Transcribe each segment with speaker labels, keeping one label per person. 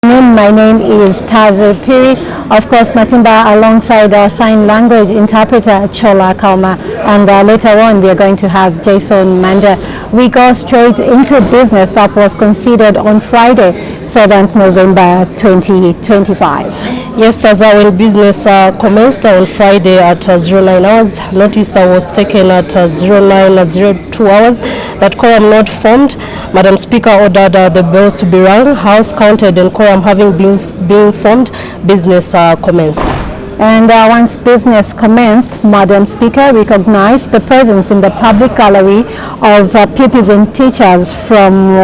Speaker 1: My name is Taze Piri, of course Matimba, alongside our sign language interpreter Chola Kauma, and later on we are going to have Jason Manda. We go straight into business that was considered on Friday, 7th November 2025.
Speaker 2: Yes, Taza, business commenced on Friday at 09 hours. Notice was taken at 09:02 hours that quorum not formed. Madam Speaker ordered the bells to be rung, house counted, and quorum having been formed, business commenced.
Speaker 1: And once business commenced, Madam Speaker recognized the presence in the public gallery of pupils and teachers from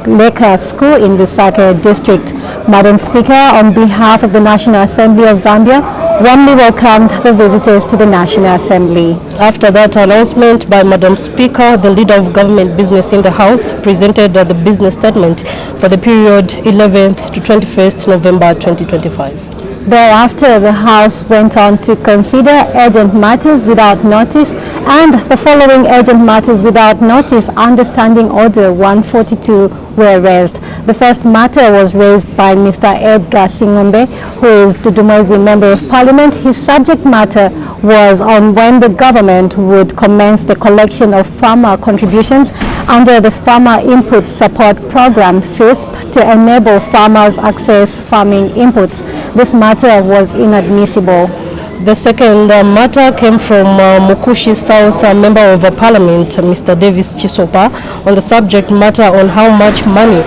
Speaker 1: Leka School in the Lusaka district. Madam Speaker, on behalf of the National Assembly of Zambia, warmly welcomed the visitors to the National Assembly.
Speaker 2: After that announcement by Madam Speaker, the leader of government business in the House presented the business statement for the period 11th to 21st November 2025.
Speaker 1: Thereafter, the House went on to consider urgent matters without notice, and the following urgent matters without notice under Standing Order 142 were raised. The first matter was raised by Mr. Edgar Singombe, who is the Dumozi Member of Parliament. His subject matter was on when the government would commence the collection of farmer contributions under the Farmer Input Support Program FISP to enable farmers access farming inputs. This matter was inadmissible.
Speaker 2: The second matter came from Mukushi South Member of Parliament, Mr. Davis Chisopa, on the subject matter on how much money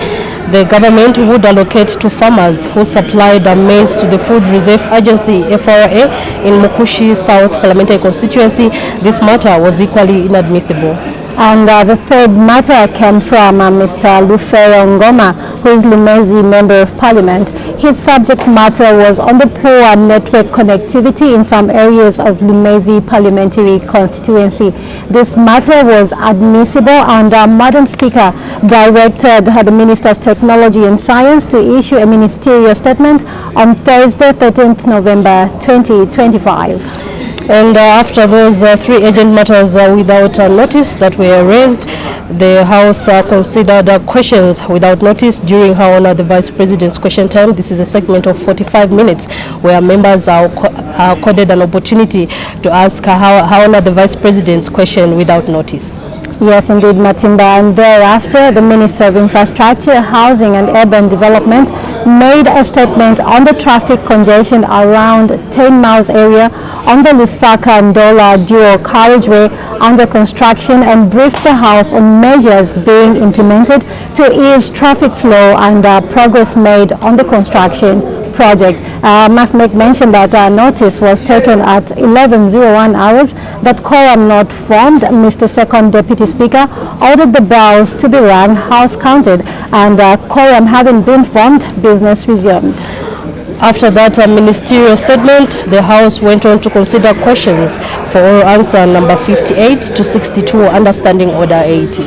Speaker 2: the government would allocate to farmers who supplied maize to the Food Reserve Agency (FRA) in Mukushi South Parliamentary constituency. This matter was equally inadmissible.
Speaker 1: And the third matter came from Mr. Lufero Ngoma, who is Lumezi Member of Parliament. His subject matter was on the poor network connectivity in some areas of Lumezi Parliamentary constituency. This matter was admissible, and Madam Speaker directed the Minister of Technology and Science to issue a ministerial statement on Thursday, 13th November 2025.
Speaker 2: And after those three urgent matters without notice that were raised, the House considered questions without notice during Her Honor the Vice President's question time. This is a segment of 45 minutes where members are accorded an opportunity to ask Her Honor the Vice President's question without notice.
Speaker 1: Yes, indeed, Matimba. And thereafter, the Minister of Infrastructure, Housing and Urban Development made a statement on the traffic congestion around 10 miles area on the Lusaka and Ndola dual carriageway under construction, and briefed the House on measures being implemented to ease traffic flow and progress made on the construction project. I must make mention that notice was taken at 11:01 hours, that quorum not formed. Mr. Second Deputy Speaker ordered the bells to be rung, house counted, and quorum having been formed, business resumed.
Speaker 2: After that ministerial statement, the House went on to consider questions for oral answer number 58 to 62 under Standing Order 80.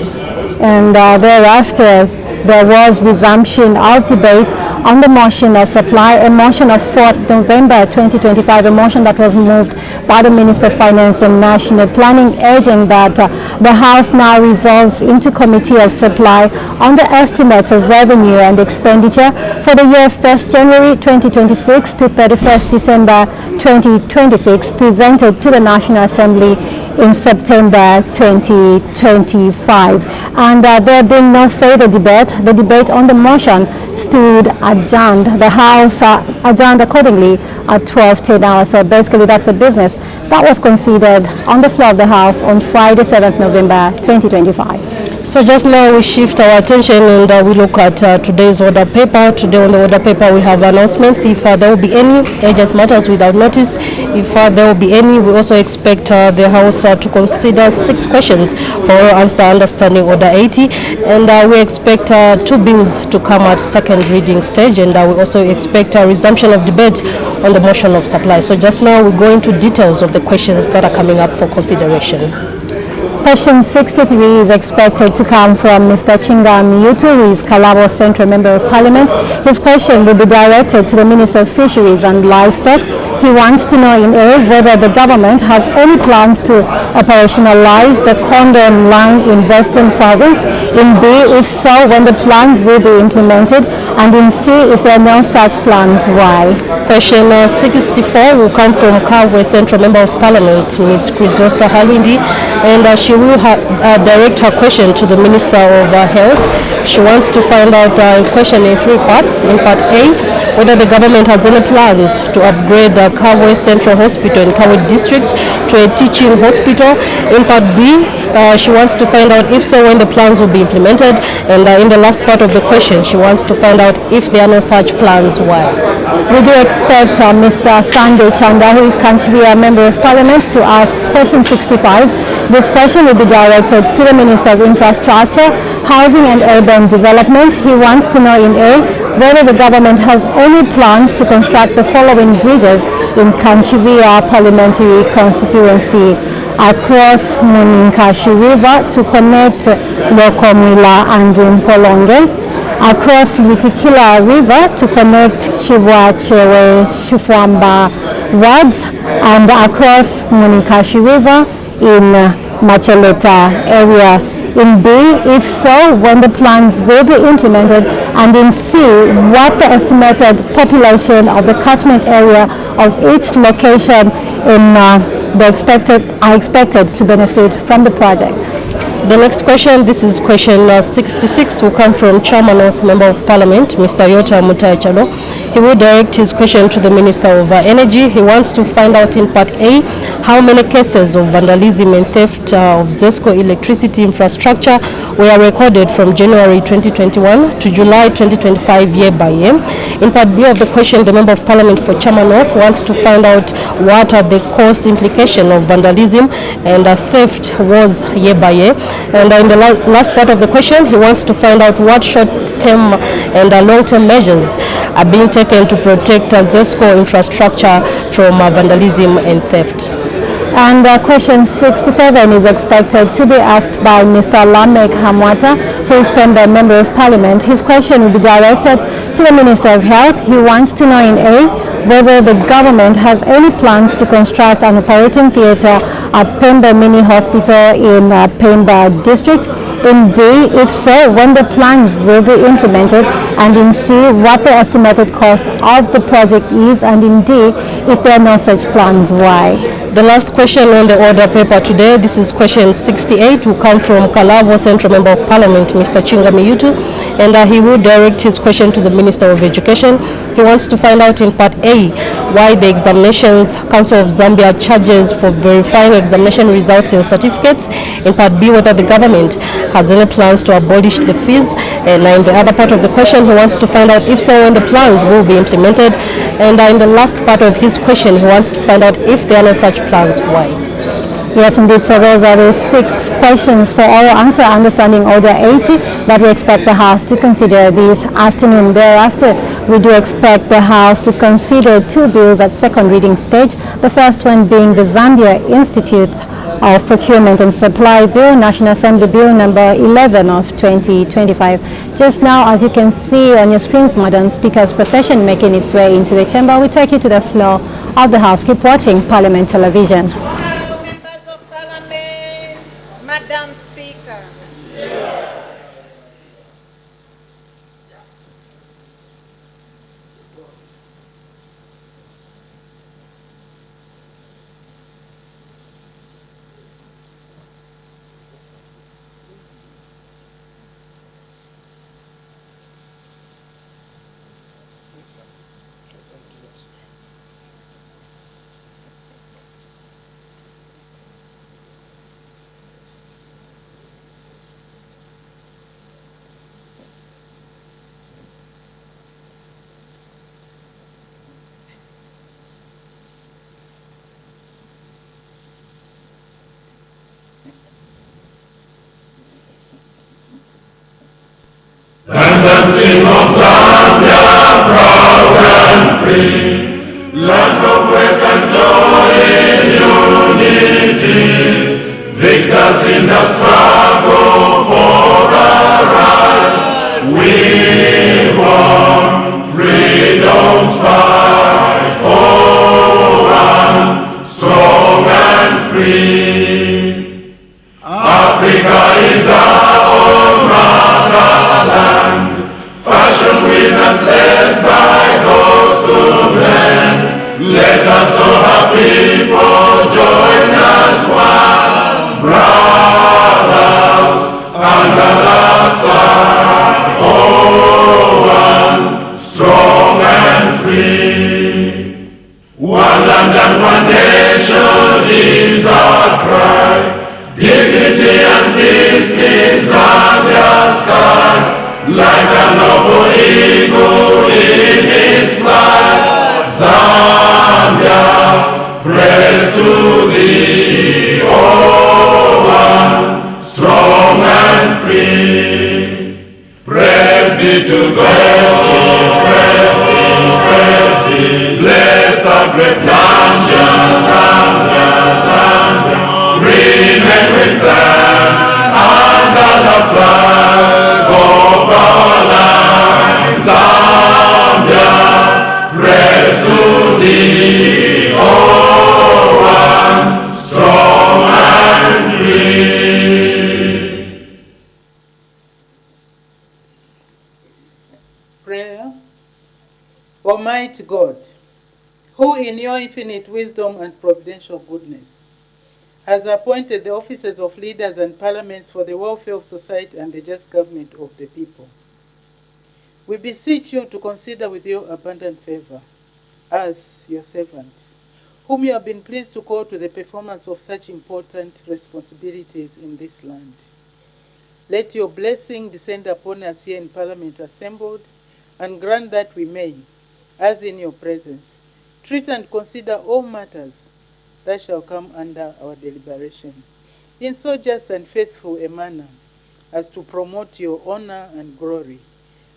Speaker 1: And thereafter, there was resumption of debate on the motion of supply, a motion of 4th November 2025, a motion that was moved by the Minister of Finance and National Planning, urging that the House now resolves into Committee of Supply on the estimates of revenue and expenditure for the year 1st January 2026 to 31st December 2026, presented to the National Assembly in September 2025. And there being no further debate, the debate on the motion stood adjourned. The House adjourned accordingly at 12:10 hours. So basically that's the business that was considered on the floor of the House on Friday, 7th November 2025.
Speaker 2: So just now we shift our attention and we look at today's order paper. Today on the order paper we have announcements. If there will be any urgent matters without notice, if there will be any, we also expect the House to consider 6 questions for answer understanding order 80, and we expect 2 bills to come at second reading stage, and we also expect a resumption of debate on the motion of supply. So just now we go into details of the questions that are coming up for consideration.
Speaker 1: Question 63 is expected to come from Mr. Chinga Miyutu, who is Kalabo Central Member of Parliament. His question will be directed to the Minister of Fisheries and Livestock. He wants to know in A, whether the government has any plans to operationalize the condom line in Western Province. In B, if so, when the plans will be implemented. And in C, if there are no such plans, why?
Speaker 2: Question 64 will come from Kabwe Central Member of Parliament, Ms. Chrysosta Halwindi, and she will direct her question to the Minister of Health. She wants to find out a question in three parts. In part A, whether the government has any plans to upgrade the Kabwe Central Hospital in Kabwe District to a teaching hospital. In part B, she wants to find out if so, when the plans will be implemented, and in the last part of the question, she wants to find out if there are no such plans, why.
Speaker 1: We do expect Mr. Sunday Chanda, who is currently a Member of Parliament, to ask question 65. This question will be directed to the Minister of Infrastructure, Housing and Urban Development. He wants to know in A, whether the government has any plans to construct the following bridges in Kanchivia Parliamentary Constituency: across Muninkashi River to connect Lokomila and Mpolonge, across Litikila River to connect Chibwachewe Shufwamba wards, and across Muninkashi River in Macheleta area. In B, if so, when the plans will be implemented, and in C, what the estimated population of the catchment area of each location in are expected to benefit from the project.
Speaker 2: The next question, this is question 66, will come from Chairman of Member of Parliament, Mr. Yota Mutai Chalo. He will direct his question to the Minister of Energy. He wants to find out in part A, how many cases of vandalism and theft of ZESCO electricity infrastructure were recorded from January 2021 to July 2025 year by year. In part B of the question, the Member of Parliament for Chairman of wants to find out what are the cost implications of vandalism and theft was year by year. And in the last part of the question, he wants to find out what short-term and long-term measures are being taken to protect ZESCO infrastructure from vandalism and theft.
Speaker 1: And question 67 is expected to be asked by Mr. Lamek Hamwata, who is the Member of Parliament. His question will be directed to the Minister of Health. He wants to know in A, whether the government has any plans to construct an operating theatre at Pemba Mini Hospital in Pemba District. In B, if so, when the plans will be implemented, and in C, what the estimated cost of the project is, and in D, if there are no such plans, why.
Speaker 2: The last question on the order paper today, this is question 68, will come from Kalabo Central Member of Parliament, Mr. Chinga Miyutu, and he will direct his question to the Minister of Education. He wants to find out in part A, why the Examinations Council of Zambia charges for verifying examination results and certificates. In part B, whether the government has any plans to abolish the fees. And in the other part of the question, he wants to find out if so, when the plans will be implemented. And in the last part of his question, he wants to find out if there are no such plans, why.
Speaker 1: Yes, indeed. So those are the 6 questions for oral answer, understanding Order 80, that we expect the House to consider this afternoon. Thereafter, we do expect the House to consider 2 bills at second reading stage. The first one being the Zambia Institute of Procurement and Supply Bill, National Assembly Bill number 11 of 2025. Just now, as you can see on your screens, Madam Speaker's procession making its way into the chamber. We take you to the floor of the House. Keep watching Parliament Television.
Speaker 3: Members of Parliament, Madam Speaker.
Speaker 4: And the King of Zambia, proud and free, land of work and joy in unity, victors in the struggle for our right. We want freedom's fight, oh, and strong and free. Africa is our own motherland. nation is our cry. Dignity and peace in Zambia's sky. Like a noble eagle in its flight. Zambia, praise to thee, O one, strong and free. Praise be to God, praise be, bless our great Zambia, Zambia, Zambia. Remain we stand under the flag of our land. Zambia, praise to thee, O one, strong and free.
Speaker 3: Prayer. Almighty God, who in your infinite wisdom and providential goodness has appointed the offices of leaders and parliaments for the welfare of society and the just government of the people, we beseech you to consider with your abundant favor us, your servants, whom you have been pleased to call to the performance of such important responsibilities in this land. Let your blessing descend upon us here in Parliament assembled, and grant that we may, as in your presence, treat and consider all matters that shall come under our deliberation, in so just and faithful a manner as to promote your honor and glory,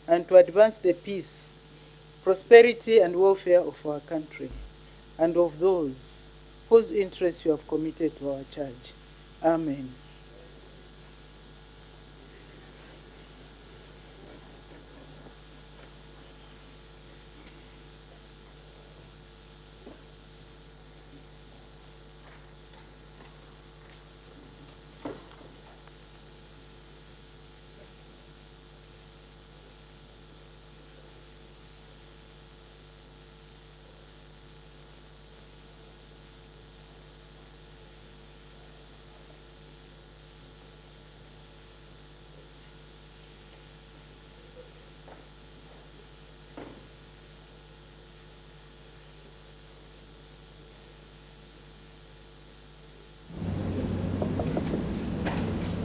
Speaker 3: and to advance the peace, prosperity, and welfare of our country, and of those whose interests you have committed to our charge. Amen.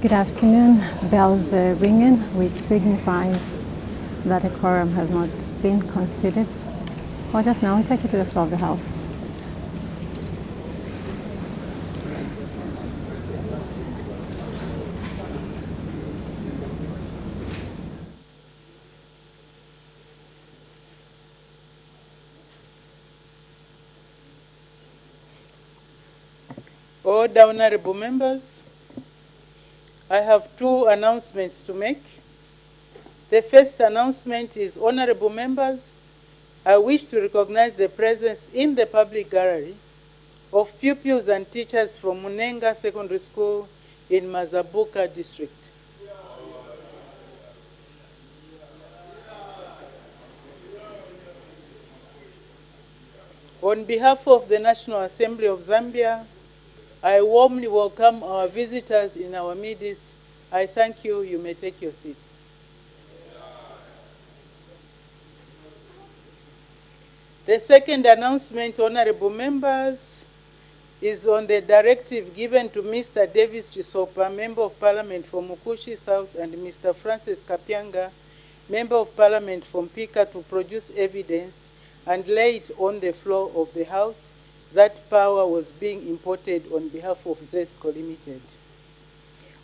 Speaker 1: Good afternoon. Bells are ringing, which signifies that a quorum has not been constituted. Or just now, we take it to the floor of the House.
Speaker 3: Order, honorable members. I have two announcements to make. The first announcement is, honorable members, I wish to recognize the presence in the public gallery of pupils and teachers from Munenga Secondary School in Mazabuka district. On behalf of the National Assembly of Zambia, I warmly welcome our visitors in our midst. I thank you. You may take your seats. The second announcement, honorable members, is on the directive given to Mr. Davis Chisopa, Member of Parliament for Mukushi South, and Mr. Francis Kapyanga, Member of Parliament from Pika, to produce evidence and lay it on the floor of the House that power was being imported on behalf of ZESCO Limited.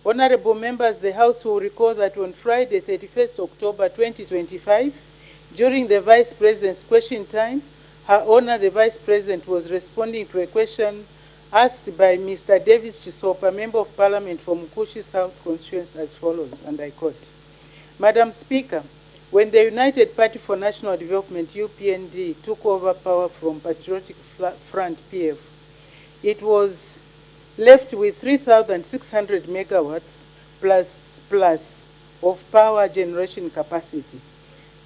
Speaker 3: Honorable members, the House will recall that on Friday, 31st October 2025, during the Vice President's question time, Her Honor the Vice President was responding to a question asked by Mr. Davis Chisopa, Member of Parliament for Mukushi South constituency, as follows, and I quote, Madam Speaker, when the United Party for National Development, UPND, took over power from Patriotic Front, PF, it was left with 3,600 megawatts plus of power generation capacity.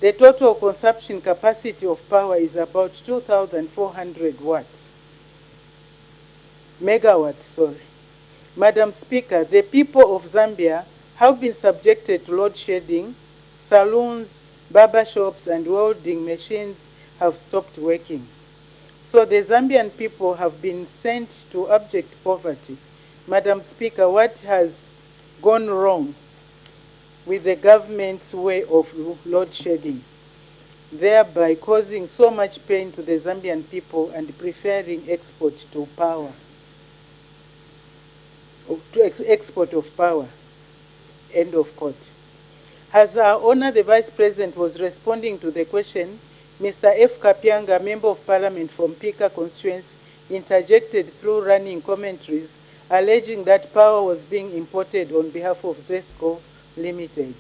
Speaker 3: The total consumption capacity of power is about 2,400 megawatts. Madam Speaker, the people of Zambia have been subjected to load shedding. Saloons, barber shops, and welding machines have stopped working. So the Zambian people have been sent to abject poverty. Madam Speaker, what has gone wrong with the government's way of load shedding, thereby causing so much pain to the Zambian people and preferring export to power, export of power, end of quote. As our Honor the Vice President was responding to the question, Mr. F. Kapianga, Member of Parliament from Pika constituency, interjected through running commentaries alleging that power was being imported on behalf of ZESCO Limited.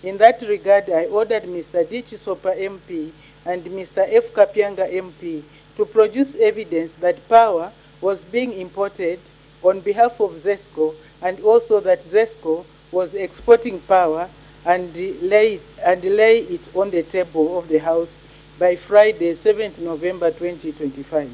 Speaker 3: In that regard, I ordered Mr. D. Chisopa MP and Mr. F. Kapianga MP to produce evidence that power was being imported on behalf of ZESCO, and also that ZESCO was exporting power and lay it on the table of the House by Friday, 7th November 2025.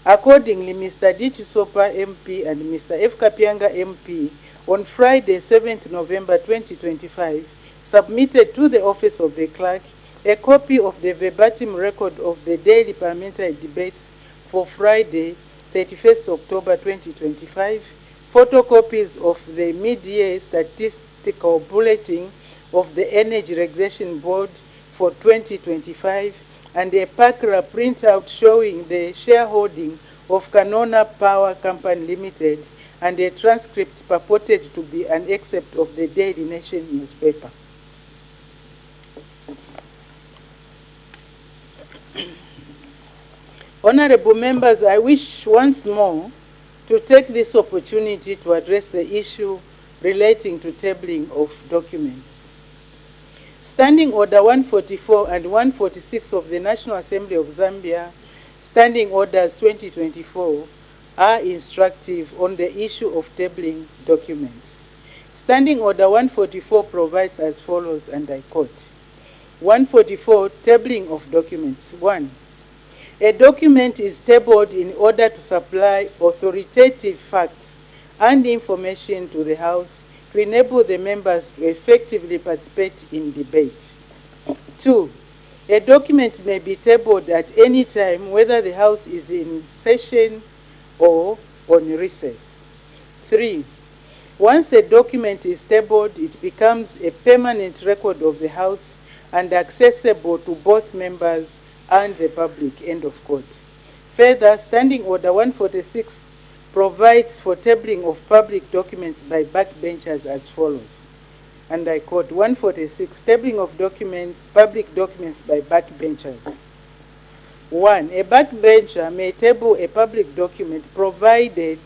Speaker 3: Accordingly, Mr. D. Chisopa MP and Mr. F. Kapianga MP on Friday, 7th November 2025, submitted to the office of the clerk a copy of the verbatim record of the daily parliamentary debates for Friday, 31st October 2025, photocopies of the mid-year statistical bulletin of the Energy Regulation Board for 2025, and a PACRA printout showing the shareholding of Canona Power Company Limited, and a transcript purported to be an excerpt of the Daily Nation newspaper. Honorable members, I wish once more to take this opportunity to address the issue relating to tabling of documents. Standing Order 144 and 146 of the National Assembly of Zambia, Standing Orders 2024, are instructive on the issue of tabling documents. Standing Order 144 provides as follows, and I quote, 144, tabling of documents. 1. A document is tabled in order to supply authoritative facts and information to the House to enable the members to effectively participate in debate. 2. A document may be tabled at any time, whether the House is in session or on recess. 3. Once a document is tabled, it becomes a permanent record of the House and accessible to both members and the public, end of quote. Further, Standing Order 146 provides for tabling of public documents by backbenchers as follows, and I quote, 146, tabling of documents, public documents by backbenchers. 1. A backbencher may table a public document provided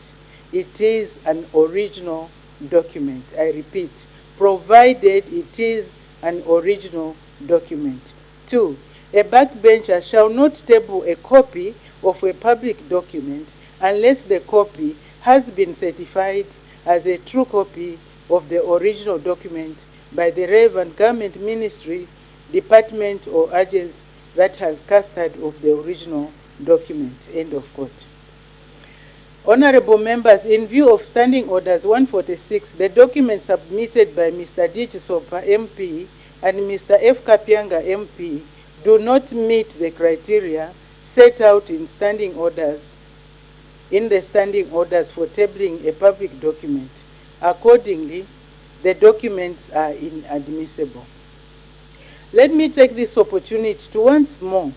Speaker 3: it is an original document. I repeat, provided it is an original document. 2. A backbencher shall not table a copy of a public document unless the copy has been certified as a true copy of the original document by the relevant government ministry, department, or agency that has custody of the original document, end of quote. Honorable members, in view of Standing Orders 146, the documents submitted by Mr. D. Chisopa MP and Mr. F. Kapianga MP do not meet the criteria set out in standing orders, in the standing orders for tabling a public document. Accordingly, the documents are inadmissible. Let me take this opportunity to once more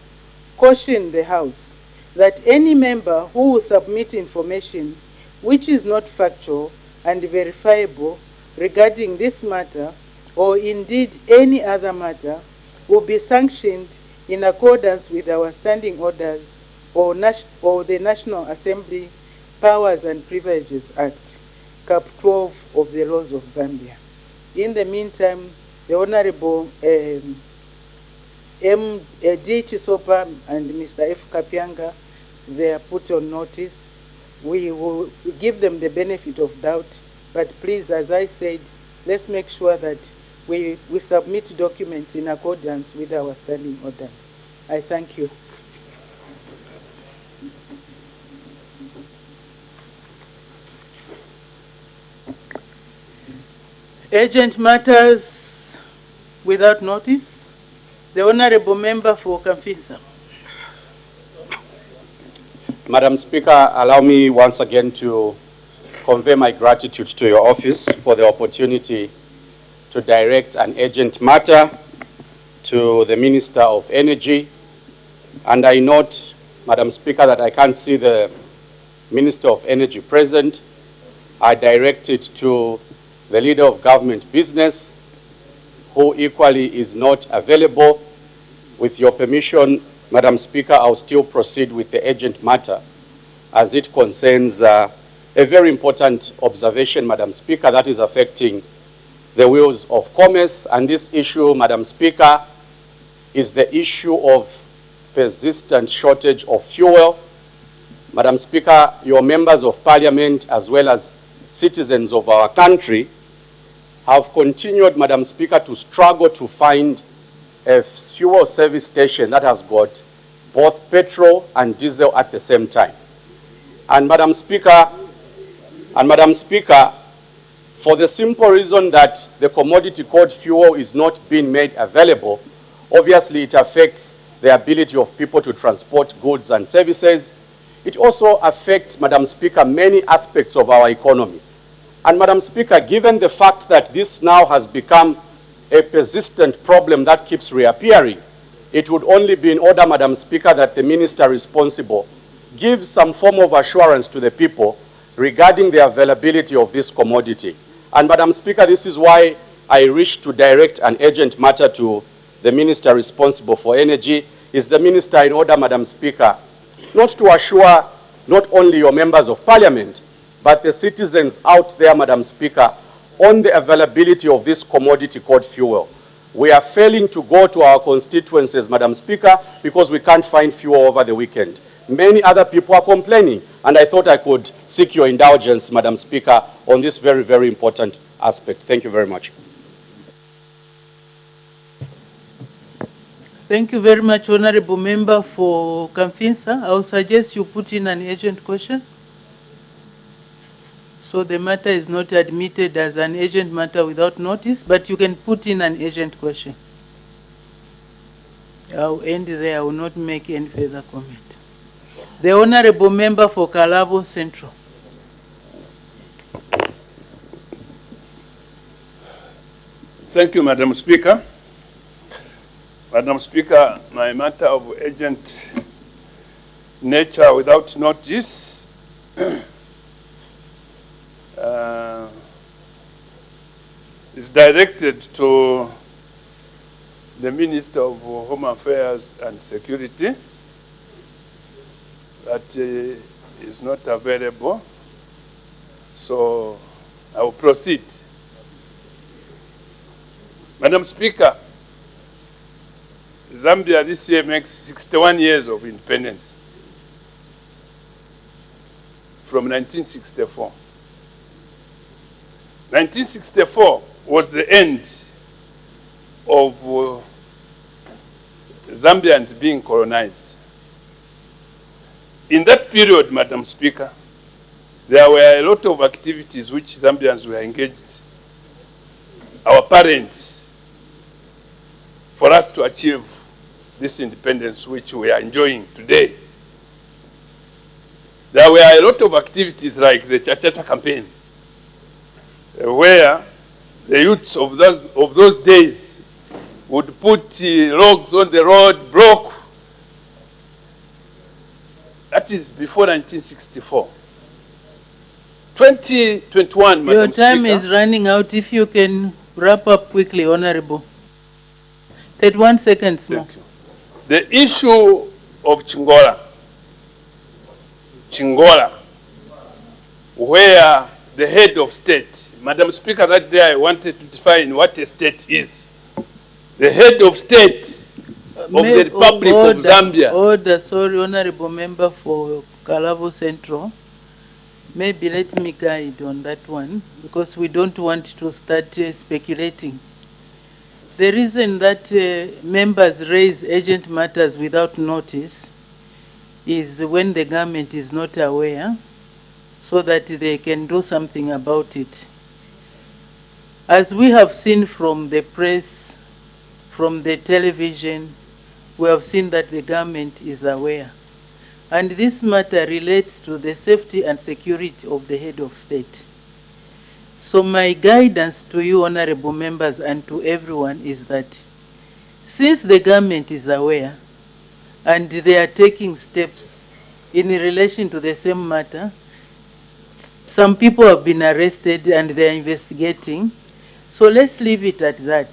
Speaker 3: caution the House that any member who will submit information which is not factual and verifiable regarding this matter, or indeed any other matter, will be sanctioned in accordance with our standing orders or the National Assembly Powers and Privileges Act, Cap 12 of the laws of Zambia. In the meantime, the Honorable D. Chisopa and Mr. F. Kapianga, they are put on notice. We will give them the benefit of doubt, but please, as I said, let's make sure that we submit documents in accordance with our standing orders. I thank you. Urgent matters without notice. The Honorable Member for Kamfinsa.
Speaker 5: Madam Speaker, allow me once again to convey my gratitude to your office for the opportunity to direct an urgent matter to the Minister of Energy. And I note, Madam Speaker, that I can't see the Minister of Energy present. I direct it to the Leader of Government Business, who equally is not available. With your permission, Madam Speaker, I'll still proceed with the urgent matter as it concerns a very important observation, Madam Speaker, that is affecting the wheels of commerce. And this issue, Madam Speaker, is the issue of persistent shortage of fuel. Madam Speaker, your members of Parliament as well as citizens of our country have continued, Madam Speaker, to struggle to find a fuel service station that has got both petrol and diesel at the same time. And Madam Speaker, for the simple reason that the commodity called fuel is not being made available, obviously it affects the ability of people to transport goods and services. It also affects, Madam Speaker, many aspects of our economy. And Madam Speaker, given the fact that this now has become a persistent problem that keeps reappearing, it would only be in order, Madam Speaker, that the minister responsible gives some form of assurance to the people regarding the availability of this commodity. And Madam Speaker, this is why I wish to direct an urgent matter to the minister responsible for energy. Is the minister in order, Madam Speaker, not to assure not only your members of Parliament, but the citizens out there, Madam Speaker, on the availability of this commodity called fuel. We are failing to go to our constituencies, Madam Speaker, because we can't find fuel over the weekend. Many other people are complaining, and I thought I could seek your indulgence, Madam Speaker, on this very, very important aspect. Thank you very much.
Speaker 3: Thank you very much, Honorable Member for Kamfinsa. I will suggest you put in an urgent question. So the matter is not admitted as an urgent matter without notice, but you can put in an urgent question. I'll end there. I will not make any further comment. The Honorable Member for Kalabo Central.
Speaker 6: Thank you, Madam Speaker. Madam Speaker, my matter of urgent nature without notice is directed to the Minister of Home Affairs and Security, that is not available. So I will proceed. Madam Speaker, Zambia this year makes 61 years of independence from 1964. 1964 was the end of Zambians being colonized. In that period, Madam Speaker, there were a lot of activities which Zambians were engaged, our parents, for us to achieve this independence which we are enjoying today. There were a lot of activities like the Cha-Cha-Cha campaign, where the youths of those days would put logs on the road, block. That is before 1964. 2021, Madam
Speaker 3: Your time
Speaker 6: Speaker,
Speaker 3: is running out. If you can wrap up quickly, Honorable. 31 seconds more.
Speaker 6: Thank you. The issue of Chingola, where the head of state, Madam Speaker, that day I wanted to define what a state is. The head of state of the Republic of Zambia.
Speaker 3: Order, sorry, Honorable Member for Kalabo Central. Maybe let me guide on that one, because we don't want to start speculating. The reason that members raise urgent matters without notice is when the government is not aware, so that they can do something about it. As we have seen from the press, from the television, we have seen that the government is aware. and this matter relates to the safety and security of the head of state. So my guidance to you, honorable members, and to everyone is that since the government is aware and they are taking steps in relation to the same matter, some people have been arrested and they are investigating. So let's leave it at that.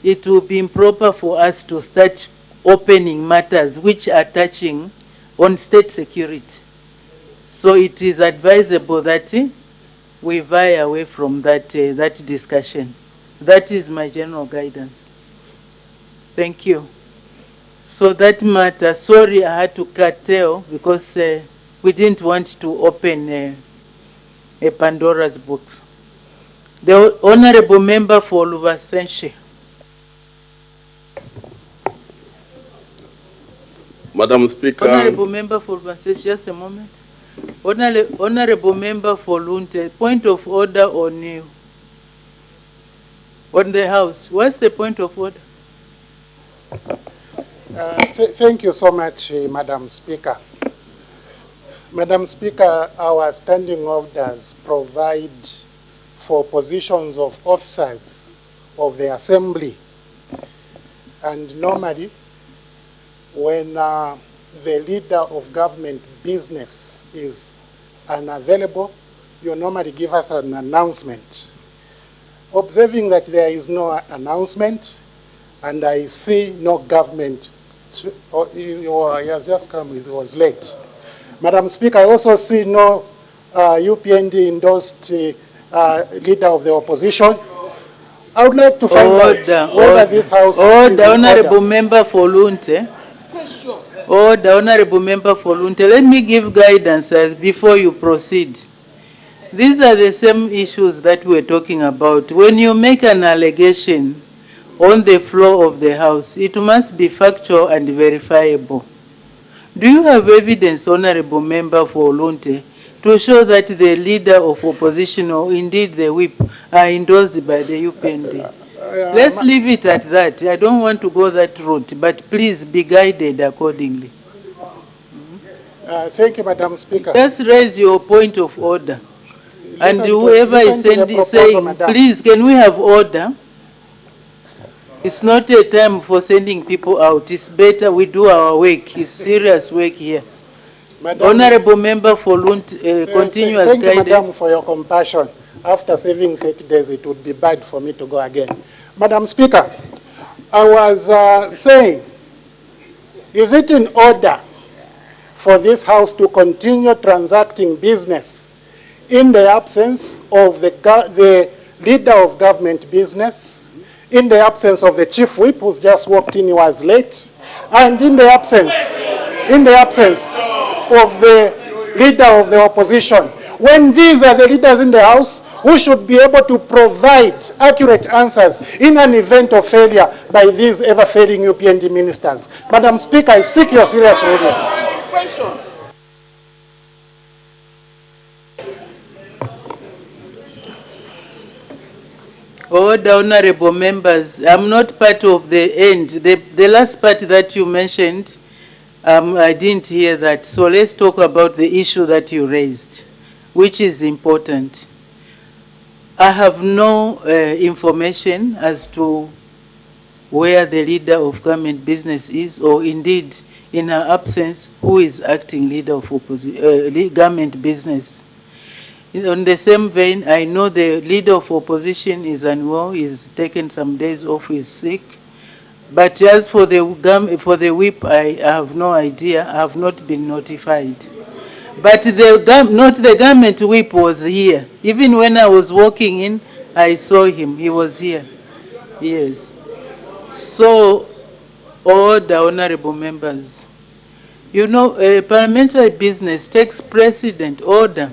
Speaker 3: It will be improper for us to start opening matters which are touching on state security. So it is advisable that we veer away from that, that discussion. That is my general guidance. Thank you. So that matter, sorry I had to curtail because we didn't want to open a Pandora's box. The Honorable Member for Luvasenche.
Speaker 7: Madam Speaker.
Speaker 3: Honorable Member for Luvasenche, just a moment. Honorable Member for Lunte, point of order on you. On the House. What's the point of order?
Speaker 8: Thank you so much, Madam Speaker. Madam Speaker, our standing orders provide for positions of officers of the Assembly. And normally, when the leader of government business is unavailable, you normally give us an announcement. Observing that there is no announcement, and I see no government, he has just come, he was late. Madam Speaker, I also see no UPND endorsed leader of the opposition. I would like to find out whether this House is
Speaker 3: the Honorable Member for Lunte. The Honorable Member for Lunte. Let me give guidance before you proceed. These are the same issues that we're talking about. When you make an allegation on the floor of the House, it must be factual and verifiable. Do you have evidence, Honorable Member for Lunte, to show that the leader of opposition or indeed the whip are endorsed by the UPND? Let's leave it at that. I don't want to go that route, but please be guided accordingly.
Speaker 8: Thank you, Madam Speaker.
Speaker 3: Just raise your point of order. And whoever is saying, please, can we have order? It's not a time for sending people out. It's better we do our work. It's serious work here. Madam, Honorable Member for Lunt, continue as guided.
Speaker 8: Thank you, Madam, for your compassion. After serving 30 days, it would be bad for me to go again. Madam Speaker, I was saying, is it in order for this House to continue transacting business in the absence of the leader of government business, in the absence of the chief whip who's just walked in, he was late, and in the absence of the leader of the opposition? When these are the leaders in the House who should be able to provide accurate answers in an event of failure by these ever-failing UPND ministers. Madam Speaker, I seek your serious ruling.
Speaker 3: The honorable members, I'm not part of the end. The last part that you mentioned, I didn't hear that. So let's talk about the issue that you raised, which is important. I have no information as to where the leader of government business is, or indeed, in her absence, who is acting leader of government business. On the same vein, I know the leader of opposition is unwell, he's taken some days off, he's sick. But as for the whip, I have no idea, I have not been notified. But not the government whip was here. Even when I was walking in, I saw him, he was here. Yes. So, all the honorable members, you know, parliamentary business takes precedent, order.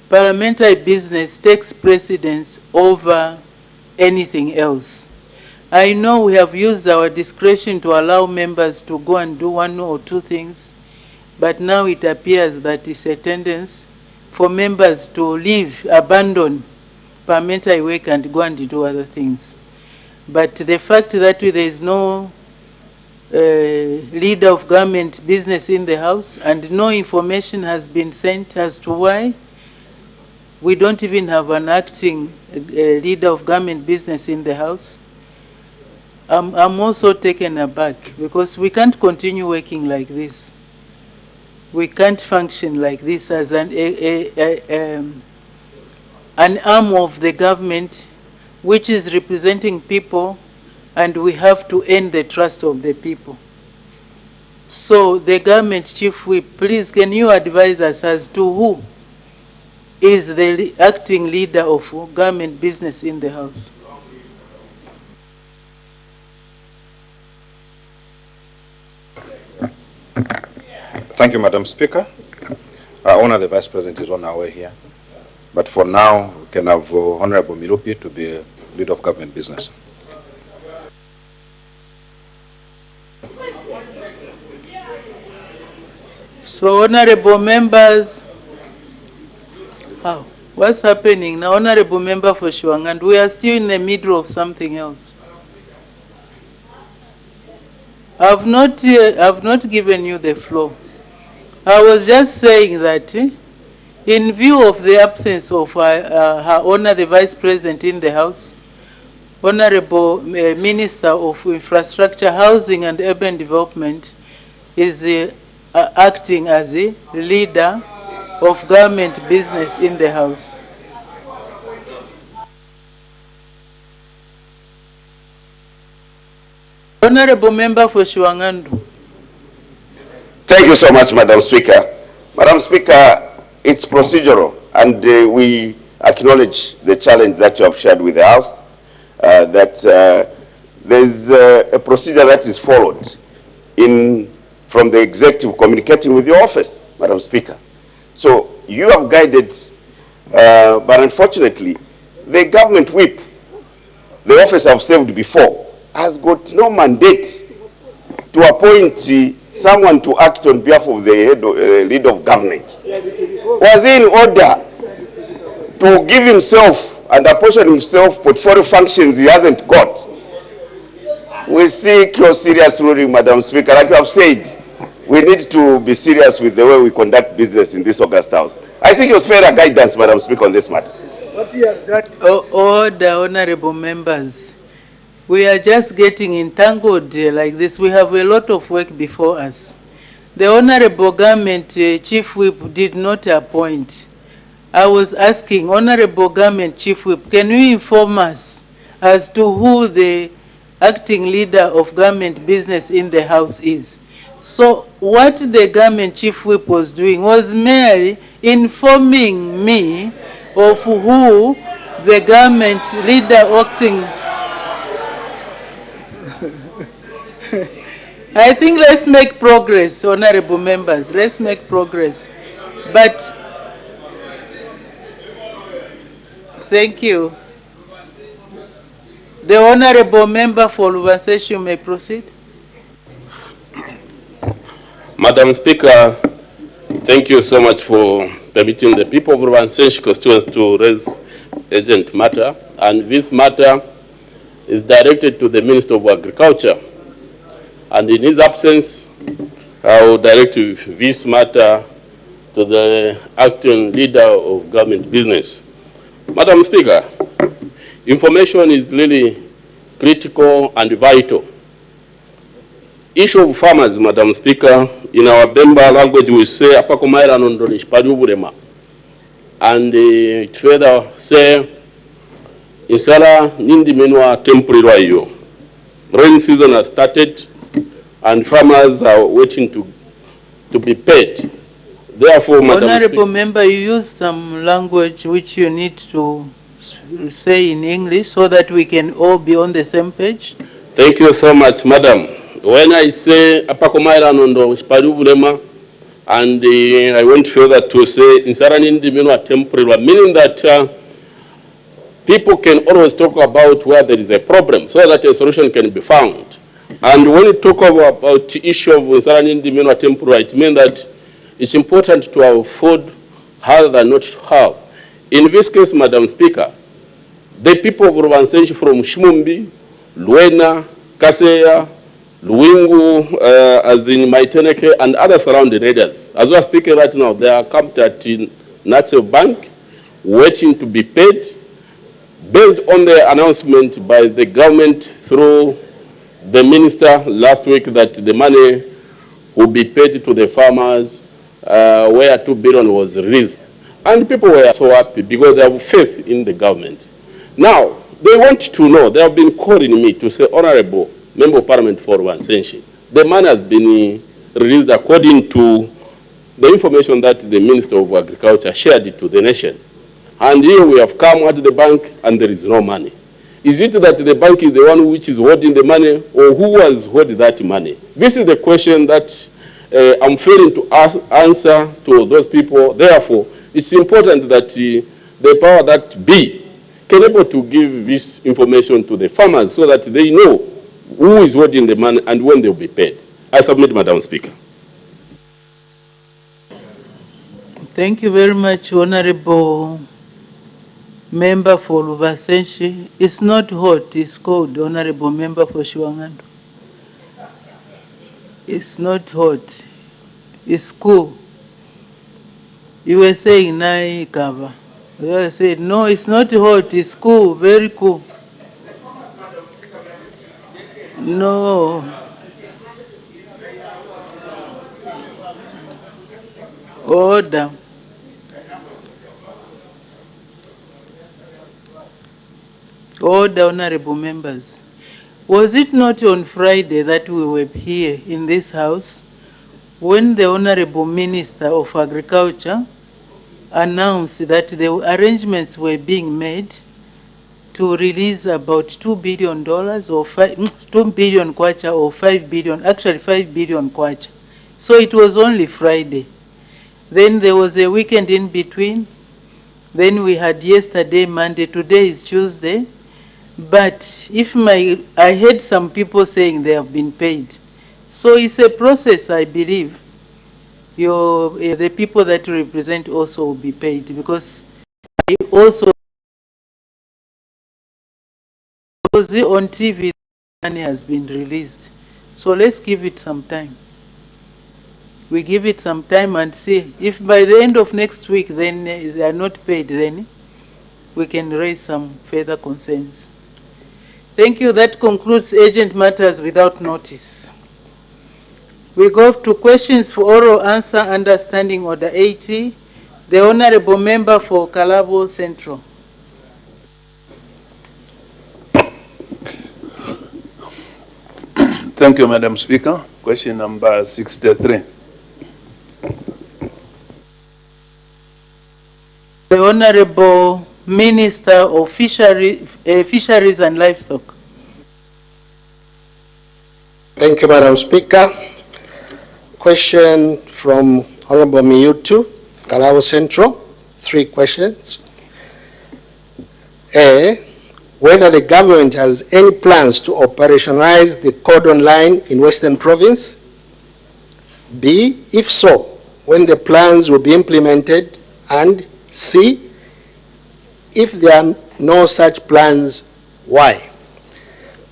Speaker 3: Parliamentary business takes precedence over anything else. I know we have used our discretion to allow members to go and do one or two things, but now it appears that it's a tendency for members to leave, abandon parliamentary work and go and do other things. But the fact that there is no leader of government business in the House and no information has been sent as to why we don't even have an acting leader of government business in the House, I'm also taken aback, because we can't continue working like this. We can't function like this as an arm of the government which is representing people, and we have to earn the trust of the people. So the government chief whip, please can you advise us as to who is the acting leader of government business in the House?
Speaker 9: Thank you, Madam Speaker. I honor the Vice President is on our way here. But for now, we can have Honorable Mirupi to be leader of government business.
Speaker 3: So, honorable members, what's happening now? Honorable member for Shwangand, we are still in the middle of something else. I've not given you the floor. I was just saying that in view of the absence of Her Honor the Vice President in the House, Honorable Minister of Infrastructure, Housing and Urban Development is acting as the leader of government business in the House. Honorable Member for Shwangandu.
Speaker 7: Thank you so much, Madam Speaker. Madam Speaker, it's procedural, and we acknowledge the challenge that you have shared with the House, that there's a procedure that is followed from the executive communicating with your office, Madam Speaker. So you have guided, but unfortunately, the government whip, the office I've served before, has got no mandate to appoint someone to act on behalf of the leader of government. Was in order to give himself and apportion himself portfolio functions he hasn't got. We seek your serious ruling, Madam Speaker. Like you have said, we need to be serious with the way we conduct business in this August House. I think it was fairer guidance, Madam Speaker, on this matter.
Speaker 3: What he has done. Order, honorable members. We are just getting entangled like this. We have a lot of work before us. The Honorable Government Chief Whip did not appoint. I was asking, Honorable Government Chief Whip, can you inform us as to who the acting leader of government business in the House is? So what the Government Chief Whip was doing was merely informing me of who the government leader acting. I think let's make progress, honorable members. Let's make progress. But thank you. The honorable member for Lubanseshi may proceed.
Speaker 7: Madam Speaker, thank you so much for permitting the people of Lubanseshi constituency to raise urgent matter. And this matter is directed to the Minister of Agriculture. And in his absence, I will direct this matter to the acting leader of government business. Madam Speaker, information is really critical and vital. Issue of farmers, Madam Speaker, in our Bemba language we say, apakomaira nondonish paliuburema. And it further say, insala nindi menwa temporary yo. Rain season has started, and farmers are waiting to be paid. Therefore, Madam
Speaker 3: Honorable Member, you use some language which you need to say in English so that we can all be on the same page.
Speaker 7: Thank you so much, Madam. When I say apakomaira nondo spalubulema, and I went further to say insarani ndiminwa temporary, meaning that people can always talk about where there is a problem so that a solution can be found. And when you talk about the issue of insarani temporary, it means that it's important to have food rather than not to have. In this case, Madam Speaker, the people of Rubansenshi from Shimumbi,
Speaker 10: Luena, Kaseya, Luingu, as in Maiteneke, and other surrounding areas. As we are speaking right now, they are camped at National Bank, waiting to be paid, based on the announcement by the government through the minister last week that the money will be paid to the farmers, where 2 billion was released. And people were so happy because they have faith in the government. Now, they want to know, they have been calling me to say, Honorable Member of Parliament for Wansenshi, the money has been released according to the information that the Minister of Agriculture shared to the nation. And here we have come at the bank and there is no money. Is it that the bank is the one which is holding the money, or who has holding that money? This is the question that I'm failing to answer to those people. Therefore, it's important that the power that be can able to give this information to the farmers so that they know who is holding the money and when they will be paid. I submit, Madam Speaker.
Speaker 3: Thank you very much, Honorable Member for Luvasenshi. It's not hot, it's cold, Honorable Member for Shiwangando. It's not hot, it's cool. You were saying, Nai Kava. You were saying, no, it's not hot, it's cool, very cool. No. Order. Order, honorable members. Was it not on Friday that we were here in this house when the Honorable Minister of Agriculture announced that the arrangements were being made to release about $2 billion or 2 billion kwacha or 5 billion, actually 5 billion kwacha. So it was only Friday. Then there was a weekend in between. Then we had yesterday, Monday, today is Tuesday. But I heard some people saying they have been paid. So it's a process, I believe. The people that you represent also will be paid, because I also on TV money has been released. So let's give it some time. We give it some time and see if by the end of next week then they are not paid, then we can raise some further concerns. Thank you. That concludes urgent matters without notice. We go to questions for oral answer under Standing Order 80. The Honorable Member for Kalabo Central.
Speaker 6: Thank you, Madam Speaker. Question number 63.
Speaker 3: The Honorable Minister of Fisheries and Livestock.
Speaker 8: Thank you, Madam Speaker. Question from Honorable Miyutu, Kalabo Central. 3 questions. A, whether the government has any plans to operationalize the cordon line in Western Province. B, if so, when the plans will be implemented. And C, if there are no such plans, why?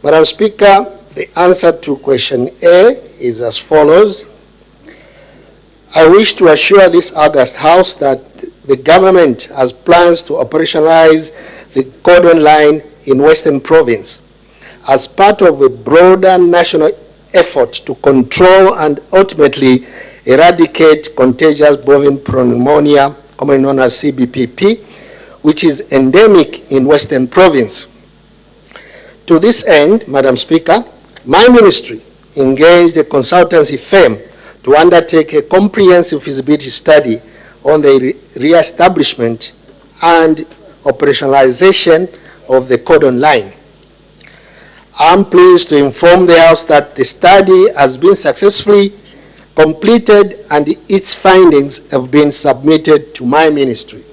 Speaker 8: Madam Speaker, the answer to question A is as follows. I wish to assure this august House that the government has plans to operationalize the cordon line in Western Province as part of a broader national effort to control and ultimately eradicate contagious bovine pneumonia, commonly known as CBPP, which is endemic in Western Province. To this end, Madam Speaker, my ministry engaged a consultancy firm to undertake a comprehensive feasibility study on the re-establishment and operationalization of the cordon line. I'm pleased to inform the House that the study has been successfully completed and its findings have been submitted to my ministry.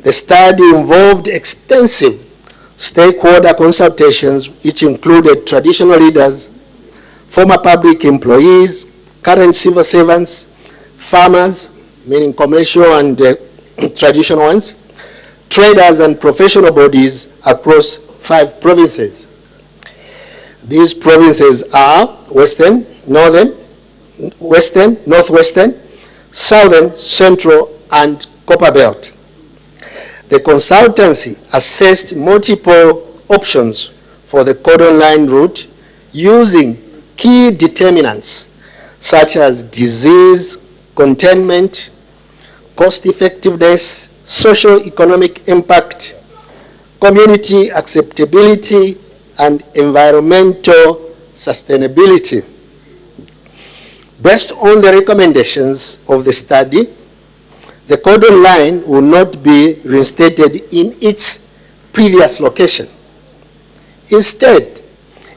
Speaker 8: The study involved extensive stakeholder consultations, which included traditional leaders, former public employees, current civil servants, farmers, meaning commercial and traditional ones, traders and professional bodies across 5 provinces.
Speaker 11: These provinces are Western, Northern, Western, Northwestern, Southern, Central, and Copper Belt. The consultancy assessed multiple options for the cordon line route using key determinants such as disease containment, cost effectiveness, socio-economic impact, community acceptability, and environmental sustainability. Based on the recommendations of the study, the cordon line will not be reinstated in its previous location. Instead,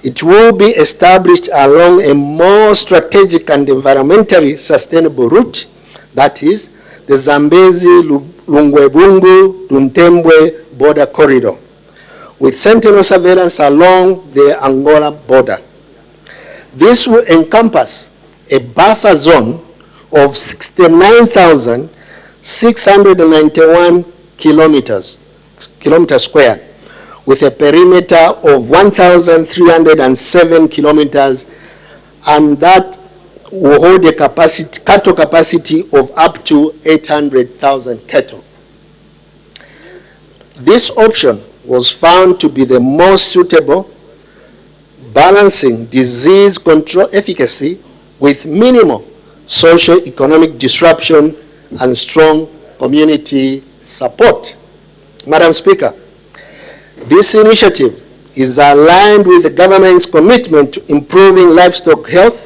Speaker 11: it will be established along a more strategic and environmentally sustainable route, that is, the Zambezi-Lungwebungu-Duntembwe border corridor, with sentinel surveillance along the Angola border. This will encompass a buffer zone of 69,691 kilometers square, with a perimeter of 1,307 kilometers, and that will hold a cattle capacity of up to 800,000 cattle. This option was found to be the most suitable, balancing disease control efficacy with minimal socio-economic disruption and strong community support. Madam Speaker, this initiative is aligned with the government's commitment to improving livestock health,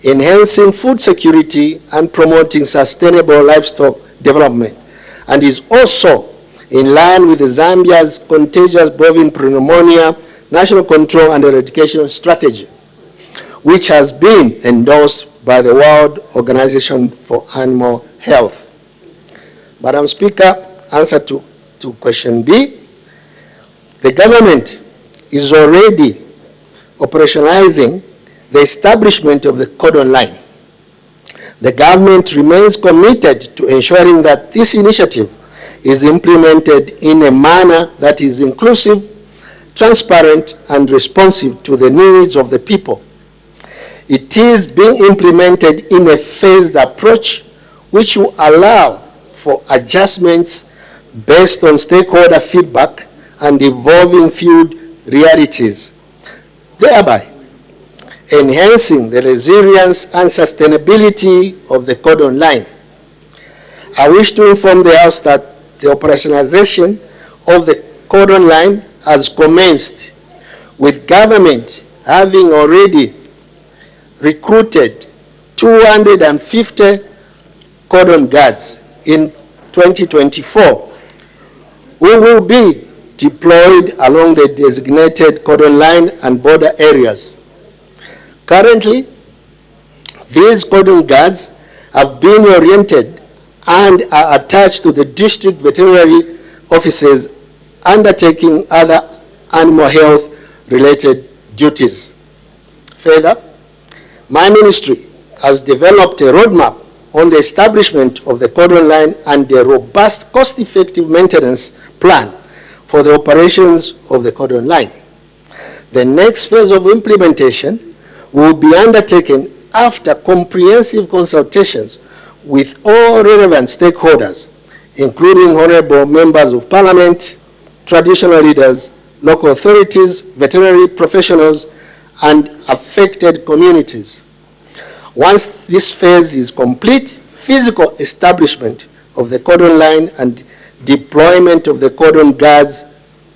Speaker 11: enhancing food security, and promoting sustainable livestock development, and is also in line with the Zambia's contagious bovine pneumonia national control and eradication strategy, which has been endorsed by the World Organization for Animal Health. Madam Speaker, answer to question B. The government is already operationalizing the establishment of the cordon line. The government remains committed to ensuring that this initiative is implemented in a manner that is inclusive, transparent, and responsive to the needs of the people. It is being implemented in a phased approach which will allow for adjustments based on stakeholder feedback and evolving field realities, thereby enhancing the resilience and sustainability of the cordon line. I wish to inform the House that the operationalization of the cordon line has commenced, with government having already recruited 250 cordon guards in 2024, who will be deployed along the designated cordon line and border areas. Currently, these cordon guards have been oriented and are attached to the district veterinary offices undertaking other animal health related duties. Further, my ministry has developed a roadmap on the establishment of the cordon line and a robust cost-effective maintenance plan for the operations of the cordon line. The next phase of implementation will be undertaken after comprehensive consultations with all relevant stakeholders, including honorable members of parliament, traditional leaders, local authorities, veterinary professionals, and affected communities. Once this phase is complete, physical establishment of the cordon line and deployment of the cordon guards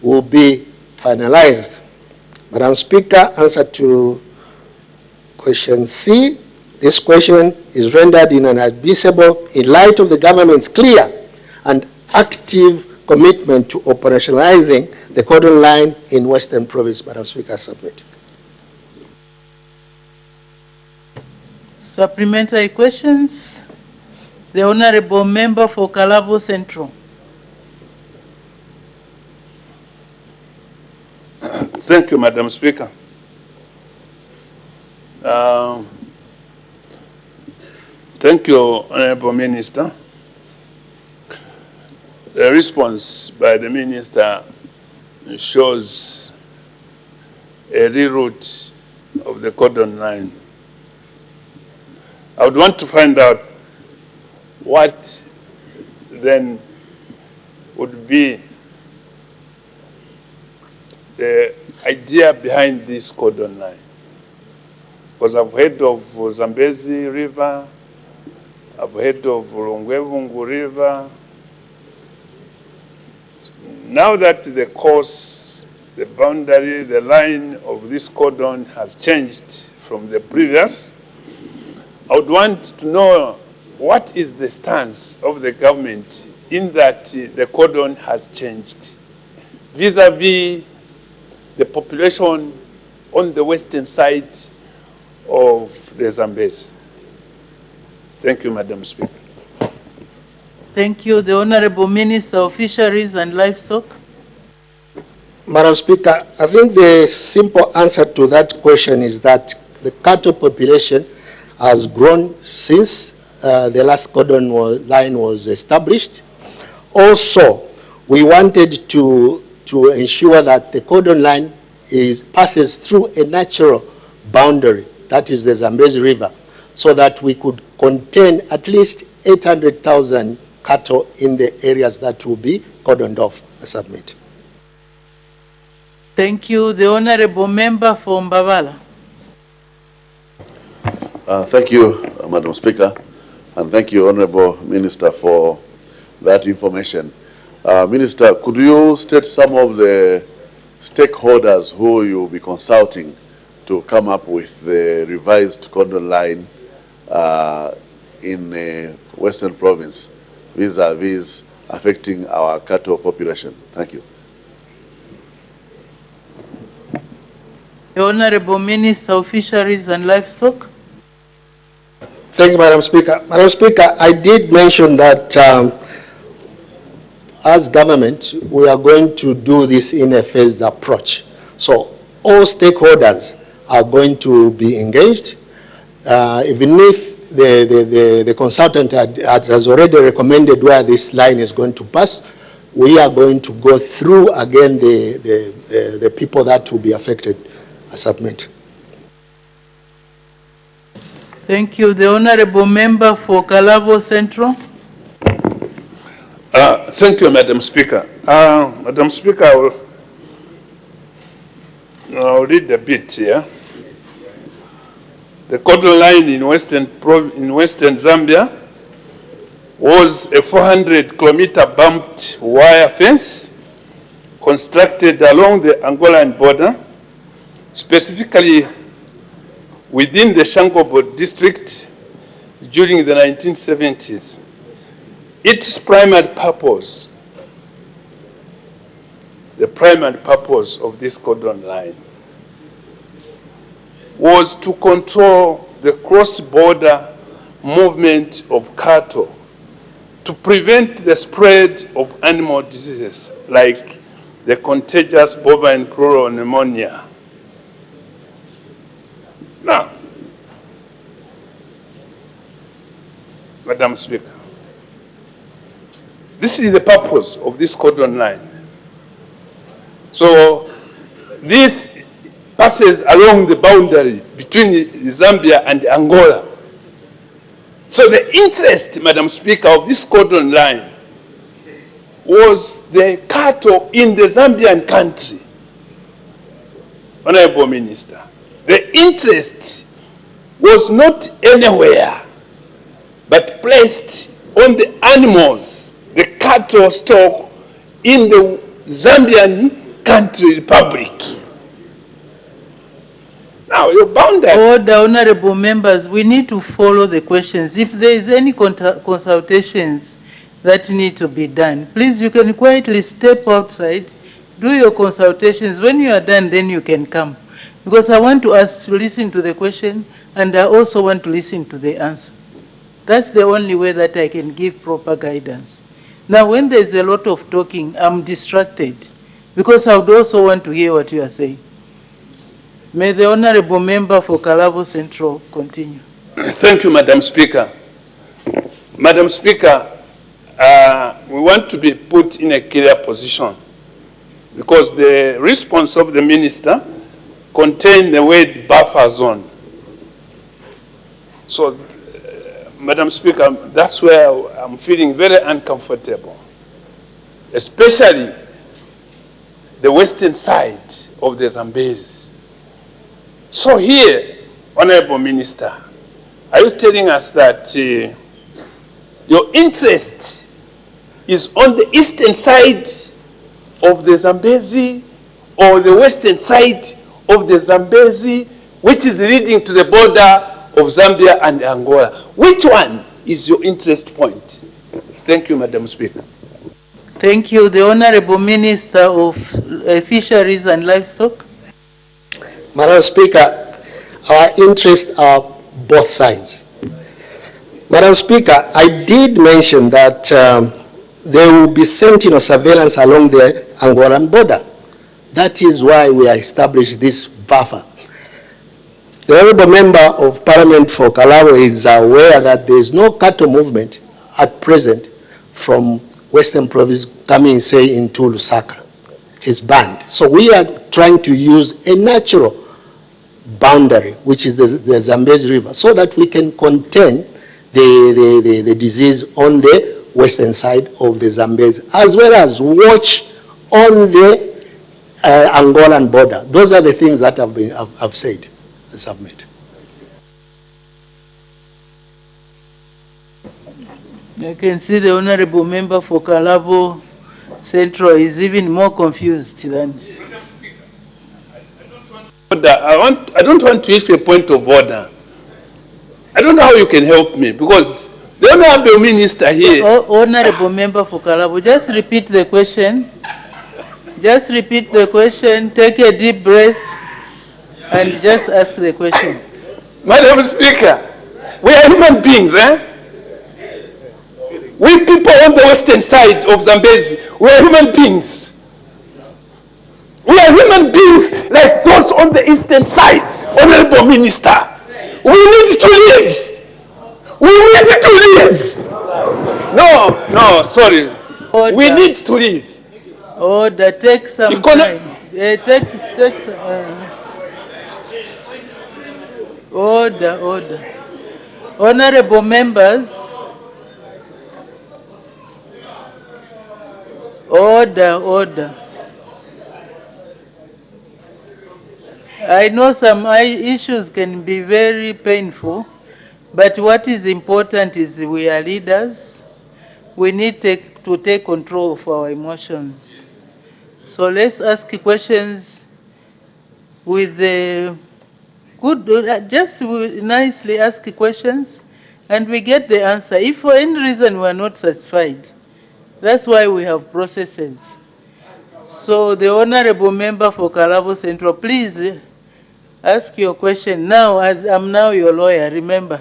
Speaker 11: will be finalized. Madam Speaker, answer to question C. This question is rendered inadmissible in light of the government's clear and active commitment to operationalizing the cordon line in Western Province. Madam Speaker, submit.
Speaker 3: Supplementary questions. The Honorable Member for Kalabo Central.
Speaker 6: Thank you, Madam Speaker. Thank you, Honorable Minister. The response by the Minister shows a reroute of the cordon line. I would want to find out what then would be the idea behind this cordon line. Because I've heard of Zambezi River, I've heard of Rungwevungu River. Now that the course, the boundary, the line of this cordon has changed from the previous, I would want to know what is the stance of the government in that the cordon has changed vis-a-vis the population on the western side of the Zambezi. Thank you, Madam Speaker.
Speaker 3: Thank you. The Honorable Minister of Fisheries and Livestock.
Speaker 11: Madam Speaker, I think the simple answer to that question is that the cattle population has grown since the last cordon line was established. Also, we wanted to ensure that the cordon line passes through a natural boundary, that is the Zambezi River, so that we could contain at least 800,000 cattle in the areas that will be cordoned off. I submit.
Speaker 3: Thank you. The Honorable Member for Mbavala.
Speaker 12: Thank you, Madam Speaker, and thank you, Honorable Minister, for that information. Minister, could you state some of the stakeholders who you will be consulting to come up with the revised cordon line in Western Province vis-a-vis affecting our cattle population? Thank you.
Speaker 3: The Honorable Minister of Fisheries and Livestock.
Speaker 11: Thank you, Madam Speaker. Madam Speaker, I did mention that as government, we are going to do this in a phased approach. So all stakeholders are going to be engaged. Even if the consultant has already recommended where this line is going to pass, we are going to go through again the people that will be affected. I submit.
Speaker 3: Thank you. The Honorable Member for Kalabo Central.
Speaker 6: Thank you, Madam Speaker. Madam Speaker, I'll read a bit here. The cordon line in western Zambia was a 400-kilometer bumped wire fence constructed along the Angolan border, specifically within the Shangobo district during the 1970s. Its primary purpose, the primary purpose of this cordon line, was to control the cross-border movement of cattle to prevent the spread of animal diseases like the contagious bovine crural pneumonia. Now, Madam Speaker, this is the purpose of this cordon line. So this passes along the boundary between Zambia and Angola. So the interest, Madam Speaker, of this cordon line was the cattle in the Zambian country. Honorable Minister, the interest was not anywhere but placed on the animals, the cattle stock in the Zambian country republic. Now, you're bound that.
Speaker 3: Order, honorable members, we need to follow the questions. If there is any consultations that need to be done, please, you can quietly step outside, do your consultations. When you are done, then you can come. Because I want us to listen to the question, and I also want to listen to the answer. That's the only way that I can give proper guidance. Now, when there's a lot of talking, I'm distracted, because I would also want to hear what you are saying. May the Honorable Member for Kalabo Central continue.
Speaker 6: Thank you, Madam Speaker. Madam Speaker, we want to be put in a clear position because the response of the Minister contain the word buffer zone. So, Madam Speaker, that's where I'm feeling very uncomfortable, especially the western side of the Zambezi. So here, Honorable Minister, are you telling us that your interest is on the eastern side of the Zambezi or the western side of the Zambezi, which is leading to the border of Zambia and Angola? Which one is your interest point? Thank you, Madam Speaker.
Speaker 3: Thank you. The Honorable Minister of Fisheries and Livestock.
Speaker 11: Madam Speaker, our interests are both sides. Madam Speaker, I did mention that there will be sentinel surveillance along the Angolan border. That is why we established this buffer. The Honourable Member of Parliament for Kalabo is aware that there is no cattle movement at present from Western Province coming, say, into Lusaka. It is banned. So we are trying to use a natural boundary, which is the Zambezi River, so that we can contain the disease on the western side of the Zambezi, as well as watch on the Angolan border. Those are the things that I've said. Submit.
Speaker 3: I can see the Honorable Member for Kalabo Central is even more confused than.
Speaker 6: I don't want to issue a point of order. I don't know how you can help me, because the Honorable Minister here.
Speaker 3: Honorable Member for Kalabo, just repeat the question. Just repeat the question. Take a deep breath. And just ask the question.
Speaker 6: Madam Speaker, we are human beings, eh? We people on the western side of Zambezi, we are human beings. We are human beings like those on the eastern side, Honorable Minister. We need to live. We need to live. No, sorry.
Speaker 3: Order.
Speaker 6: We need to live.
Speaker 3: Order, take some time. Order. Honorable members. Order. I know some issues can be very painful, but what is important is we are leaders. We need to take control of our emotions. So let's ask questions with the just nicely ask questions and we get the answer. If for any reason we are not satisfied, that's why we have processes. So the Honorable Member for Kalabo Central, please ask your question now, as I'm now your lawyer, remember.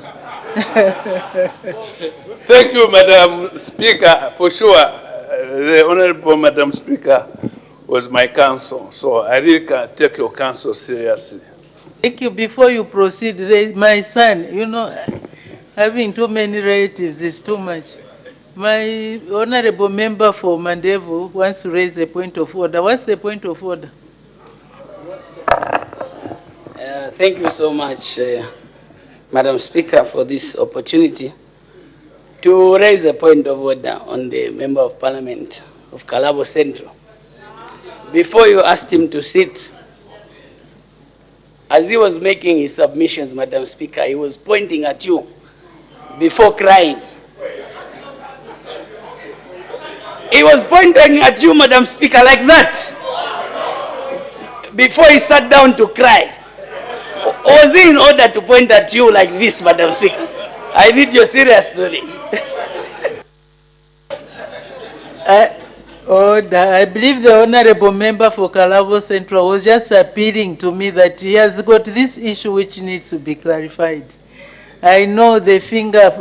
Speaker 6: Thank you, Madam Speaker. For sure, the Honorable Madam Speaker was my counsel, so I really can take your counsel seriously.
Speaker 3: Thank you. Before you proceed, my son, you know, having too many relatives is too much. My Honorable Member for Mandevu wants to raise a point of order. What's the point of order?
Speaker 13: Thank you so much, Madam Speaker, for this opportunity to raise a point of order on the Member of Parliament of Kalabo Central. Before you asked him to sit, as he was making his submissions, Madam Speaker, he was pointing at you before crying. He was pointing at you, Madam Speaker, like that, before he sat down to cry. Was he in order to point at you like this, Madam Speaker? I need your serious story.
Speaker 3: I believe the Honorable Member for Kalabo Central was just appealing to me that he has got this issue which needs to be clarified. I know the finger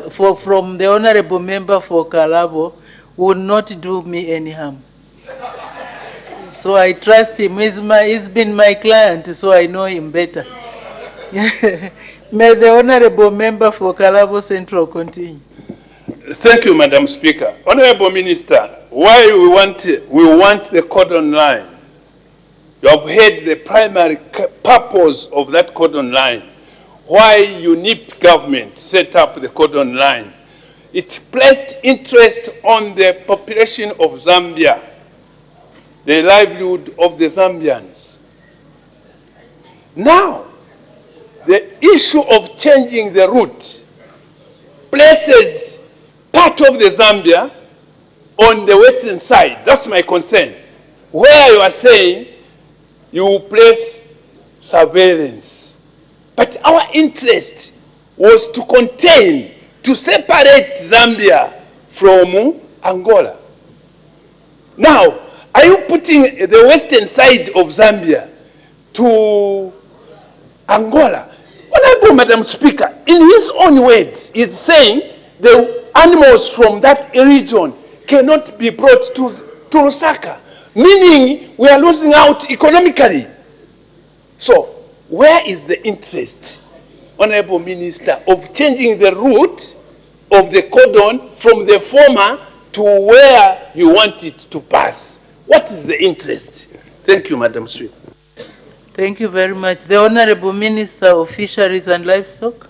Speaker 3: from the Honorable Member for Kalabo would not do me any harm. So I trust him. He's been my client, so I know him better. May the Honorable Member for Kalabo Central continue.
Speaker 6: Thank you, Madam Speaker. Honorable Minister, why we want the cordon line You have heard the primary purpose of that cordon line. Why UNIP government set up the cordon line. It placed interest on the population of Zambia, the livelihood of the Zambians. Now, the issue of changing the route places part of the Zambia on the western side. That's my concern. Where you are saying you will place surveillance. But our interest was to contain, to separate Zambia from Angola. Now, are you putting the western side of Zambia to Angola? Honorable Madam Speaker, in his own words, is saying the animals from that region cannot be brought to Lusaka, meaning we are losing out economically. So, where is the interest, Honorable Minister, of changing the route of the cordon from the former to where you want it to pass? What is the interest? Thank you, Madam Speaker.
Speaker 3: Thank you very much. The Honorable Minister of Fisheries and Livestock.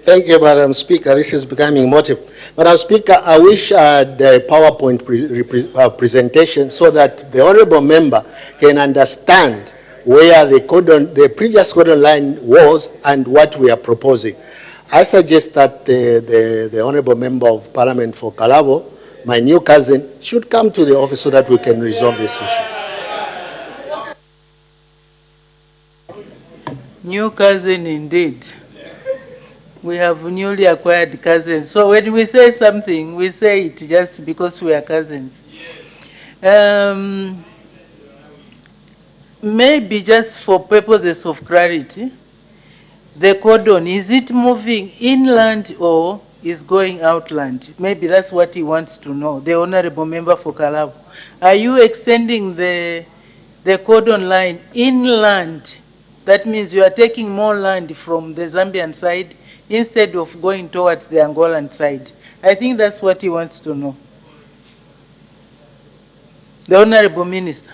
Speaker 11: Thank you, Madam Speaker. This is becoming motive. Madam Speaker, I wish the PowerPoint presentation so that the honourable member can understand where the previous cordon line was and what we are proposing. I suggest that the honourable member of Parliament for Kalabo, my new cousin, should come to the office so that we can resolve this issue.
Speaker 3: New cousin indeed. We have newly acquired cousins. So when we say something, we say it just because we are cousins. Maybe just for purposes of clarity, the cordon, is it moving inland or is going outland? Maybe that's what he wants to know, the honorable member for Kalabo. Are you extending the cordon line inland? That means you are taking more land from the Zambian side instead of going towards the Angolan side. I think that's what he wants to know. The Honorable Minister.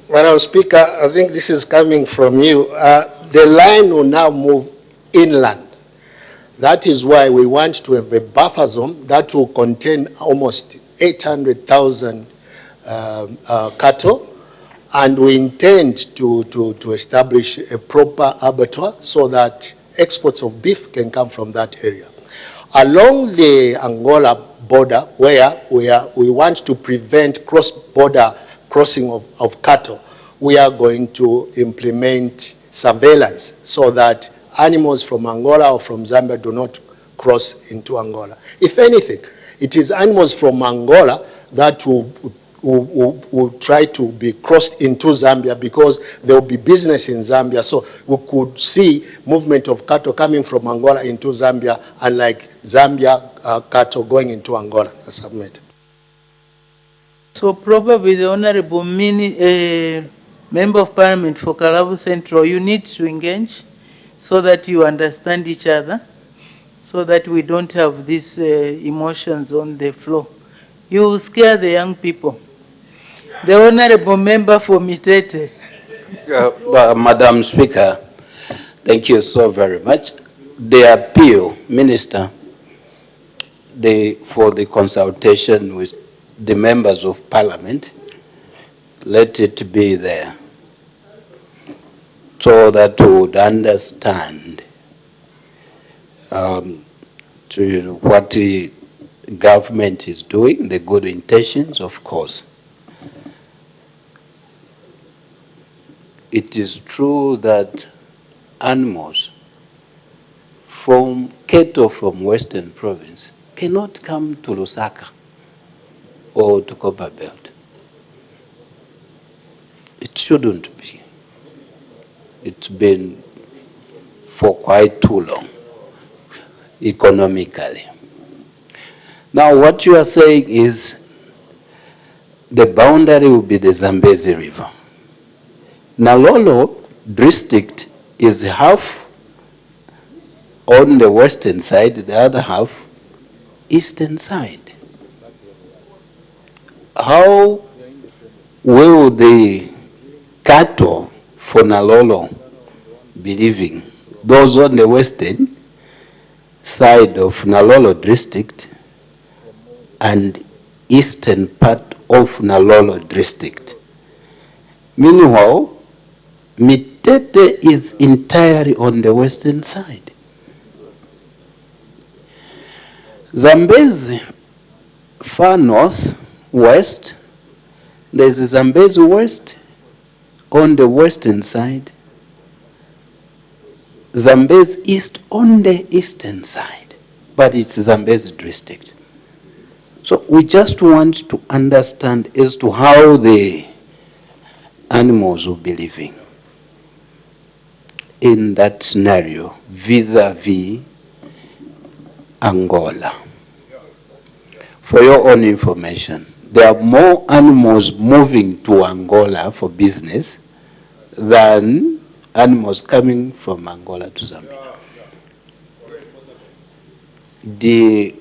Speaker 11: Madam Speaker, I think this is coming from you. The line will now move inland. That is why we want to have a buffer zone that will contain almost 800,000 cattle, and we intend to establish a proper abattoir so that exports of beef can come from that area. Along the Angola border, where we want to prevent cross-border crossing of cattle, we are going to implement surveillance so that animals from Angola or from Zambia do not cross into Angola. If anything, it is animals from Angola that will try to be crossed into Zambia because there will be business in Zambia. So we could see movement of cattle coming from Angola into Zambia, unlike Zambia cattle going into Angola.
Speaker 3: So probably the Honorable Member of Parliament for Kalabo Central, you need to engage so that you understand each other, so that we don't have these emotions on the floor. You will scare the young people. The Honorable Member for Mitete.
Speaker 14: Madam Speaker, thank you so very much. The appeal, Minister, for the consultation with the members of Parliament, let it be there so that we would understand what the government is doing, the good intentions, of course. It is true that animals from cattle from Western Province cannot come to Lusaka or to Copperbelt. It shouldn't be. It's been for quite too long, economically. Now what you are saying is the boundary will be the Zambezi River. Nalolo district is half on the western side, the other half eastern side. How will the cattle for Nalolo be living? Those on the western side of Nalolo district and eastern part of Nalolo district. Meanwhile, Mitete is entirely on the western side. Zambezi, far north, west, there's Zambezi West on the western side, Zambezi East on the eastern side, but it's Zambezi district. So we just want to understand as to how the animals will be living in that scenario vis-a-vis Angola. For your own information, there are more animals moving to Angola for business than animals coming from Angola to Zambia. The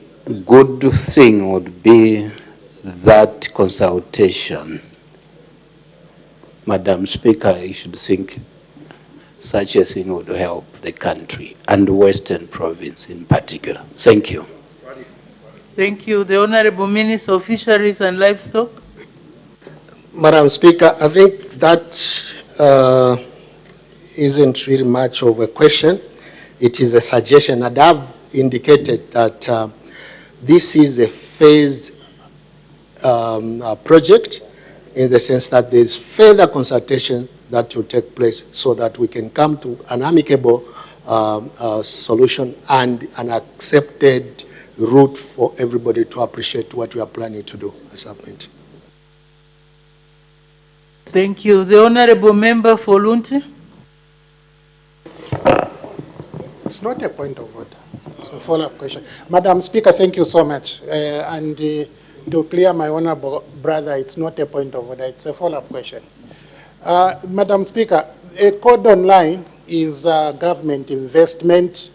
Speaker 14: good thing would be that consultation. Madam Speaker, you should think such a thing would help the country and Western Province in particular. Thank you.
Speaker 3: Thank you. The Honorable Minister of Fisheries and Livestock.
Speaker 11: Madam Speaker, I think that isn't really much of a question. It is a suggestion, and I've indicated that this is a phased project in the sense that there's further consultation that will take place so that we can come to an amicable solution and an accepted route for everybody to appreciate what we are planning to do as a government.
Speaker 3: Thank you. The Honorable Member for Lunte.
Speaker 8: It's not a point of order. It's a follow-up question. Madam Speaker, thank you so much. To clear my honorable brother, it's not a point of order. It's a follow-up question. Madam Speaker, a cordon line is a government investment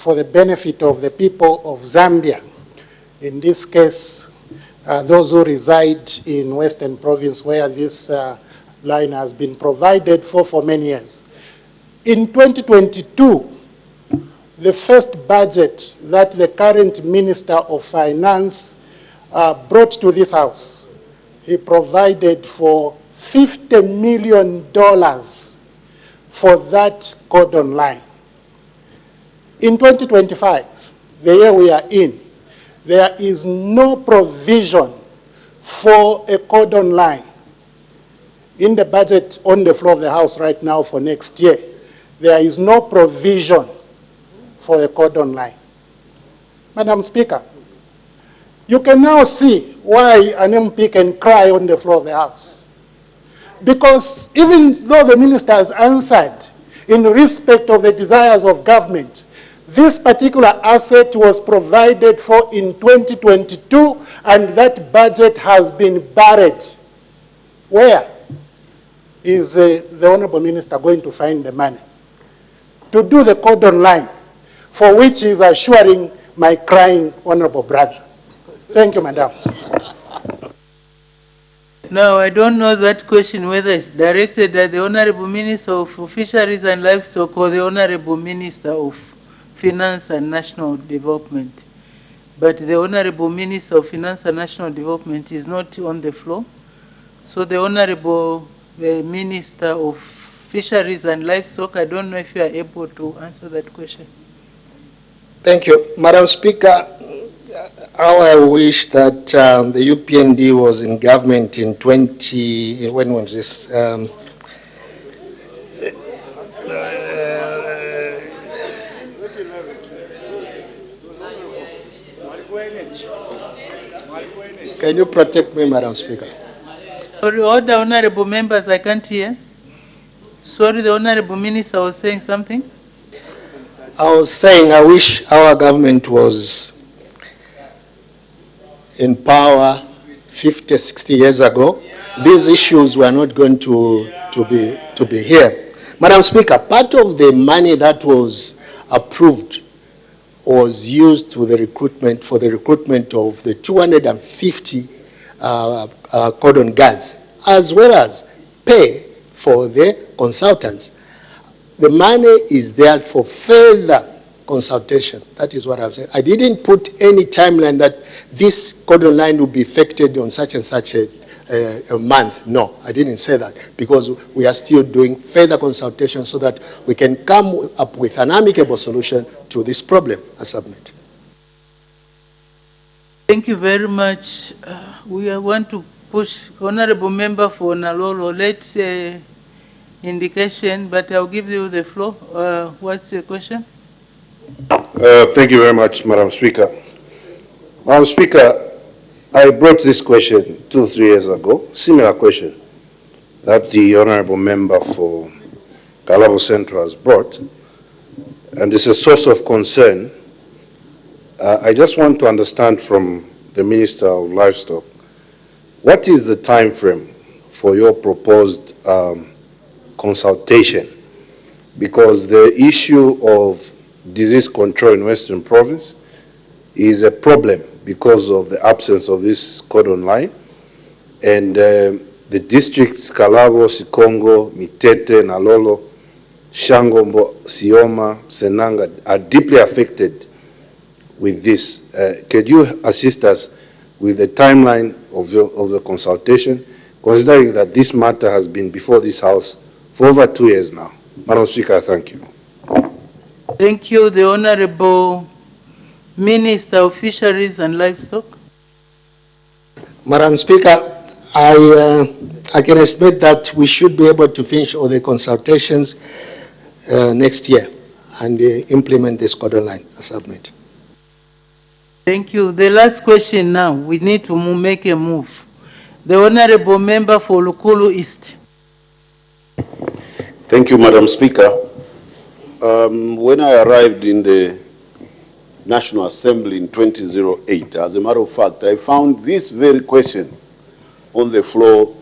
Speaker 8: for the benefit of the people of Zambia. In this case, those who reside in Western Province where this line has been provided for many years. In 2022, the first budget that the current Minister of Finance brought to this House, he provided for $50 million for that cordon line. In 2025, the year we are in, there is no provision for a cordon line. In the budget on the floor of the House right now for next year, there is no provision for the cordon line. Madam Speaker, you can now see why an MP can cry on the floor of the House. Because even though the minister has answered in respect of the desires of government, this particular asset was provided for in 2022 and that budget has been buried. Where is the Honorable Minister going to find the money to do the cordon line for which he is assuring my crying honorable brother? Thank you, Madam.
Speaker 3: Now, I don't know that question whether it's directed at the Honorable Minister of Fisheries and Livestock or the Honorable Minister of Finance and National Development. But the Honorable Minister of Finance and National Development is not on the floor. So the Honorable Minister of Fisheries and Livestock, I don't know if you are able to answer that question.
Speaker 11: Thank you. Madam Speaker, how I wish that the UPND was in government in when was this? Can you protect me, Madam Speaker?
Speaker 3: Order, honorable members, I can't hear. Sorry, the Honorable Minister was saying something.
Speaker 11: I was saying I wish our government was in power 50, 60 years ago. These issues were not going to be here. Madam Speaker, part of the money that was approved was used for the recruitment of the 250 cordon guards as well as pay for the consultants. The money is there for further consultation. That is what I'm saying. I didn't put any timeline that this cordon line will be effected on such and such a month. No, I didn't say that, because we are still doing further consultation so that we can come up with an amicable solution to this problem. I submit.
Speaker 3: Thank you very much. We want to push Honorable Member for Nalolo. Let's indication, but I'll give you the floor. What's the question?
Speaker 9: Thank you very much, Madam Speaker. Madam Speaker, I brought this question 2 or 3 years ago, similar question that the Honorable Member for Kalabo Central has brought, and it's a source of concern. I just want to understand from the Minister of Livestock, what is the time frame for your proposed consultation? Because the issue of disease control in Western Province is a problem because of the absence of this cordon line, and the districts Kalabo, Sikongo, Mitete, Nalolo, Shangombo, Sioma, Senanga are deeply affected with this. Could you assist us with the timeline of the consultation, considering that this matter has been before this House for over 2 years now? Madam Speaker, thank you.
Speaker 3: Thank you. The Honorable Minister of Fisheries and Livestock.
Speaker 11: Madam Speaker, I can estimate that we should be able to finish all the consultations next year and implement this cordon line. I submit.
Speaker 3: Thank you. The last question now. We need to make a move. The Honorable Member for Lukulu East.
Speaker 15: Thank you, Madam Speaker. When I arrived in the National Assembly in 2008, as a matter of fact, I found this very question on the floor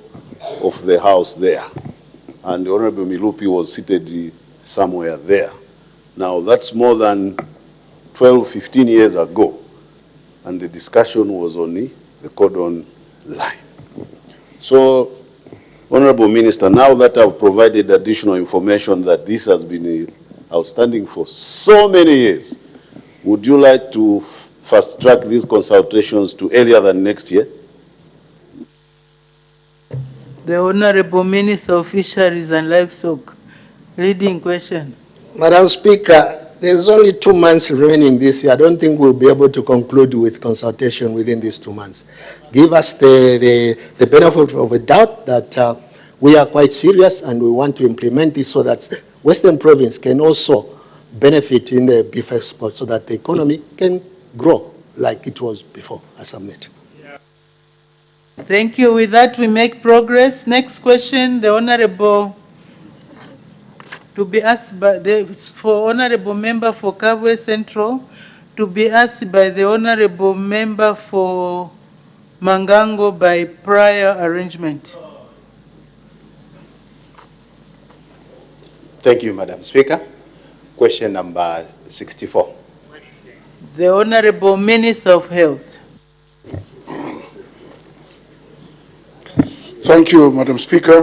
Speaker 15: of the House there. And the Honorable Milupi was seated somewhere there. Now, that's more than 12, 15 years ago. And the discussion was on the cordon line. So, Honorable Minister, now that I've provided additional information that this has been outstanding for so many years, would you like to fast-track these consultations to earlier than next year?
Speaker 3: The Honorable Minister of Fisheries and Livestock. Leading question.
Speaker 11: Madam Speaker, there's only 2 months remaining this year. I don't think we'll be able to conclude with consultation within these 2 months. Give us the benefit of a doubt that we are quite serious and we want to implement this so that Western Province can also benefit in the beef export so that the economy can grow like it was before. I submit.
Speaker 3: Thank you. With that, we make progress. Next question, the Honorable, to be asked by for Honorable Member for Kabwe Central, to be asked by the Honorable Member for Mangango by prior arrangement.
Speaker 16: Thank you, Madam Speaker. Question number 64.
Speaker 3: The Honorable Minister of Health.
Speaker 17: Thank you, Madam Speaker.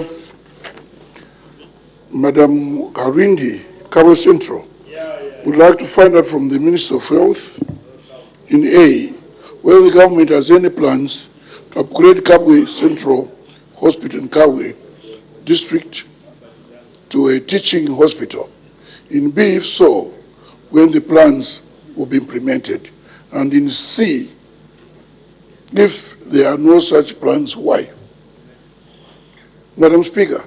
Speaker 17: Madam Karindi, Kabwe Central, would like to find out from the Minister of Health, in A, whether the government has any plans to upgrade Kabwe Central Hospital in Kabwe District to a teaching hospital. In B, if so, when the plans will be implemented. And in C, if there are no such plans, why? Madam Speaker,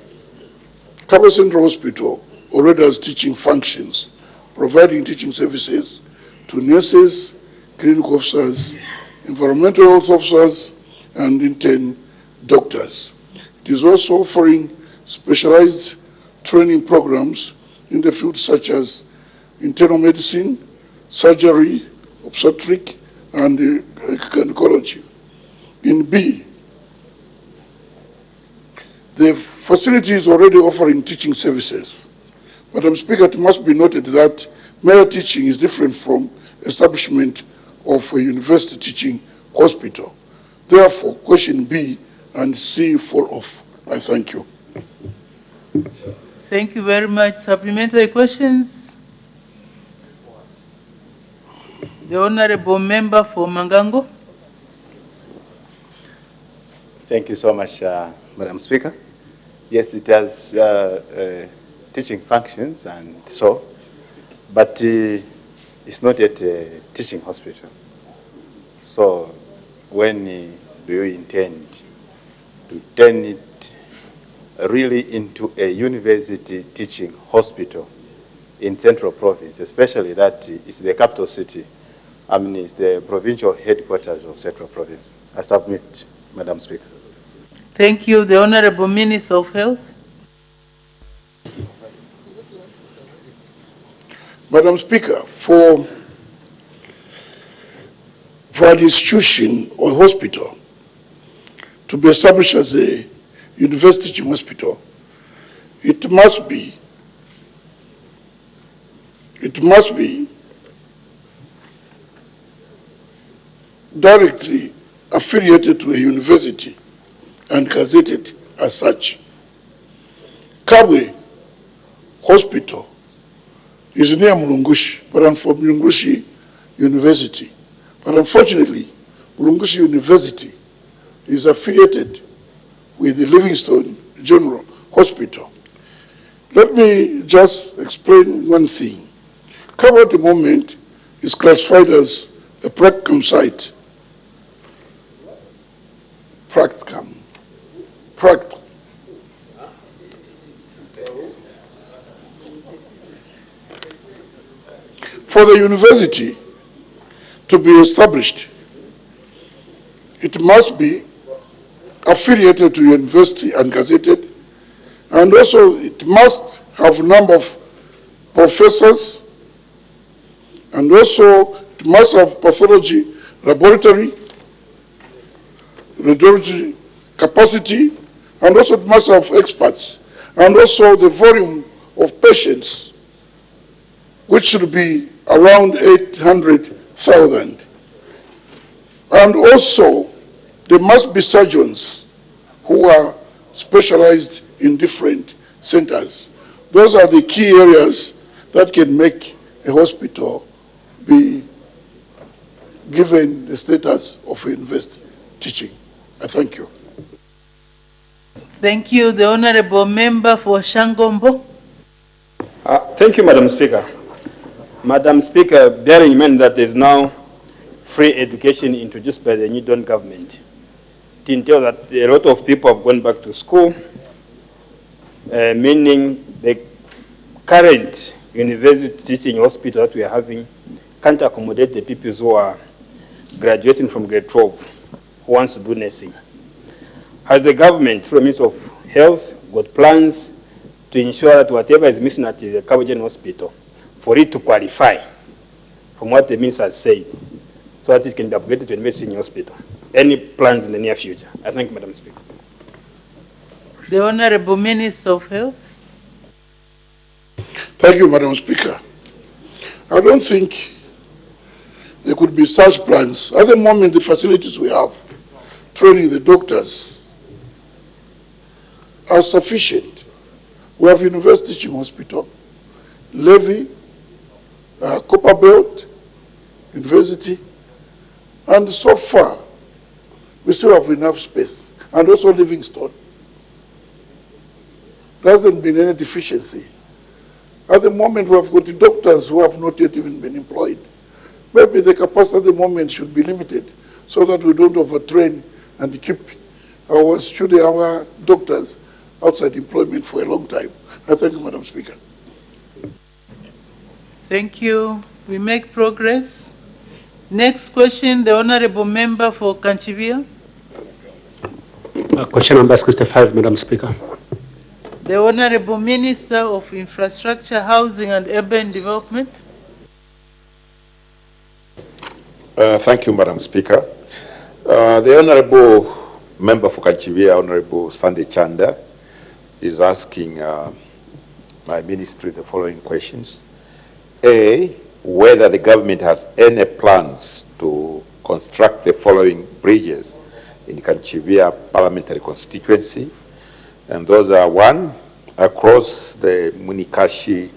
Speaker 17: Kabwe Central Hospital already has teaching functions, providing teaching services to nurses, clinical officers, environmental health officers, and intern doctors. It is also offering specialized training programs in the fields such as internal medicine, surgery, obstetric, and gynecology. In B, the facility is already offering teaching services. Madam Speaker, it must be noted that mere teaching is different from establishment of a university teaching hospital. Therefore, question B and C fall off. I thank you.
Speaker 3: Thank you very much. Supplementary questions? The Honorable Member for Mangango.
Speaker 16: Thank you so much, Madam Speaker. Yes, it has teaching functions and so, but it's not yet a teaching hospital. So when do you intend to turn it really into a university teaching hospital in Central Province, especially that it's the capital city? I mean, it's the provincial headquarters of Central Province. I submit, Madam Speaker.
Speaker 3: Thank you. The Honorable Minister of Health.
Speaker 17: Madam Speaker, for an institution or hospital to be established as a university teaching hospital, it must be directly affiliated to a university and gazetted as such. Kabwe Hospital is near Mulungushi, but I'm from Mulungushi University. But unfortunately, Mulungushi University is affiliated with the Livingstone General Hospital. Let me just explain one thing. Kabwe at the moment is classified as a practicum site. Practicum. For the university to be established, it must be affiliated to university and gazetted, and also it must have a number of professors, and also it must have pathology laboratory, radiology capacity, and also it must have experts, and also the volume of patients, which should be around 800,000. And also, there must be surgeons who are specialized in different centers. Those are the key areas that can make a hospital be given the status of university teaching. I thank you.
Speaker 3: Thank you. The Honorable Member for Shangombo.
Speaker 18: Thank you, Madam Speaker. Madam Speaker, bearing in mind that there is now free education introduced by the New Dawn government, it entails that a lot of people have gone back to school, meaning the current university teaching hospital that we are having can't accommodate the people who are graduating from grade 12 who wants to do nursing. Has the government, through the Ministry of Health, got plans to ensure that whatever is missing at the Kabwe General Hospital, for it to qualify from what the minister has said, so that it can be upgraded to a nursing hospital? Any plans in the near future? I thank you, Madam Speaker.
Speaker 3: The Honorable Minister of Health.
Speaker 17: Thank you, Madam Speaker. I don't think there could be such plans. At the moment, the facilities we have, training the doctors, are sufficient. We have University Teaching Hospital, Levy, Copperbelt, University, and so far, we still have enough space, and also Livingstone. There hasn't been any deficiency. At the moment, we have got the doctors who have not yet even been employed. Maybe the capacity at the moment should be limited so that we don't overtrain and keep our doctors outside employment for a long time. I thank you, Madam Speaker.
Speaker 3: Thank you. We make progress. Next question, the Honorable Member for Kanchivia.
Speaker 19: Question number 65, Madam Speaker.
Speaker 3: The Honorable Minister of Infrastructure, Housing and Urban Development.
Speaker 20: Thank you, Madam Speaker. The Honorable Member for Kanchivia, Honorable Sunday Chanda, is asking my ministry the following questions. A, whether the government has any plans to construct the following bridges in Kanchivia parliamentary constituency. And those are: one, across the Munikashi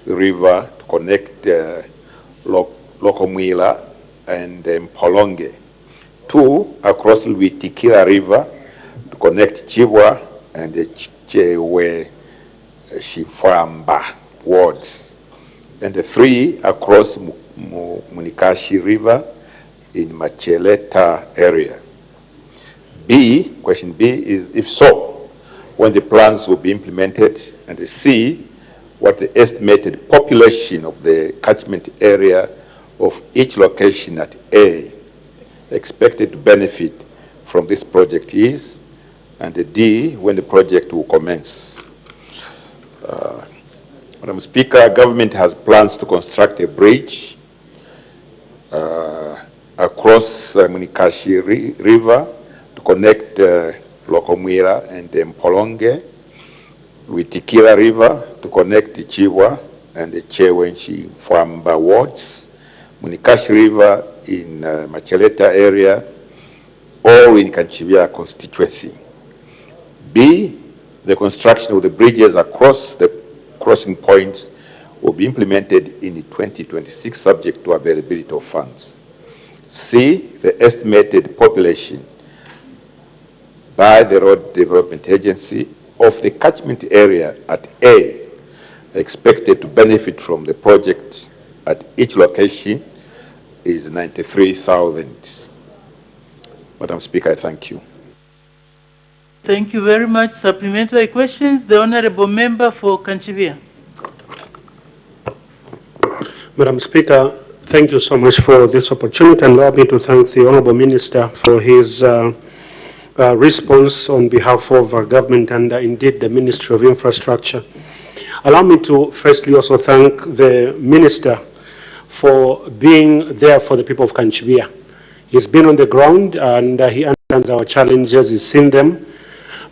Speaker 20: River to connect Lokomwila and Mpolonge. 2, across Lwitikira River to connect Chibwa and the Chewe Shifwamba wards. And 3, across Munikashi River in Macheleta area. B, question B is, if so, when the plans will be implemented, and C, what the estimated population of the catchment area of each location at A expected to benefit from this project is, and D, when the project will commence. Madam Speaker, government has plans to construct a bridge across Munikashi River to connect Lokomwila and Mpolonge, Lwitikira River to connect Chibwa and the Chewenshi Fwamba wards, Munikashi River in Macheleta area, or in Kanchivia constituency. B, the construction of the bridges across the crossing points will be implemented in 2026 subject to availability of funds. C, the estimated population by the Road Development Agency of the catchment area at A expected to benefit from the project at each location is 93,000. Madam Speaker, I thank you.
Speaker 3: Thank you very much. Supplementary questions. The Honorable Member for Kanchivia.
Speaker 19: Madam Speaker, thank you so much for this opportunity, and allow me to thank the Honorable Minister for his response on behalf of our government and indeed the Ministry of Infrastructure. Allow me to firstly also thank the Minister for being there for the people of Kanchivia. He's been on the ground and he understands our challenges, he's seen them.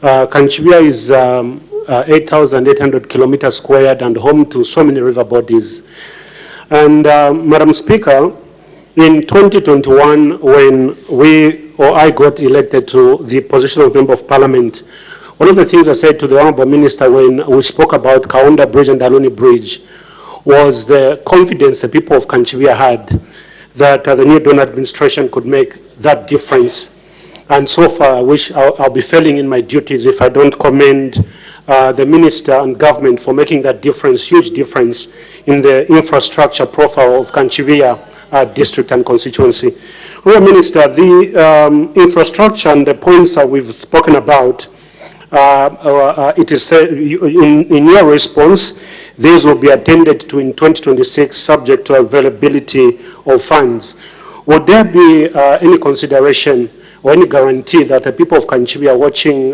Speaker 19: Kanchivia is 8,800 kilometers squared and home to so many river bodies. And Madam Speaker, in 2021, when I got elected to the position of Member of Parliament, one of the things I said to the Honorable Minister when we spoke about Kaunda Bridge and Daluni Bridge was the confidence the people of Kanchivia had that the new Dawn administration could make that difference. And so far, I wish I'll be failing in my duties if I don't commend the Minister and government for making that difference, huge difference, in the infrastructure profile of Kanchivia district and constituency. Honourable Minister, the infrastructure and the points that we've spoken about, it is said in your response, these will be attended to in 2026 subject to availability of funds. Would there be any consideration or any guarantee that the people of Kanchivia watching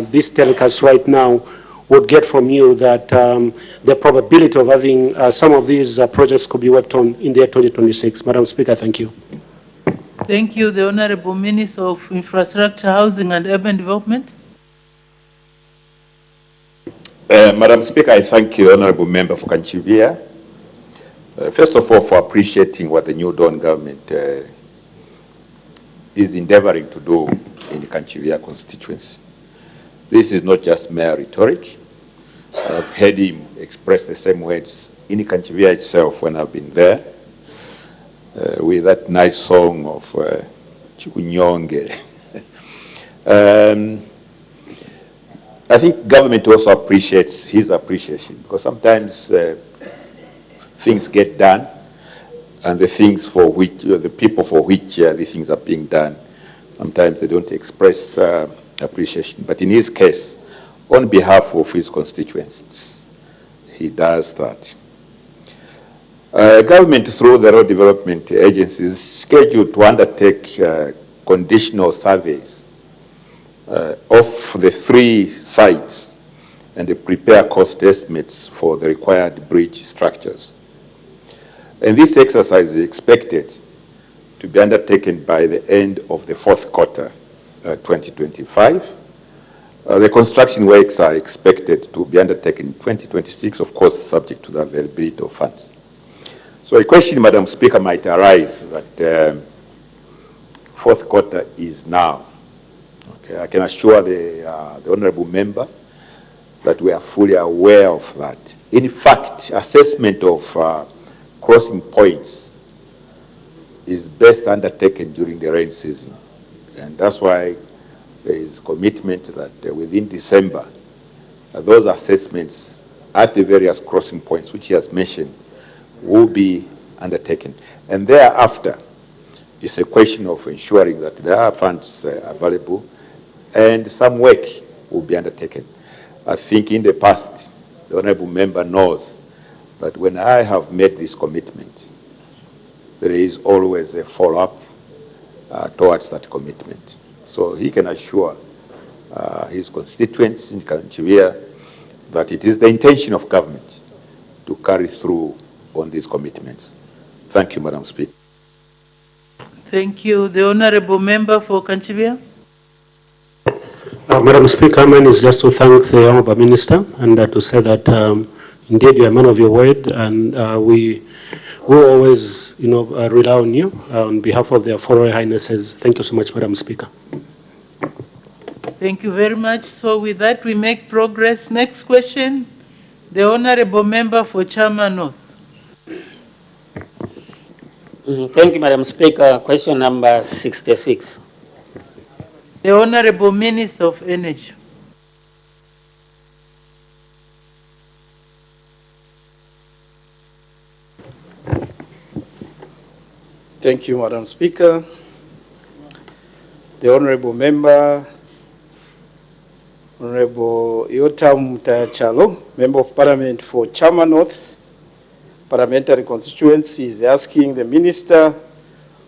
Speaker 19: this telecast right now would get from you that the probability of having some of these projects could be worked on in the year 2026? Madam Speaker, thank you.
Speaker 3: Thank you. The Honorable Minister of Infrastructure, Housing and Urban Development.
Speaker 20: Madam Speaker, I thank you, Honorable Member for Kanchivia. First of all, for appreciating what the New Dawn government is endeavoring to do in the Kanchivia constituency. This is not just mere rhetoric. I've heard him express the same words in the Kanchivia itself when I've been there, with that nice song of Chikunyonge. I think government also appreciates his appreciation, because sometimes things get done, and the things for which, the people for which the things are being done, sometimes they don't express appreciation. But in his case, on behalf of his constituents, he does that. Government, through the road development agencies, is scheduled to undertake conditional surveys of the 3 sites and prepare cost estimates for the required bridge structures. And this exercise is expected to be undertaken by the end of the 4th quarter 2025. The construction works are expected to be undertaken in 2026, of course, subject to the availability of funds. So a question, Madam Speaker, might arise that 4th quarter is now. Okay, I can assure the Honourable Member that we are fully aware of that. In fact, assessment of crossing points is best undertaken during the rain season. And that's why there is commitment that within December, those assessments at the various crossing points which he has mentioned will be undertaken. And thereafter, it's a question of ensuring that there are funds available and some work will be undertaken. I think in the past, the Honourable Member knows that when I have made this commitment, there is always a follow-up towards that commitment. So he can assure his constituents in Kanchiwia that it is the intention of government to carry through on these commitments. Thank you, Madam Speaker.
Speaker 3: Thank you. The Honourable Member for Kanchiwia.
Speaker 19: Madam Speaker, mine is just to thank the Honourable Minister and to say that indeed you are a man of your word, and we will always, rely on you on behalf of their Royal Highnesses. Thank you so much, Madam Speaker.
Speaker 3: Thank you very much. So with that, we make progress. Next question, the Honourable Member for Chama North.
Speaker 21: Thank you, Madam Speaker. Question number 66.
Speaker 3: The Honourable Minister of Energy.
Speaker 22: Thank you, Madam Speaker. The Honourable Member, Honourable Yotam Mutayachalo, Member of Parliament for Chama North Parliamentary Constituency, is asking the Minister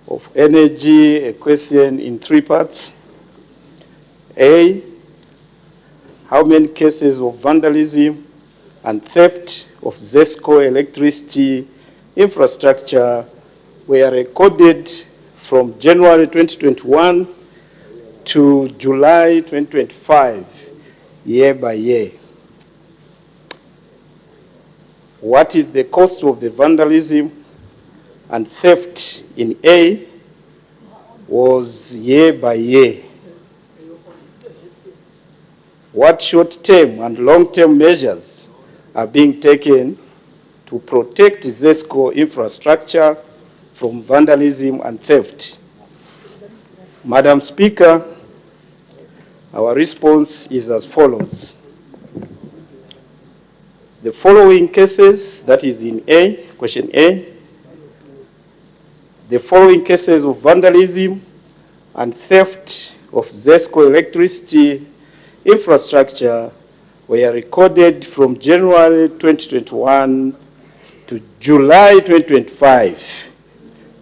Speaker 22: of Energy a question in three parts. A, how many cases of vandalism and theft of ZESCO electricity infrastructure were recorded from January 2021 to July 2025, year by year? What is the cost of the vandalism and theft in A was year by year? What short-term and long-term measures are being taken to protect ZESCO infrastructure from vandalism and theft? Madam Speaker, our response is as follows. The following cases, that is in A, question A, the following cases of vandalism and theft of ZESCO electricity infrastructure were recorded from January 2021 to July 2025.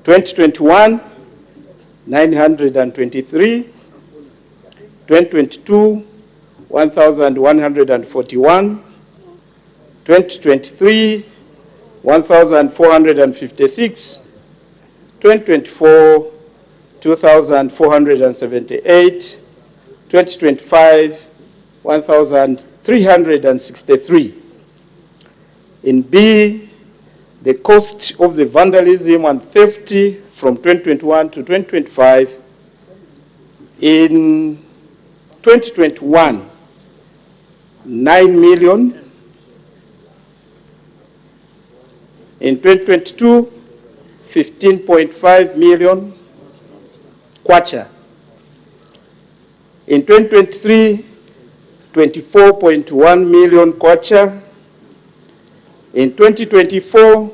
Speaker 22: 2021, 923. 2022, 1,141. 2023, 1,456. 2024, 2,478. 2025, 1,363. In B, the cost of the vandalism and theft from 2021 to 2025. In 2021, 9 million. In 2022, 15.5 million kwacha. In 2023, 24.1 million kwacha. In 2024,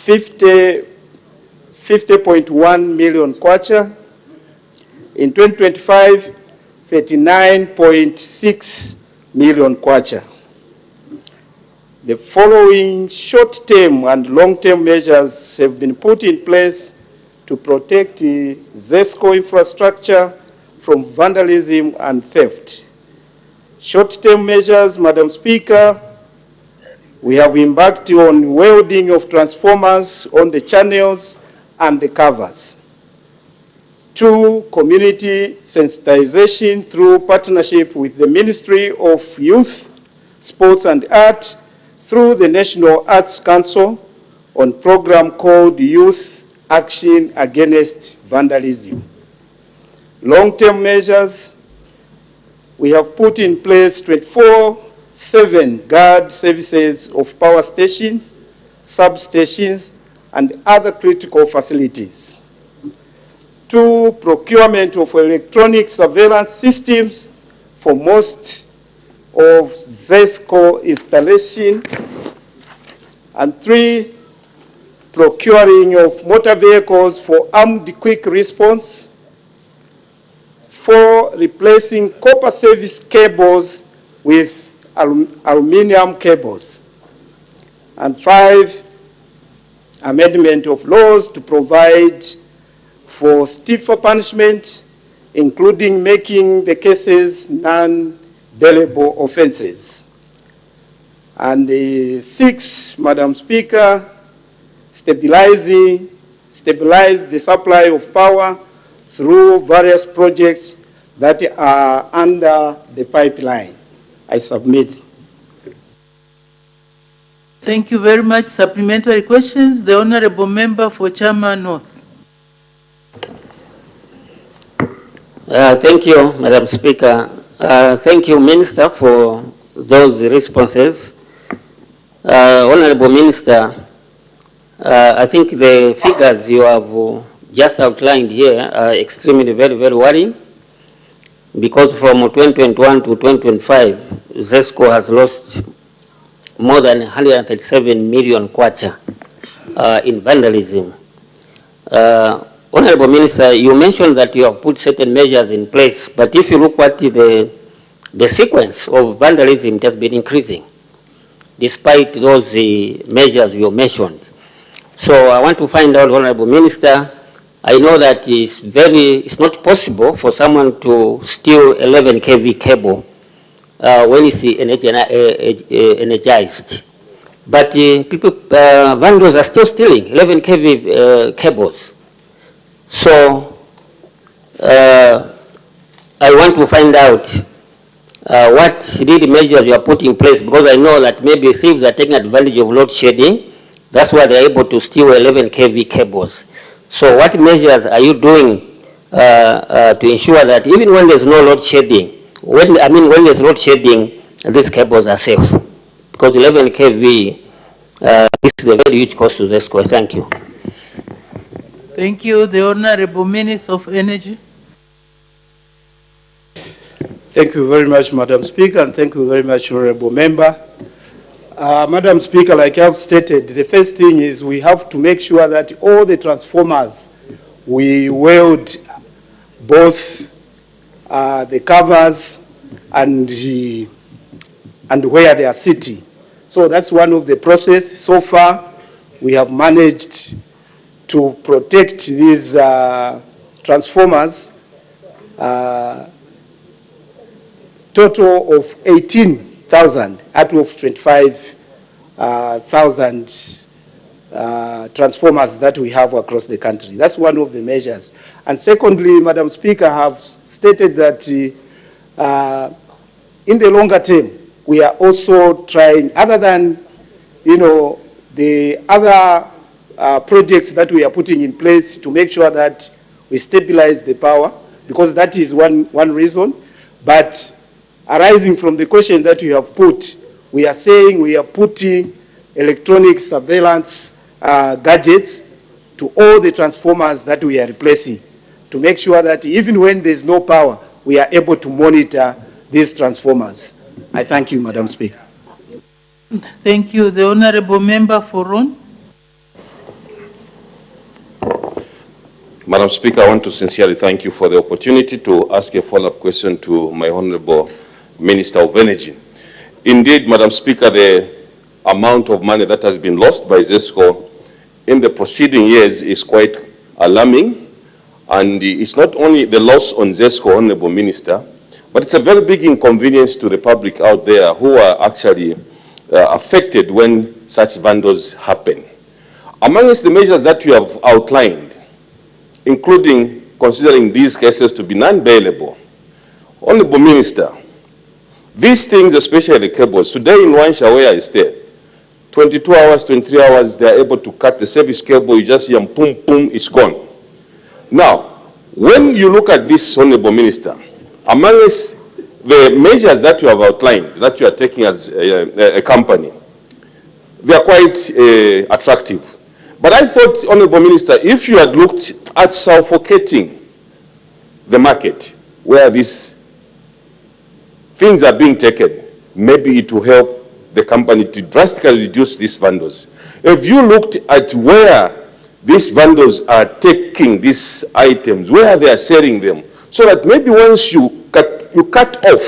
Speaker 22: 50.1 million kwacha. In 2025, 39.6 million kwacha. The following short-term and long-term measures have been put in place to protect the ZESCO infrastructure from vandalism and theft. Short-term measures, Madam Speaker, we have embarked on welding of transformers on the channels and the covers. 2, community sensitization through partnership with the Ministry of Youth, Sports and Art through the National Arts Council on program called Youth Action Against Vandalism. Long-term measures, we have put in place 24/7 guard services of power stations, substations, and other critical facilities. 2, procurement of electronic surveillance systems for most of ZESCO installation. And 3, procuring of motor vehicles for armed quick response. 4, replacing copper service cables with aluminum cables. And 5, amendment of laws to provide for stiffer punishment, including making the cases non-bailable offenses. And 6, Madam Speaker, stabilize the supply of power through various projects that are under the pipeline. I submit.
Speaker 3: Thank you very much. Supplementary questions. The Honorable Member for Chama North.
Speaker 21: Thank you, Madam Speaker. Thank you, Minister, for those responses. Honorable Minister, I think the figures you have just outlined here are extremely very worrying, because from 2021 to 2025, ZESCO has lost more than 137 million kwacha in vandalism. Honorable Minister, you mentioned that you have put certain measures in place, but if you look at the sequence of vandalism, it has been increasing, despite those measures you mentioned. So I want to find out, Honorable Minister, I know that it's not possible for someone to steal 11 kV cable when it's energized. But vandals are still stealing 11 kV cables. So I want to find out what really measures you are putting in place, because I know that maybe thieves are taking advantage of load shedding. That's why they are able to steal 11 kV cables. So what measures are you doing to ensure that even when there's no load shedding, when there's load shedding, these cables are safe? Because 11 kV is a very huge cost to ZESCO. Thank you.
Speaker 3: Thank you. The Honorable Minister of Energy.
Speaker 22: Thank you very much, Madam Speaker, and thank you very much, Honorable Member. Madam Speaker, like I have stated, the first thing is we have to make sure that all the transformers, we weld both the covers and where they are sitting. So that's one of the process. So far, we have managed to protect these transformers, total of 18,000 out of 25,000 transformers that we have across the country. That's one of the measures. And secondly, Madam Speaker, I have stated that in the longer term, we are also trying, other than, the other projects that we are putting in place to make sure that we stabilize the power, because that is one reason. But arising from the question that you have put, we are saying we are putting electronic surveillance gadgets to all the transformers that we are replacing, to make sure that even when there's no power, we are able to monitor these transformers. I thank you, Madam Speaker.
Speaker 3: Thank you. The Honorable Member for Ron.
Speaker 10: Madam Speaker, I want to sincerely thank you for the opportunity to ask a follow-up question to my Honorable Minister of Energy. Indeed, Madam Speaker, the amount of money that has been lost by ZESCO in the preceding years is quite alarming. And it's not only the loss on ZESCO, Honorable Minister, but it's a very big inconvenience to the public out there who are actually affected when such vandals happen. Amongst the measures that you have outlined, including considering these cases to be non-bailable, Honorable Minister, these things, especially the cables, today in Wansha where I stay, 22 hours, 23 hours, they are able to cut the service cable, you just hear boom, boom, it's gone. Now, when you look at this, Honorable Minister, amongst the measures that you have outlined, that you are taking as a company, they are quite attractive. But I thought, Honorable Minister, if you had looked at suffocating the market where these things are being taken, maybe it will help the company to drastically reduce these vandals. If you looked at where these vendors are taking these items, where they are selling them, so that maybe once you cut off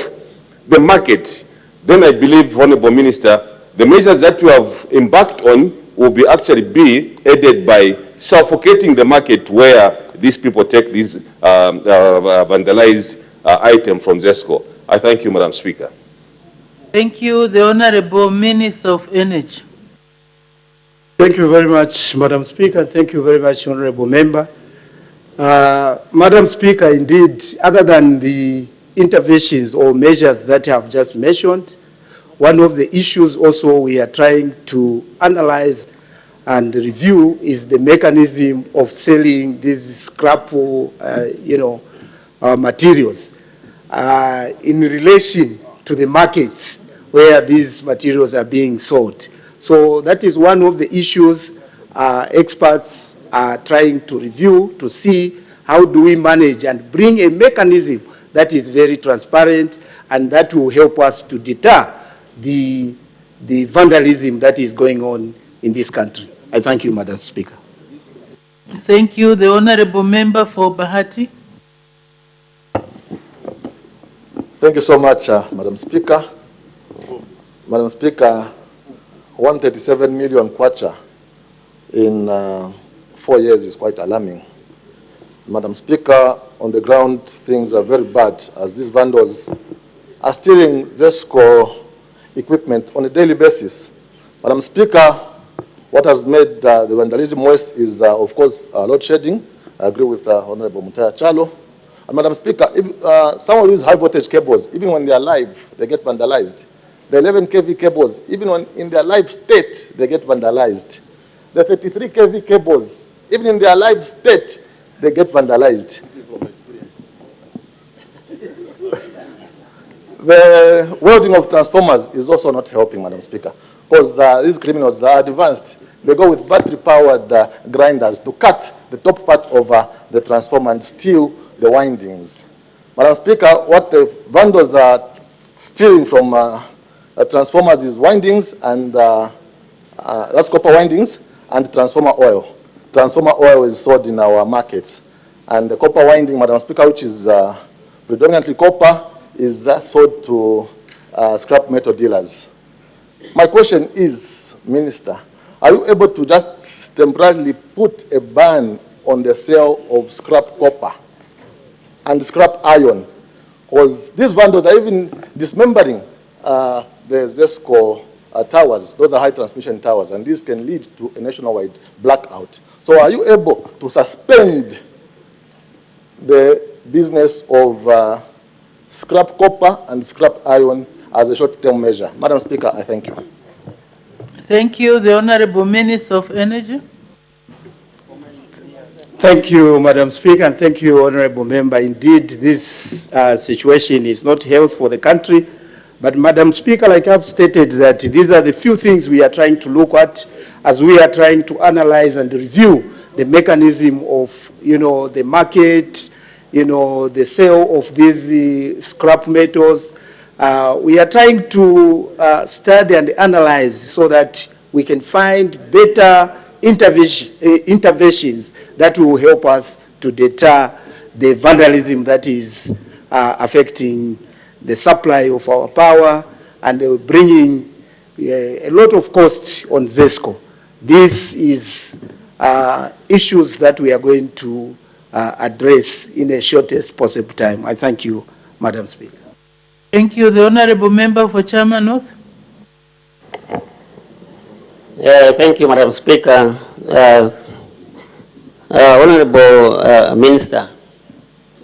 Speaker 10: the market, then I believe, Honorable Minister, the measures that you have embarked on will be actually be aided by suffocating the market where these people take these vandalized items from ZESCO. I thank you, Madam Speaker.
Speaker 3: Thank you. The Honorable Minister of Energy.
Speaker 22: Thank you very much, Madam Speaker. Thank you very much, Honorable Member. Madam Speaker, indeed, other than the interventions or measures that I have just mentioned, one of the issues also we are trying to analyze and review is the mechanism of selling these scrap, materials in relation to the markets where these materials are being sold. So that is one of the issues experts are trying to review to see how do we manage and bring a mechanism that is very transparent and that will help us to deter the vandalism that is going on in this country. I thank you, Madam Speaker.
Speaker 3: Thank you. The Honorable Member for Bahati.
Speaker 2: Thank you so much, Madam Speaker. Madam Speaker, 137 million kwacha in 4 years is quite alarming. Madam Speaker, on the ground things are very bad as these vandals are stealing ZESCO equipment on a daily basis. Madam Speaker, what has made the vandalism worse is, of course, load shedding. I agree with Honorable Mutaya Chalo. And Madam Speaker, if, some of these high voltage cables, even when they are live, they get vandalized. The 11 kV cables, even when in their live state, they get vandalized. The 33 kV cables, even in their live state, they get vandalized. The welding of transformers is also not helping, Madam Speaker, because these criminals are advanced. They go with battery-powered grinders to cut the top part of the transformer and steal the windings. Madam Speaker, what the vandals are stealing from transformers is windings, and that's copper windings, and transformer oil. Transformer oil is sold in our markets. And the copper winding, Madam Speaker, which is predominantly copper, is sold to scrap metal dealers. My question is, Minister, are you able to just temporarily put a ban on the sale of scrap copper and scrap iron? Because these vandals are even dismembering the ZESCO towers. Those are high transmission towers, and this can lead to a nationwide blackout. So are you able to suspend the business of scrap copper and scrap iron as a short-term measure? Madam Speaker, I thank you.
Speaker 3: Thank you. The Honorable Minister of Energy.
Speaker 22: Thank you, Madam Speaker, and thank you, Honorable Member. Indeed, this situation is not health for the country. But, Madam Speaker, like I've stated, that these are the few things we are trying to look at as we are trying to analyze and review the mechanism of, the market, the sale of these scrap metals. We are trying to study and analyze so that we can find better interventions that will help us to deter the vandalism that is affecting the supply of our power and bringing a lot of costs on ZESCO. This is issues that we are going to address in the shortest possible time. I thank you, Madam Speaker.
Speaker 3: Thank you. The Honorable Member for Chairman North.
Speaker 21: Thank you, Madam Speaker. Honorable Minister,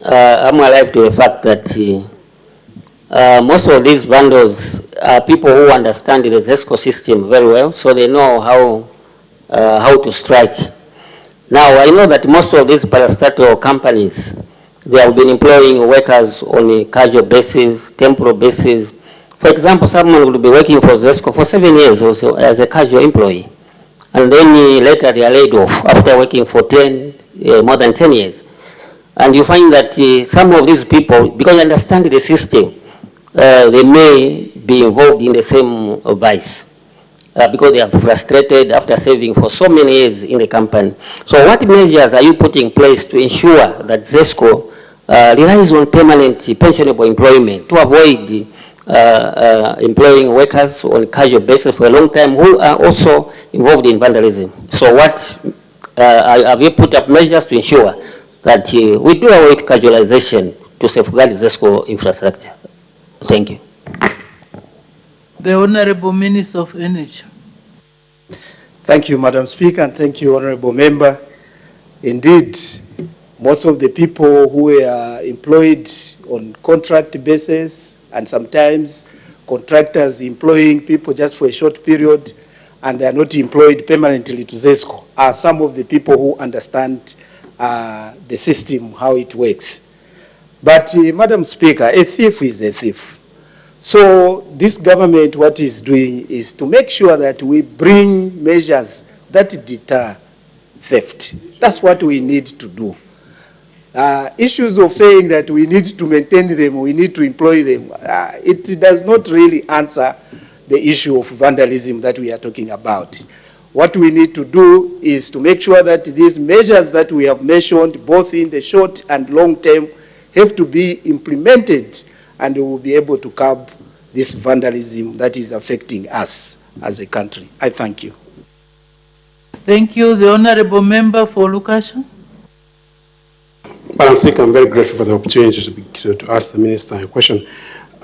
Speaker 21: I'm alive to the fact that most of these vandals are people who understand the ZESCO system very well, so they know how to strike. Now, I know that most of these parastatal companies they have been employing workers on a casual basis, temporal basis. For example, someone will be working for ZESCO for 7 years also as a casual employee, and then later they are laid off after working for more than 10 years. And you find that some of these people, because they understand the system, they may be involved in the same vice. Because they are frustrated after serving for so many years in the company. So what measures are you putting in place to ensure that ZESCO relies on permanent pensionable employment to avoid employing workers on a casual basis for a long time who are also involved in vandalism? So what have you put up measures to ensure that we do away with casualization to safeguard ZESCO infrastructure? Thank you.
Speaker 3: The Honorable Minister of Energy.
Speaker 22: Thank you, Madam Speaker, and thank you, Honorable Member. Indeed, most of the people who are employed on contract basis, and sometimes contractors employing people just for a short period, and they are not employed permanently to ZESCO, are some of the people who understand the system, how it works. But, Madam Speaker, a thief is a thief. So this government, what is doing is to make sure that we bring measures that deter theft. That's what we need to do. Issues of saying that we need to maintain them, we need to employ them, it does not really answer the issue of vandalism that we are talking about. What we need to do is to make sure that these measures that we have mentioned, both in the short and long term, have to be implemented, and we will be able to curb this vandalism that is affecting us as a country. I thank you.
Speaker 3: Thank you. The Honorable Member for Lukasha.
Speaker 19: Madam Speaker, I'm very grateful for the opportunity to ask the Minister a question.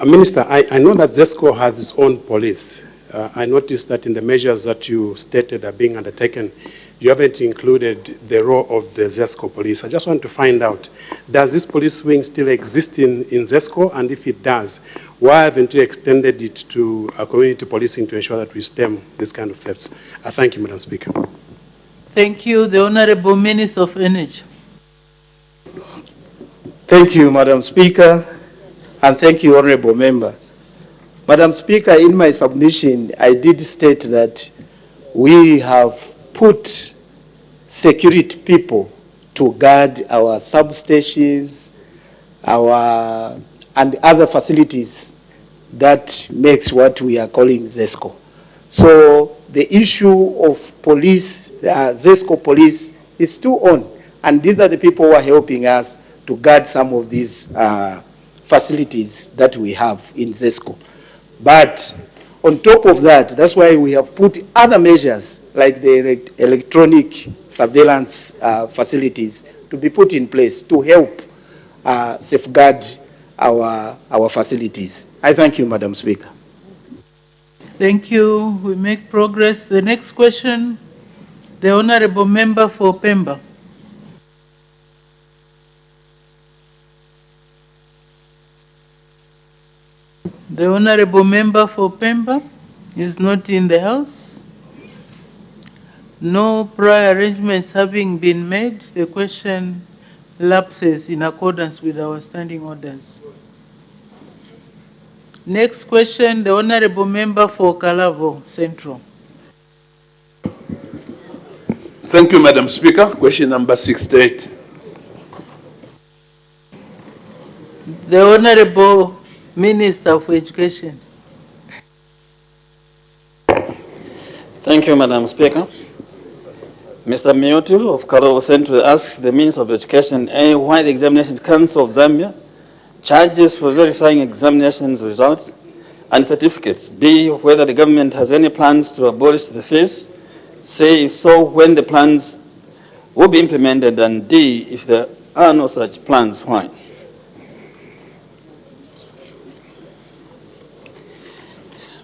Speaker 19: Minister, I know that ZESCO has its own police. I noticed that in the measures that you stated are being undertaken, you haven't included the role of the ZESCO police. I just want to find out, does this police wing still exist in ZESCO? And if it does, why haven't you extended it to community policing to ensure that we stem this kind of thefts? Thank you, Madam Speaker.
Speaker 3: Thank you. The Honorable Minister of Energy.
Speaker 22: Thank you, Madam Speaker, and thank you, Honorable Member. Madam Speaker, in my submission, I did state that we have put security people to guard our substations, and other facilities that makes what we are calling ZESCO. So the issue of police, ZESCO police, is still on, and these are the people who are helping us to guard some of these facilities that we have in ZESCO. But on top of that, that's why we have put other measures like the electronic surveillance facilities to be put in place to help safeguard our facilities. I thank you, Madam Speaker.
Speaker 3: Thank you. We make progress. The next question, the Honorable Member for Pemba. The Honorable Member for Pemba is not in the House. No prior arrangements having been made, the question lapses in accordance with our standing orders. Next question, the Honorable Member for Kalavo Central.
Speaker 6: Thank you, Madam Speaker. Question number 68.
Speaker 3: The Honorable Minister for Education.
Speaker 1: Thank you, Madam Speaker. Mr. Miotu of Kalavo Central asks the Minister of Education A, why the Examination Council of Zambia charges for verifying examinations results and certificates. B, whether the government has any plans to abolish the fees. C, if so, when the plans will be implemented. And D, if there are no such plans, why?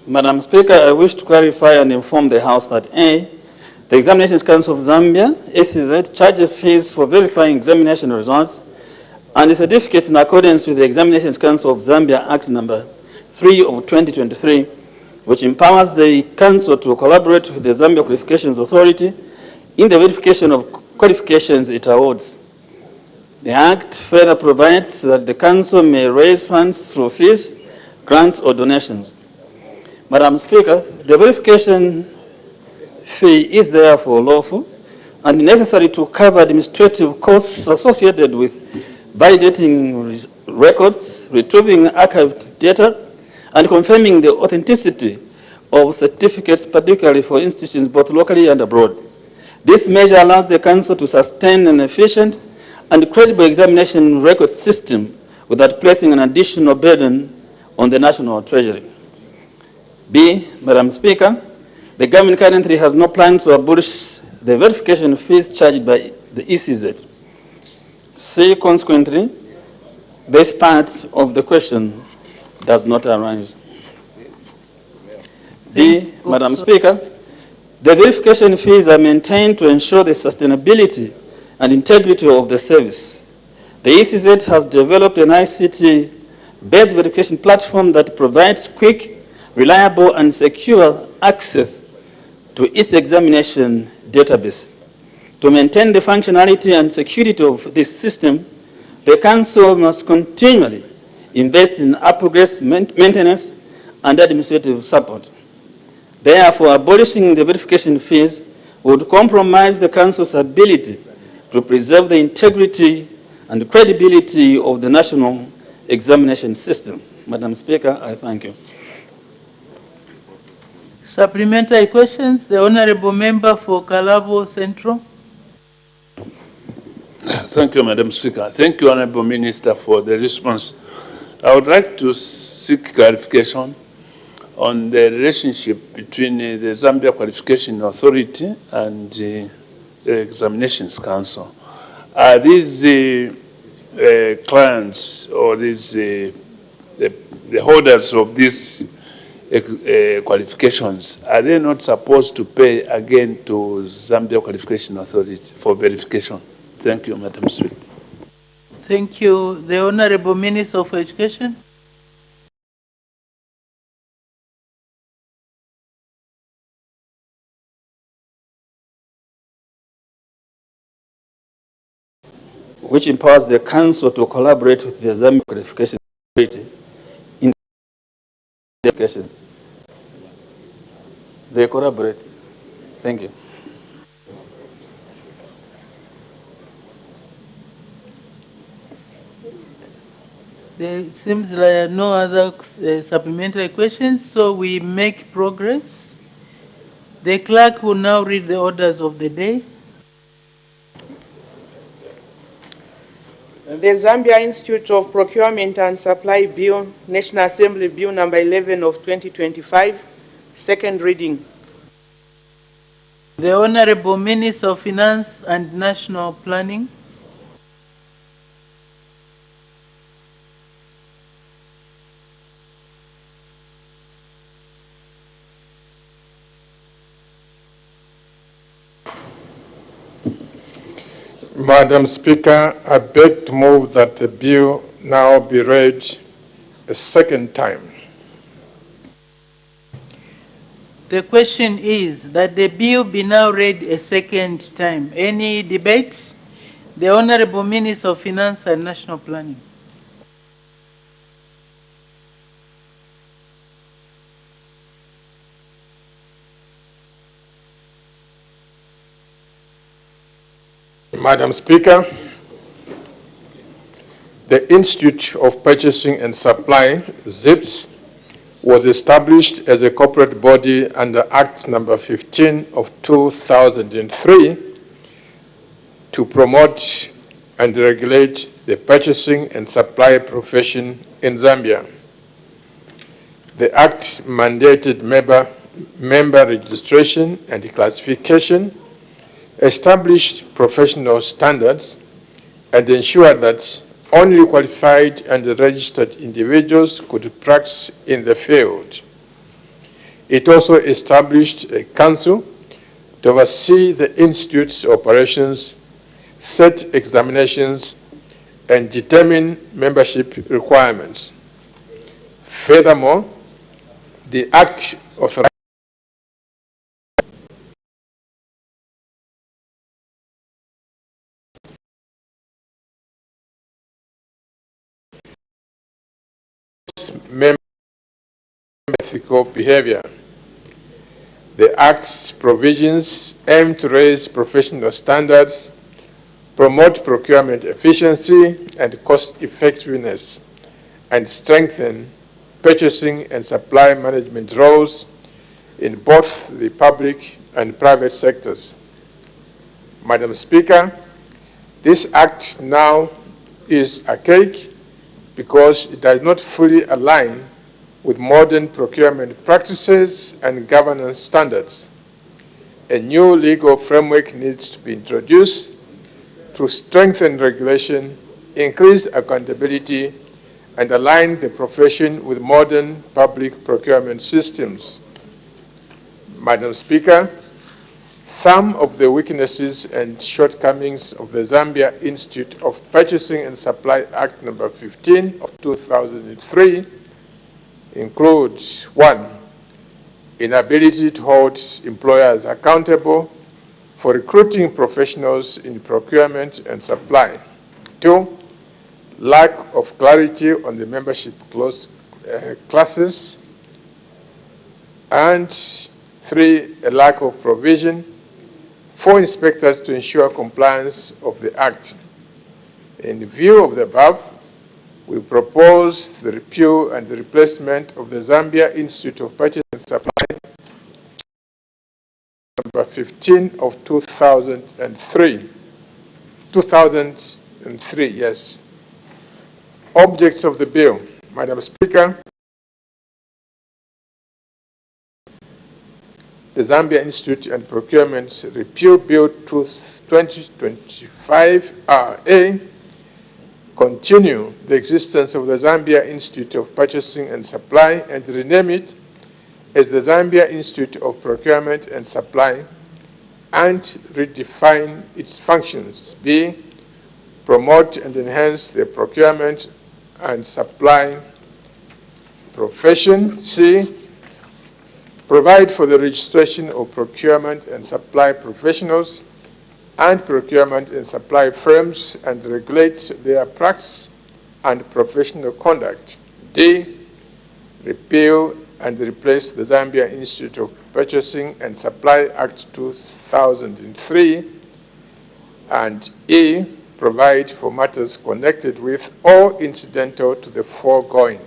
Speaker 1: Madam Speaker, I wish to clarify and inform the House that A, the Examinations Council of Zambia, SCZ, charges fees for verifying examination results and the certificates in accordance with the Examinations Council of Zambia Act number 3 of 2023, which empowers the Council to collaborate with the Zambia Qualifications Authority in the verification of qualifications it awards. The Act further provides that the Council may raise funds through fees, grants, or donations. Madam Speaker, the verification fee is therefore lawful and necessary to cover administrative costs associated with validating records, retrieving archived data, and confirming the authenticity of certificates, particularly for institutions both locally and abroad. This measure allows the Council to sustain an efficient and credible examination record system without placing an additional burden on the National Treasury. B, Madam Speaker, the government currently has no plan to abolish the verification fees charged by the ECZ. C, consequently, this part of the question does not arise. D, Madam Speaker, the verification fees are maintained to ensure the sustainability and integrity of the service. The ECZ has developed an ICT-based verification platform that provides quick, reliable, and secure access to its examination database. To maintain the functionality and security of this system, the Council must continually invest in upgrades, maintenance, and administrative support. Therefore, abolishing the verification fees would compromise the Council's ability to preserve the integrity and credibility of the national examination system. Madam Speaker, I thank you.
Speaker 3: Supplementary questions. The Honorable Member for Kalabo Central.
Speaker 6: Thank you, Madam Speaker. Thank you, Honorable Minister, for the response. I would like to seek clarification on the relationship between the Zambia Qualification Authority and the Examinations Council. Are these clients or these the holders of these qualifications, are they not supposed to pay again to Zambia Qualification Authority for verification? Thank you, Madam Speaker.
Speaker 3: Thank you. The Honorable Minister of Education.
Speaker 1: Which empowers the Council to collaborate with the Zambia Qualification Authority in the education. They collaborate. Thank you.
Speaker 3: There seems like no other supplementary questions, so we make progress. The clerk will now read the orders of the day.
Speaker 4: The Zambia Institute of Procurement and Supply Bill, National Assembly Bill number 11 of 2025, second reading.
Speaker 3: The Honorable Minister of Finance and National Planning.
Speaker 5: Madam Speaker, I beg to move that the bill now be read a second time.
Speaker 3: The question is that the bill be now read a second time. Any debate? The Honorable Minister of Finance and National Planning.
Speaker 5: Madam Speaker, the Institute of Purchasing and Supply, ZIPS, was established as a corporate body under Act number 15 of 2003 to promote and regulate the purchasing and supply profession in Zambia. The Act mandated member registration and classification, established professional standards, and ensured that only qualified and registered individuals could practice in the field. It also established a council to oversee the Institute's operations, set examinations, and determine membership requirements. Furthermore, the Act authorized member ethical behavior. The Act's provisions aim to raise professional standards, promote procurement efficiency and cost effectiveness, and strengthen purchasing and supply management roles in both the public and private sectors. Madam Speaker, this Act now is archaic because it does not fully align with modern procurement practices and governance standards. A new legal framework needs to be introduced to strengthen regulation, increase accountability, and align the profession with modern public procurement systems. Madam Speaker, some of the weaknesses and shortcomings of the Zambia Institute of Purchasing and Supply Act No. 15 of 2003 include: 1. Inability to hold employers accountable for recruiting professionals in procurement and supply. 2. Lack of clarity on the membership classes. And 3. A lack of provision for inspectors to ensure compliance of the Act. In view of the above, we propose the repeal and the replacement of the Zambia Institute of Purchasing and Supply No. 15 of 2003. 2003, yes. Objects of the bill. Madam Speaker, the Zambia Institute and Procurement Repeal Bill 2025 RA continue the existence of the Zambia Institute of Purchasing and Supply and rename it as the Zambia Institute of Procurement and Supply and redefine its functions. B. Promote and enhance the procurement and supply profession. C. Provide for the registration of procurement and supply professionals and procurement and supply firms and regulate their practice and professional conduct. D. Repeal and replace the Zambia Institute of Purchasing and Supply Act 2003. And E. Provide for matters connected with or incidental to the foregoing.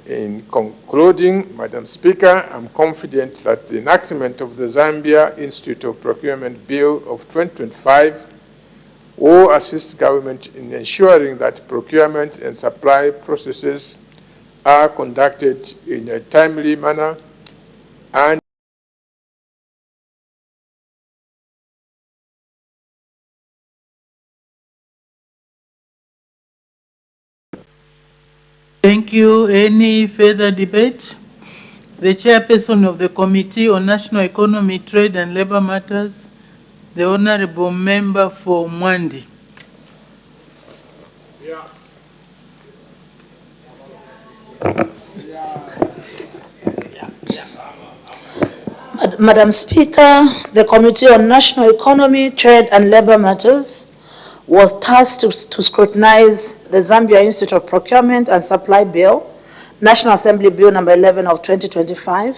Speaker 5: In concluding, Madam Speaker, I'm confident that the enactment of the Zambia Institute of Procurement Bill of 2025 will assist government in ensuring that procurement and supply processes are conducted in a timely manner and
Speaker 3: Thank you. Any further debate? The chairperson of the Committee on National Economy, Trade and Labor Matters, the Honorable Member for Mwandi.
Speaker 7: Madam Speaker, the Committee on National Economy, Trade and Labor Matters was tasked to scrutinize the Zambia Institute of Procurement and Supply Bill, National Assembly Bill No. 11 of 2025,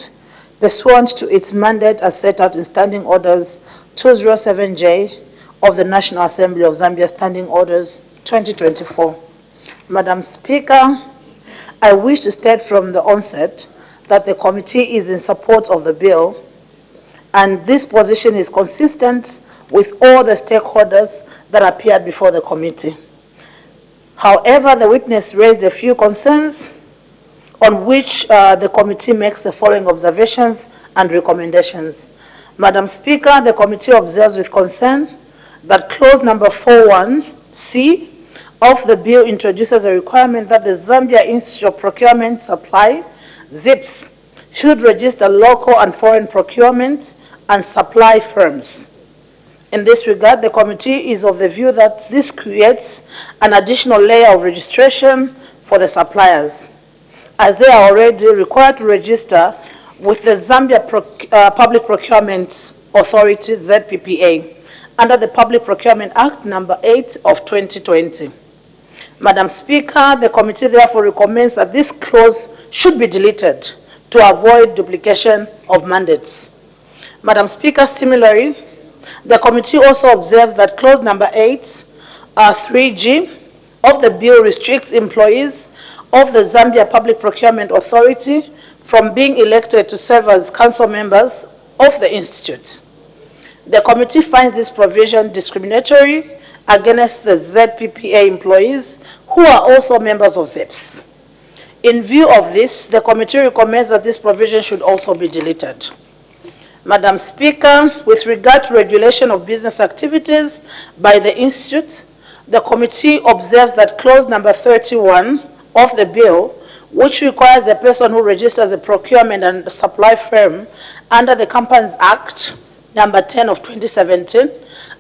Speaker 7: pursuant to its mandate as set out in Standing Orders 207J of the National Assembly of Zambia Standing Orders 2024. Madam Speaker, I wish to state from the onset that the committee is in support of the bill, and this position is consistent with all the stakeholders that appeared before the committee. However, the witness raised a few concerns on which the committee makes the following observations and recommendations. Madam Speaker, the committee observes with concern that clause number 41C of the bill introduces a requirement that the Zambia Institute of Procurement Supply, ZIPS, should register local and foreign procurement and supply firms. In this regard, the committee is of the view that this creates an additional layer of registration for the suppliers, as they are already required to register with the Zambia Public Procurement Authority, ZPPA, under the Public Procurement Act No. 8 of 2020. Madam Speaker, the committee therefore recommends that this clause should be deleted to avoid duplication of mandates. Madam Speaker, similarly, the committee also observes that clause number 8, 3G of the bill restricts employees of the Zambia Public Procurement Authority from being elected to serve as council members of the institute. The committee finds this provision discriminatory against the ZPPA employees who are also members of ZEPS. In view of this, the committee recommends that this provision should also be deleted. Madam Speaker, with regard to regulation of business activities by the institute, the committee observes that clause number 31 of the bill, which requires a person who registers a procurement and supply firm under the Companies Act number 10 of 2017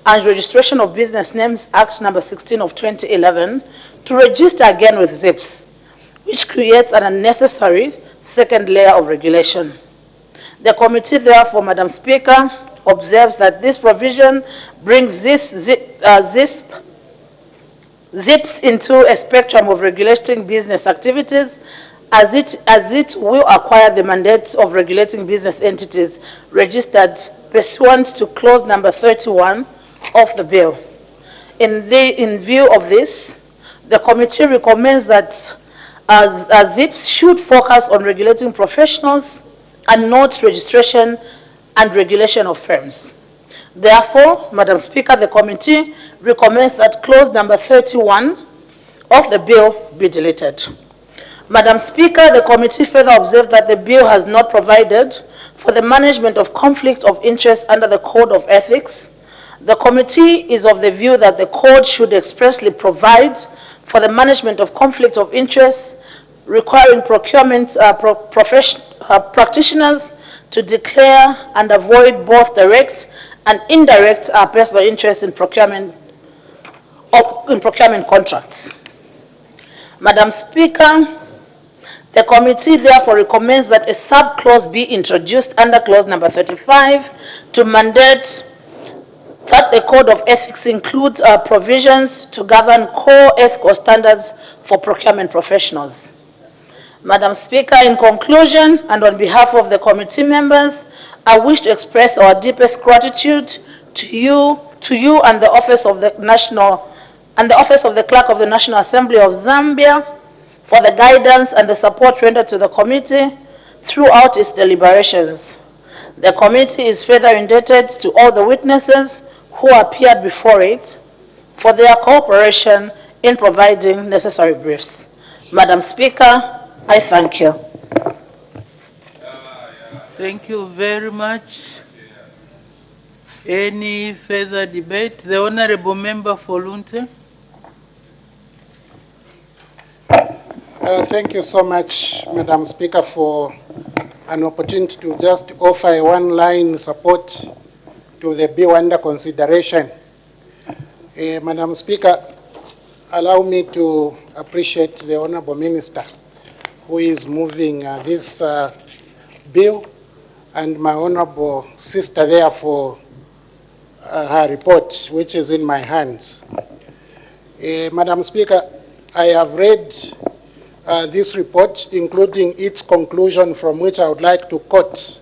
Speaker 7: and Registration of Business Names Act number 16 of 2011 to register again with ZIPS, which creates an unnecessary second layer of regulation. The committee therefore, Madam Speaker, observes that this provision brings ZIPS into a spectrum of regulating business activities as it will acquire the mandate of regulating business entities registered pursuant to clause number 31 of the bill. In view of this, the committee recommends that ZIPS should focus on regulating professionals and not registration and regulation of firms. Therefore, Madam Speaker, the committee recommends that clause number 31 of the bill be deleted. Madam Speaker, the committee further observes that the bill has not provided for the management of conflict of interest under the Code of Ethics. The committee is of the view that the code should expressly provide for the management of conflict of interest, requiring procurement practitioners to declare and avoid both direct and indirect personal interest in procurement contracts. Madam Speaker, the committee therefore recommends that a sub-clause be introduced under clause number 35 to mandate that the Code of Ethics includes provisions to govern core ethical standards for procurement professionals. Madam Speaker, in conclusion, and on behalf of the committee members, I wish to express our deepest gratitude to you and the office of the Clerk of the National Assembly of Zambia for the guidance and the support rendered to the committee throughout its deliberations. The committee is further indebted to all the witnesses who appeared before it for their cooperation in providing necessary briefs. Madam Speaker, I thank you.
Speaker 3: Thank you very much. Any further debate? The Honorable Member for Lunte.
Speaker 8: Thank you so much, Madam Speaker, for an opportunity to just offer a one-line support to the bill under consideration. Madam Speaker, allow me to appreciate the Honorable Minister who is moving this bill, and my Honorable sister there for her report, which is in my hands. Madam Speaker, I have read this report, including its conclusion, from which I would like to quote.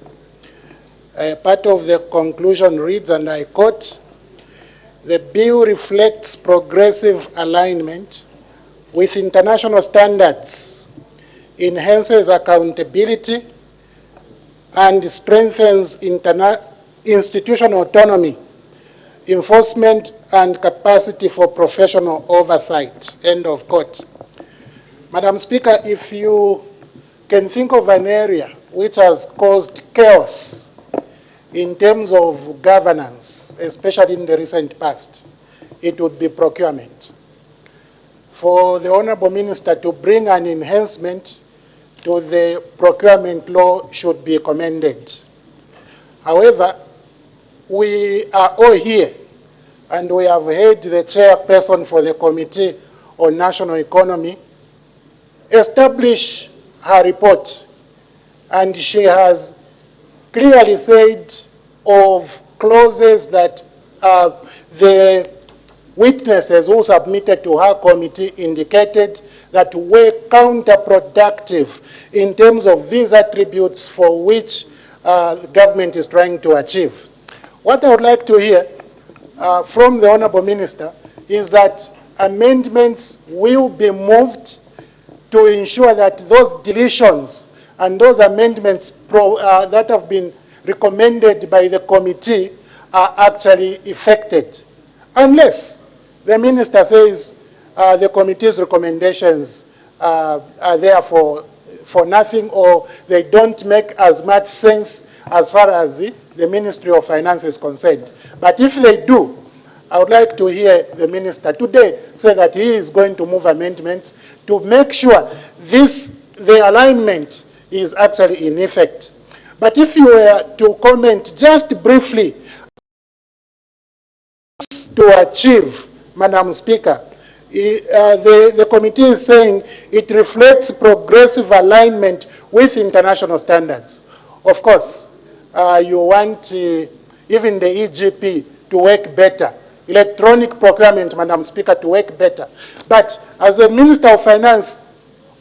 Speaker 8: Part of the conclusion reads, and I quote, "The bill reflects progressive alignment with international standards, enhances accountability, and strengthens institutional autonomy, enforcement, and capacity for professional oversight." End of quote. Madam Speaker, if you can think of an area which has caused chaos in terms of governance, especially in the recent past, it would be procurement. For the Honorable Minister to bring an enhancement to the procurement law should be commended. However, we are all here, and we have heard the chairperson for the Committee on National Economy establish her report, and she has clearly said of clauses that the witnesses who submitted to her committee indicated that were counterproductive in terms of these attributes for which the government is trying to achieve. What I would like to hear from the Honorable Minister is that amendments will be moved to ensure that those deletions and those amendments that have been recommended by the committee are actually effected. Unless the Minister says the committee's recommendations are there for nothing, or they don't make as much sense as far as the Ministry of Finance is concerned. But if they do, I would like to hear the Minister today say that he is going to move amendments to make sure the alignment is actually in effect. But if you were to comment just briefly to achieve, Madam Speaker, the committee is saying it reflects progressive alignment with international standards. Of course, you want even the EGP to work better, electronic procurement, Madam Speaker, to work better. But as the Minister of Finance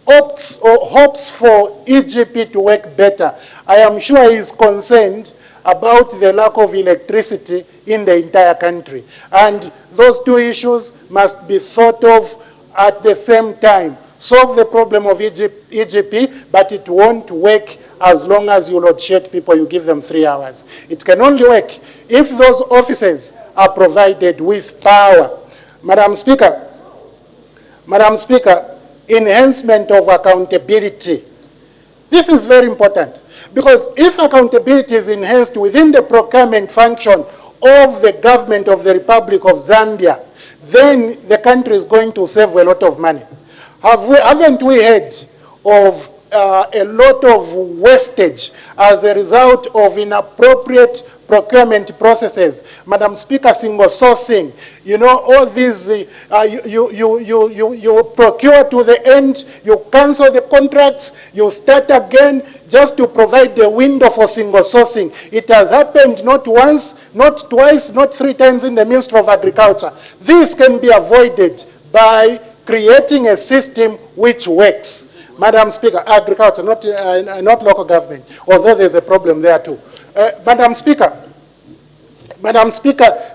Speaker 8: opts or hopes for EGP to work better, I am sure he is concerned about the lack of electricity in the entire country. And those two issues must be thought of at the same time. Solve the problem of EGP, but it won't work as long as you load shed people, you give them 3 hours. It can only work if those offices are provided with power. Madam Speaker, enhancement of accountability. This is very important, because if accountability is enhanced within the procurement function of the government of the Republic of Zambia, then the country is going to save a lot of money. Haven't we heard of a lot of wastage as a result of inappropriate procurement processes? Madam Speaker, single sourcing, you know, all these, you procure to the end, you cancel the contracts, you start again just to provide the window for single sourcing. It has happened not once, not twice, not 3 times in the Ministry of Agriculture. This can be avoided by creating a system which works. Madam Speaker, agriculture, not local government, although there's a problem there too. Madam Speaker,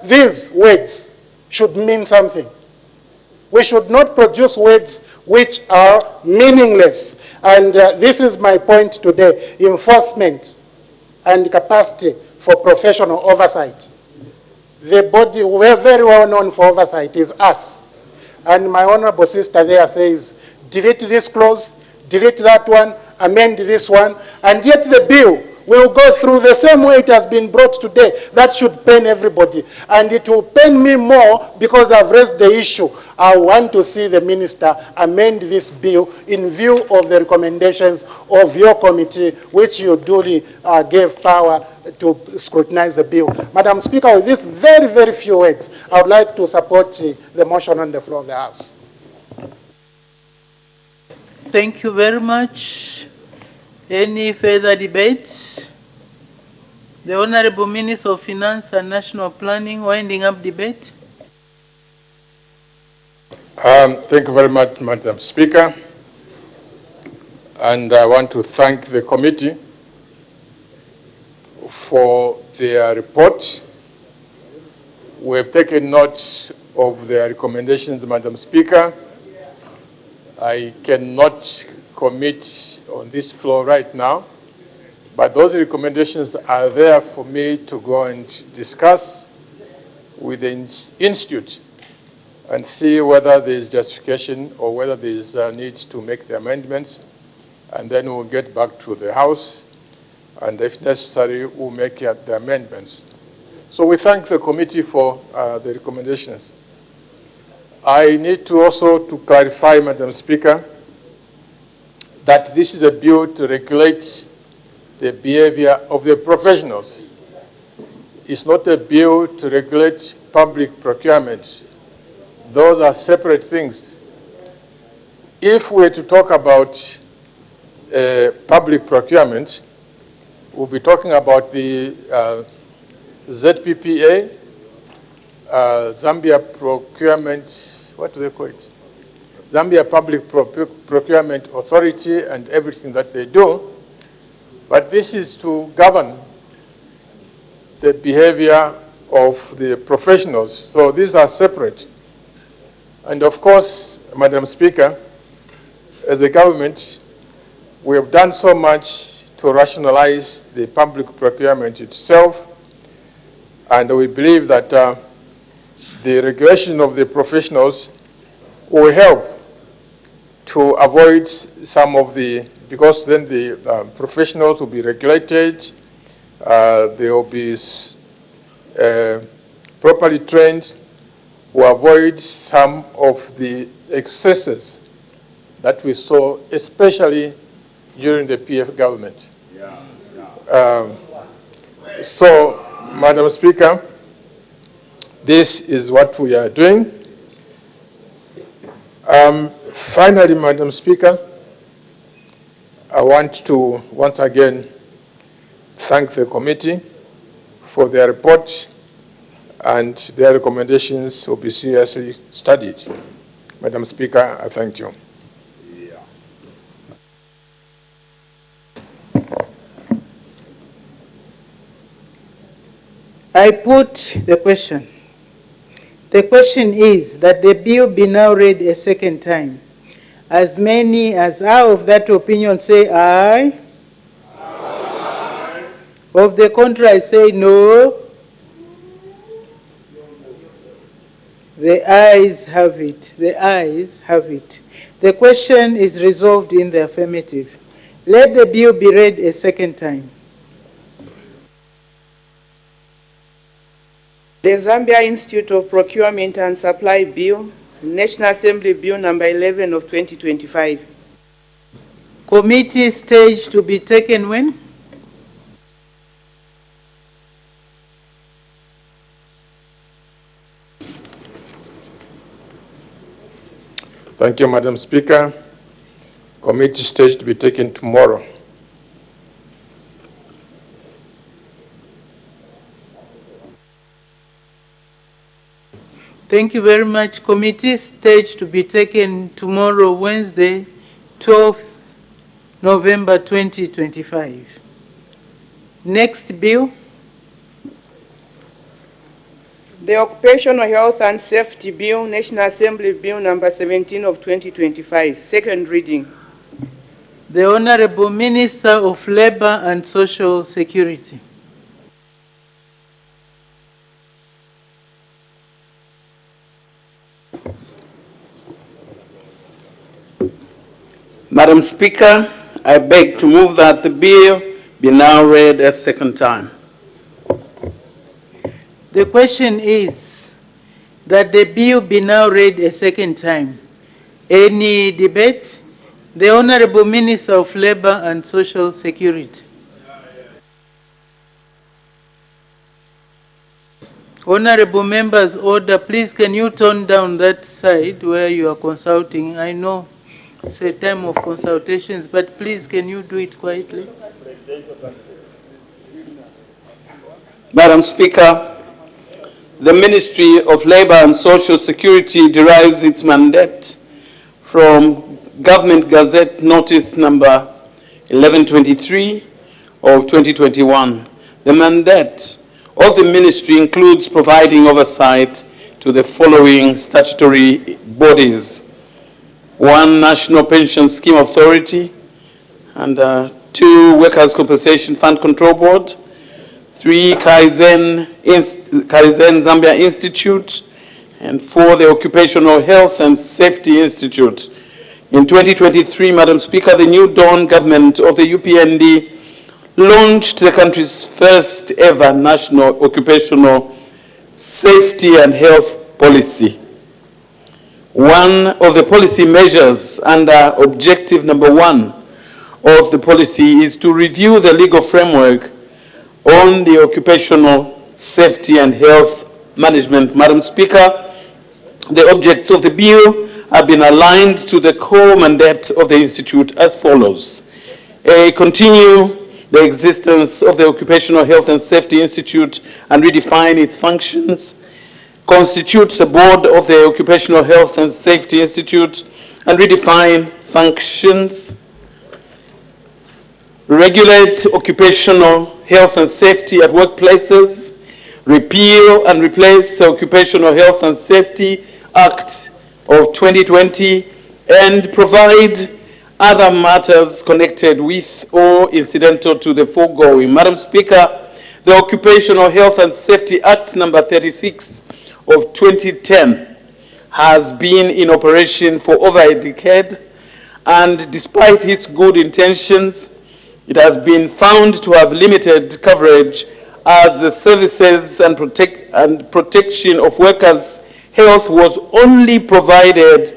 Speaker 8: these words should mean something. We should not produce words which are meaningless. And this is my point today: enforcement and capacity for professional oversight. The body we're very well known for oversight is us. And my honorable sister there says, delete this clause, delete that one, amend this one, and yet the bill will go through the same way it has been brought today. That should pain everybody. And it will pain me more because I've raised the issue. I want to see the minister amend this bill in view of the recommendations of your committee, which you duly gave power to scrutinize the bill. Madam Speaker, with these very, very few words, I would like to support the motion on the floor of the House.
Speaker 3: Thank you very much. Any further debates? The Honorable Minister of Finance and National Planning, winding up debate.
Speaker 5: Thank you very much, Madam Speaker. And I want to thank the committee for their report. We have taken note of their recommendations, Madam Speaker. I cannot commit on this floor right now, but those recommendations are there for me to go and discuss with the Institute and see whether there is justification or whether there is a need to make the amendments, and then we'll get back to the House, and if necessary, we'll make the amendments. So we thank the committee for the recommendations. I need to also to clarify, Madam Speaker, that this is a bill to regulate the behavior of the professionals. It's not a bill to regulate public procurement. Those are separate things. If we're to talk about public procurement, we'll be talking about the ZPPA, Zambia Procurement, what do they call it? Zambia Public Procurement Authority and everything that they do. But this is to govern the behavior of the professionals. So these are separate. And of course, Madam Speaker, as a government, we have done so much to rationalize the public procurement itself, and we believe that the regulation of the professionals will help to avoid some of the, because then the professionals will be regulated, they will be properly trained, will avoid some of the excesses that we saw, especially during the PF government. So, Madam Speaker, this is what we are doing. Finally, Madam Speaker, I want to once again thank the committee for their report, and their recommendations will be seriously studied. Madam Speaker, I thank you.
Speaker 3: I put the question. The question is that the bill be now read a second time. As many as are of that opinion say aye. Aye. Of the contrary say no. The ayes have it. The ayes have it. The question is resolved in the affirmative. Let the bill be read a second time.
Speaker 4: The Zambia Institute of Procurement and Supply Bill, National Assembly Bill number 11 of 2025.
Speaker 3: Committee stage to be taken when?
Speaker 5: Thank you, Madam Speaker. Committee stage to be taken tomorrow.
Speaker 3: Thank you very much. Committee stage to be taken tomorrow, Wednesday, 12th November 2025. Next bill.
Speaker 4: The Occupational Health and Safety Bill, National Assembly Bill number 17 of 2025, second reading.
Speaker 3: The Honorable Minister of Labor and Social Security.
Speaker 12: Madam Speaker, I beg to move that the bill be now read a second time.
Speaker 3: The question is that the bill be now read a second time. Any debate? The Honorable Minister of Labor and Social Security. Honorable members, order. Please, can you turn down that side where you are consulting? I know it's a time of consultations, but please, can you do it quietly?
Speaker 12: Madam Speaker, the Ministry of Labor and Social Security derives its mandate from Government Gazette Notice number 1123 of 2021. The mandate of the Ministry includes providing oversight to the following statutory bodies: 1, National Pension Scheme Authority, and 2, Workers' Compensation Fund Control Board, 3, Kaizen Zambia Institute, and 4, the Occupational Health and Safety Institute. In 2023, Madam Speaker, the New Dawn government of the UPND launched the country's first ever national occupational safety and health policy. One of the policy measures under objective number 1 of the policy is to review the legal framework on the occupational safety and health management. Madam Speaker, the objects of the bill have been aligned to the core mandate of the Institute as follows: A, continue the existence of the Occupational Health and Safety Institute and redefine its functions. constitute the board of the Occupational Health and Safety Institute and redefine functions, regulate occupational health and safety at workplaces, repeal and replace the Occupational Health and Safety Act of 2020, and provide other matters connected with or incidental to the foregoing. Madam Speaker, the Occupational Health and Safety Act number 36 of 2010 has been in operation for over a decade, and despite its good intentions, it has been found to have limited coverage as the services and protection of workers' health was only provided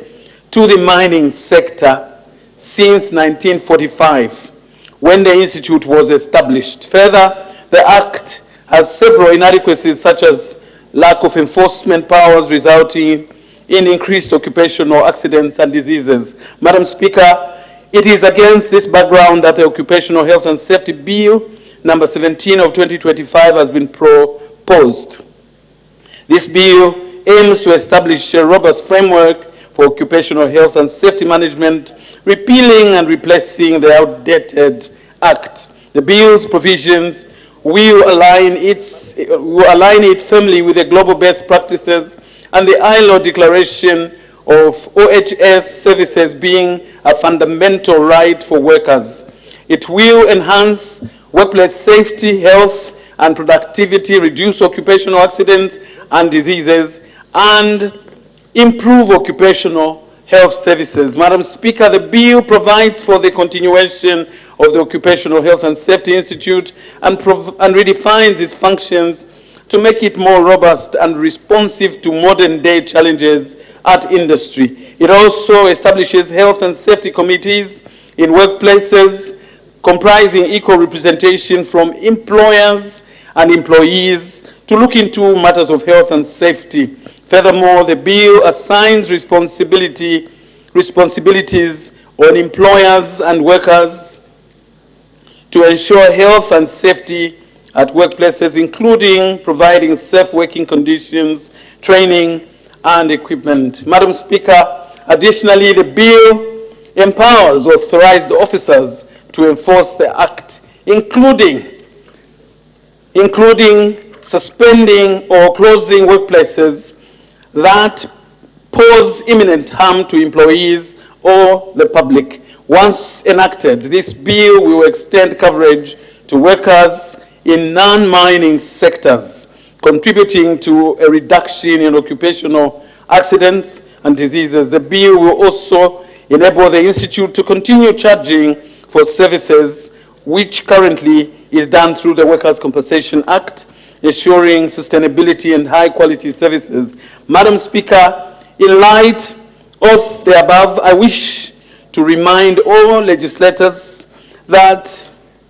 Speaker 12: to the mining sector since 1945, when the Institute was established. Further, the Act has several inadequacies such as lack of enforcement powers resulting in increased occupational accidents and diseases. Madam Speaker, it is against this background that the Occupational Health and Safety Bill number 17 of 2025 has been proposed. This bill aims to establish a robust framework for occupational health and safety management, repealing and replacing the outdated Act. The bill's provisions will align it firmly with the global best practices and the ILO declaration of OHS services being a fundamental right for workers. It will enhance workplace safety, health, and productivity, reduce occupational accidents and diseases, and improve occupational health services. Madam Speaker, the bill provides for the continuation of the Occupational Health and Safety Institute and redefines its functions to make it more robust and responsive to modern-day challenges at industry. It also establishes health and safety committees in workplaces comprising equal representation from employers and employees to look into matters of health and safety. Furthermore, the bill assigns responsibilities on employers and workers to ensure health and safety at workplaces, including providing safe working conditions, training, and equipment. Madam Speaker, additionally, the bill empowers authorized officers to enforce the Act, including suspending or closing workplaces that pose imminent harm to employees or the public. Once enacted, this bill will extend coverage to workers in non-mining sectors, contributing to a reduction in occupational accidents and diseases. The bill will also enable the Institute to continue charging for services which currently is done through the Workers' Compensation Act, ensuring sustainability and high-quality services. Madam Speaker, in light of the above, I wish to remind all legislators that,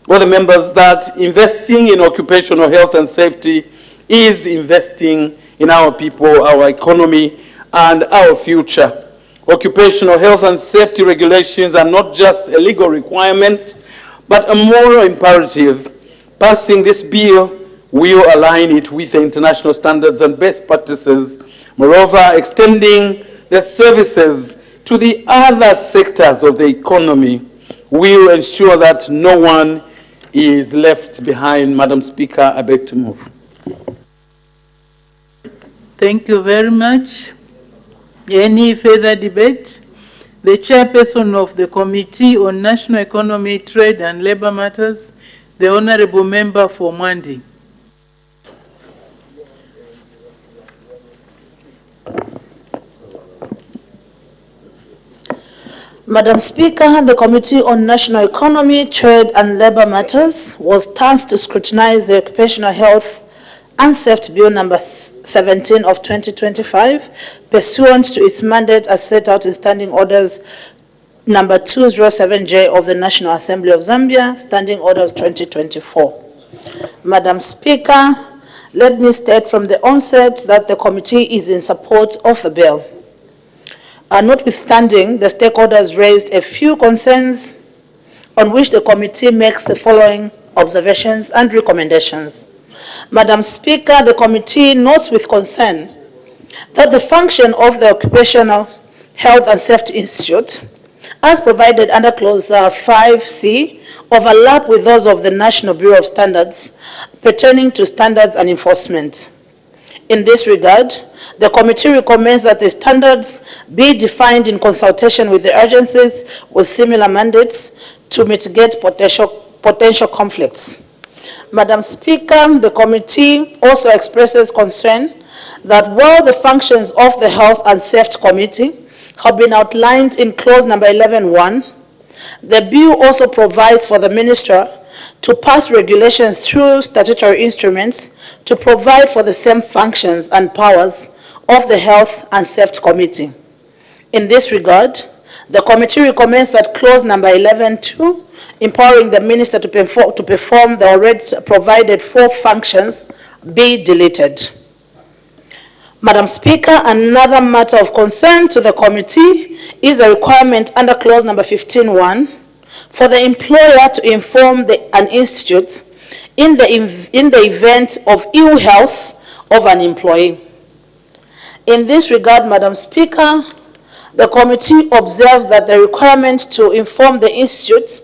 Speaker 12: all the members, that investing in occupational health and safety is investing in our people, our economy, and our future. Occupational health and safety regulations are not just a legal requirement, but a moral imperative. Passing this bill will align it with the international standards and best practices. Moreover, extending the services to the other sectors of the economy will ensure that no one is left behind. Madam Speaker, I beg to move.
Speaker 3: Thank you very much. Any further debate? The chairperson of the Committee on National Economy, Trade and Labour Matters, the Honourable Member for Mwandi.
Speaker 7: Madam Speaker, the Committee on National Economy, Trade and Labour Matters was tasked to scrutinize the Occupational Health and Safety Bill number 17 of 2025, pursuant to its mandate as set out in Standing Orders number 207J of the National Assembly of Zambia, Standing Orders 2024. Madam Speaker, let me state from the onset that the committee is in support of the bill. Notwithstanding, the stakeholders raised a few concerns on which the committee makes the following observations and recommendations. Madam Speaker, the committee notes with concern that the function of the Occupational Health and Safety Institute, as provided under Clause 5C, overlap with those of the National Bureau of Standards pertaining to standards and enforcement. In this regard, the committee recommends that the standards be defined in consultation with the agencies with similar mandates to mitigate potential conflicts. Madam Speaker, the committee also expresses concern that while the functions of the Health and Safety Committee have been outlined in clause number 11.1, the bill also provides for the minister to pass regulations through statutory instruments to provide for the same functions and powers of the Health and Safety Committee. In this regard, the committee recommends that clause number 11.2, empowering the minister to perform the already provided 4 functions, be deleted. Madam Speaker, another matter of concern to the committee is a requirement under clause number 15.1 for the employer to inform an institute in the event of ill health of an employee. In this regard, Madam Speaker, the committee observes that the requirement to inform the institute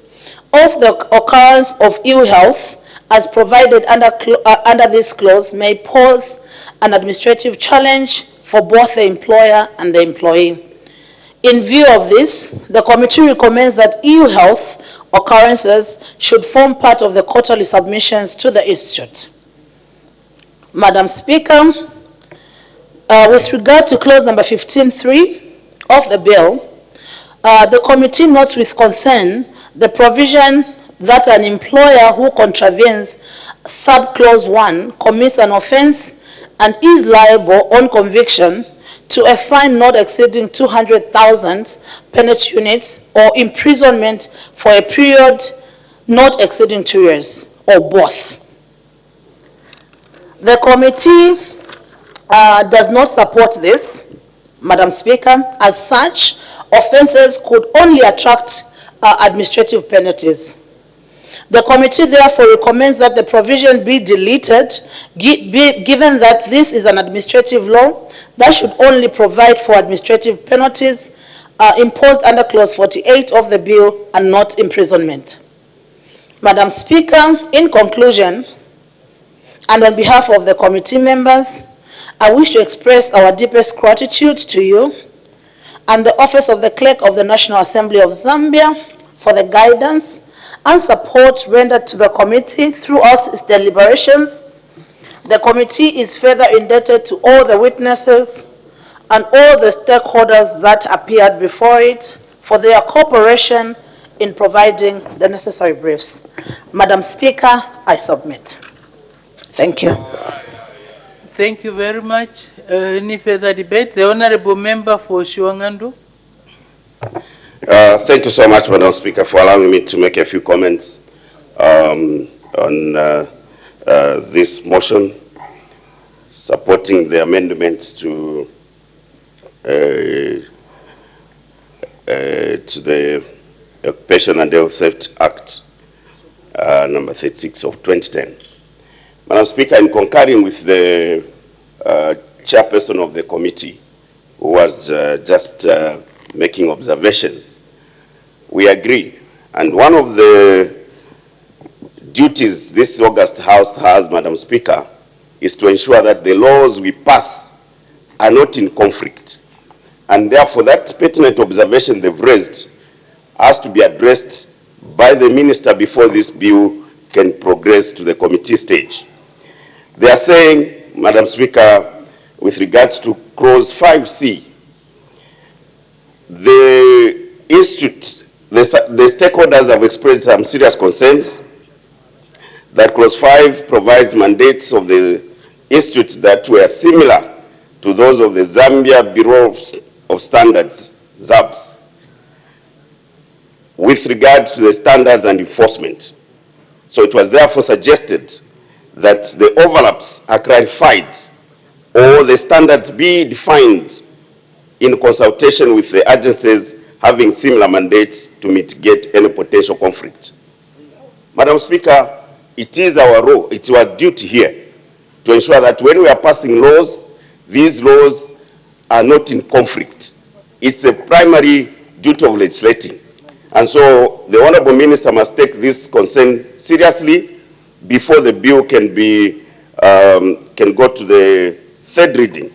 Speaker 7: of the occurrence of ill health as provided under this clause may pose an administrative challenge for both the employer and the employee. In view of this, the committee recommends that ill health occurrences should form part of the quarterly submissions to the institute. Madam Speaker, with regard to clause number 15.3 of the bill, the committee notes with concern the provision that an employer who contravenes sub-clause 1 commits an offense and is liable on conviction to a fine not exceeding 200,000 penalty units or imprisonment for a period not exceeding 2 years, or both. The committee does not support this, Madam Speaker. As such, offenses could only attract administrative penalties. The committee therefore recommends that the provision be deleted, given that this is an administrative law that should only provide for administrative penalties imposed under clause 48 of the bill and not imprisonment. Madam Speaker, in conclusion, and on behalf of the committee members, I wish to express our deepest gratitude to you and the Office of the Clerk of the National Assembly of Zambia for the guidance and support rendered to the committee throughout its deliberations. The committee is further indebted to all the witnesses and all the stakeholders that appeared before it for their cooperation in providing the necessary briefs. Madam Speaker, I submit. Thank you.
Speaker 3: Thank you very much. Any further debate? The Honorable Member for Shiwangandu.
Speaker 10: Thank you so much, Madam Speaker, for allowing me to make a few comments on this motion supporting the amendments to the Occupation and Health Safety Act number 36 of 2010. Madam Speaker, in concurring with the chairperson of the committee, who was just making observations, we agree. And one of the duties this August House has, Madam Speaker, is to ensure that the laws we pass are not in conflict. And therefore, that pertinent observation they've raised has to be addressed by the minister before this bill can progress to the committee stage. They are saying, Madam Speaker, with regards to clause 5C, the institute, the stakeholders have expressed some serious concerns that clause 5 provides mandates of the institute that were similar to those of the Zambia Bureau of Standards, ZABS, with regard to the standards and enforcement. So it was therefore suggested that the overlaps are clarified or the standards be defined in consultation with the agencies having similar mandates to mitigate any potential conflict. Madam Speaker, it is our role, it's our duty here to ensure that when we are passing laws, these laws
Speaker 13: are not in conflict. It's a primary duty of legislating. And so the Honorable Minister must take this concern seriously before the bill can go to the third reading.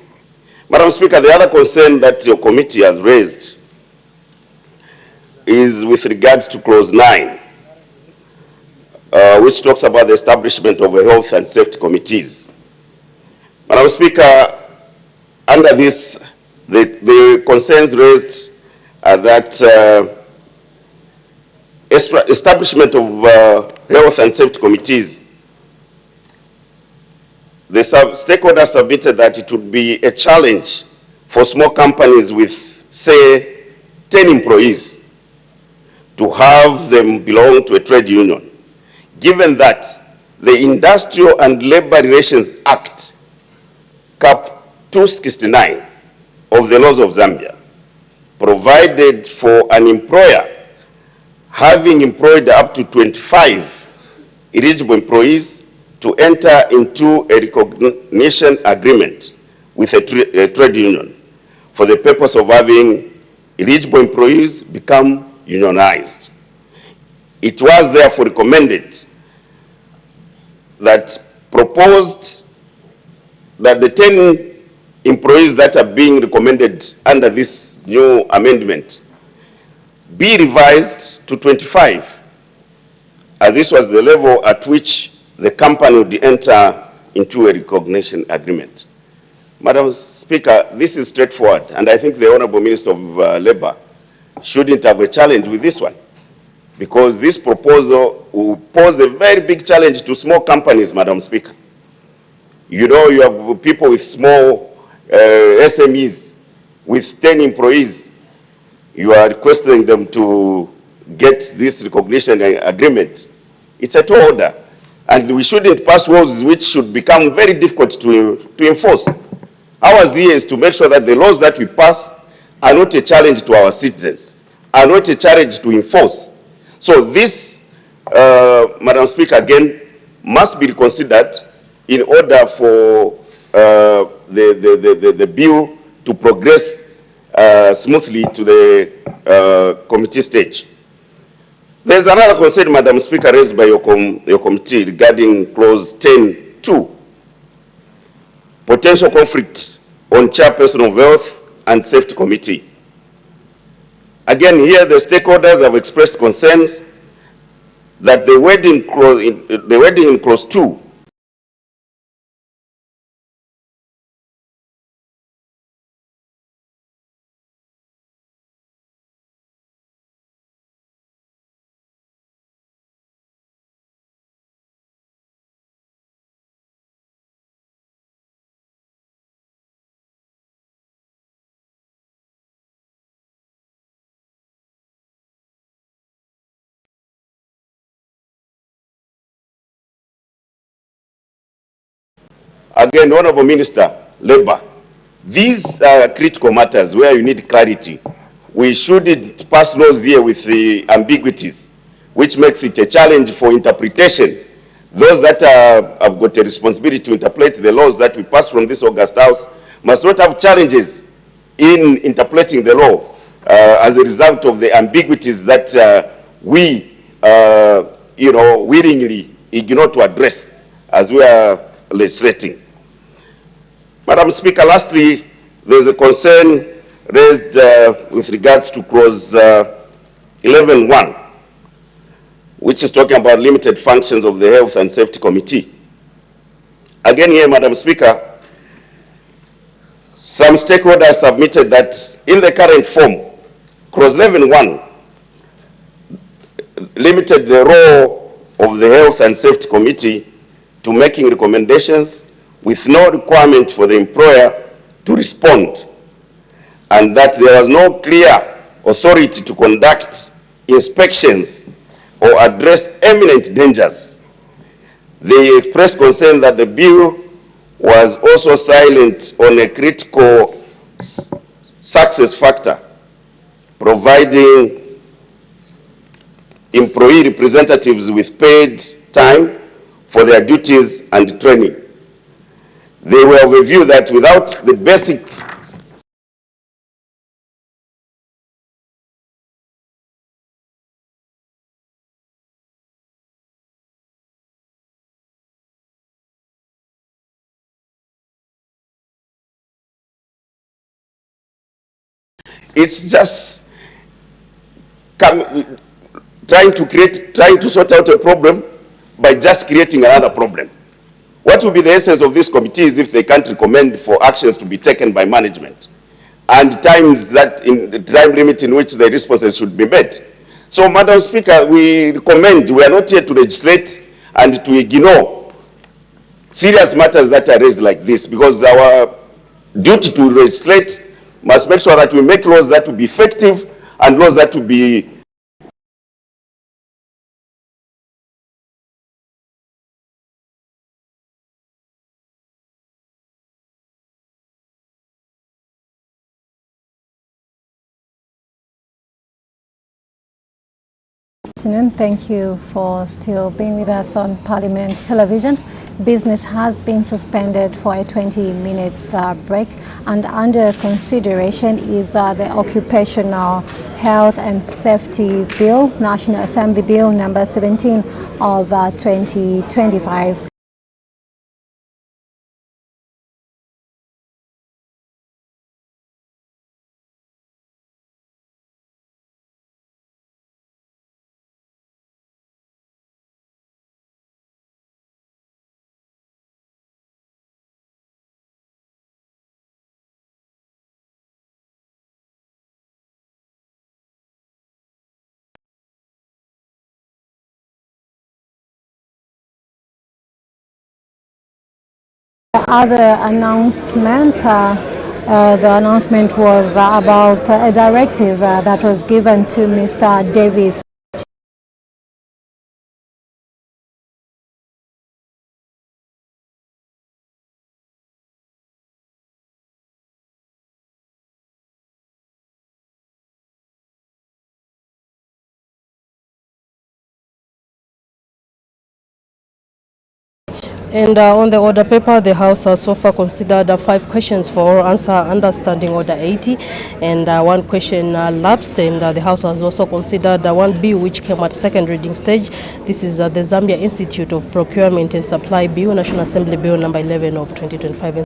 Speaker 13: Madam Speaker, the other concern that your committee has raised is with regards to clause 9, which talks about the establishment of a health and safety committees. Madam Speaker, under this, the concerns raised are that establishment of health and safety committees, the stakeholders submitted that it would be a challenge for small companies with, say, 10 employees to have them belong to a trade union, given that the Industrial and Labor Relations Act, Cap 269 of the laws of Zambia, provided for an employer having employed up to 25 eligible employees to enter into a recognition agreement with a trade union for the purpose of having eligible employees become unionized. It was therefore recommended that proposed that the 10 employees that are being recommended under this new amendment be revised to 25, as this was the level at which the company would enter into a recognition agreement. Madam Speaker, this is straightforward, and I think the Honorable Minister of Labour shouldn't have a challenge with this one, because this proposal will pose a very big challenge to small companies, Madam Speaker. You know, you have people with small SMEs with 10 employees. You are requesting them to get this recognition agreement. It's a tall order, and we shouldn't pass laws which should become very difficult to enforce. Ours here is to make sure that the laws that we pass are not a challenge to our citizens, are not a challenge to enforce. So this, Madam Speaker, again, must be reconsidered in order for the bill to progress smoothly to the committee stage. There's another concern, Madam Speaker, raised by your committee regarding clause 10.2, potential conflict on chairperson of health and safety committee. Again, here the stakeholders have expressed concerns that the wording in clause 2 again, Honorable Minister, Labour, these are critical matters where you need clarity. We shouldn't pass laws here with the ambiguities, which makes it a challenge for interpretation. Those that have got a responsibility to interpret the laws that we pass from this August House must not have challenges in interpreting the law as a result of the ambiguities that we, willingly ignore to address as we are legislating. Madam Speaker, lastly, there is a concern raised with regards to clause 11.1, which is talking about limited functions of the Health and Safety Committee. Again here, Madam Speaker, some stakeholders submitted that in the current form, clause 11.1 limited the role of the Health and Safety Committee to making recommendations with no requirement for the employer to respond, and that there was no clear authority to conduct inspections or address imminent dangers. They expressed concern that the bill was also silent on a critical success factor, providing employee representatives with paid time for their duties and training. They were of a view that without the basic It's just trying to sort out a problem by just creating another problem. What will be the essence of these committees if they can't recommend for actions to be taken by management and the time limit in which the responses should be made? So, Madam Speaker, we recommend, we are not here to legislate and to ignore serious matters that are raised like this, because our duty to legislate must make sure that we make laws that will be effective and laws that will be
Speaker 9: Thank you for still being with us on Parliament Television. Business has been suspended for a 20-minute break, and under consideration is the Occupational Health and Safety Bill, National Assembly Bill number 17 of 2025. The other announcement, the announcement was about a directive that was given to Mr. Davis.
Speaker 14: And on the order paper, the House has so far considered 5 questions for oral answer under Standing Order 80, and 1 question lapsed, and the House has also considered 1 bill which came at second reading stage. This is the Zambia Institute of Procurement and Supply Bill, National Assembly Bill number 11 of 2025.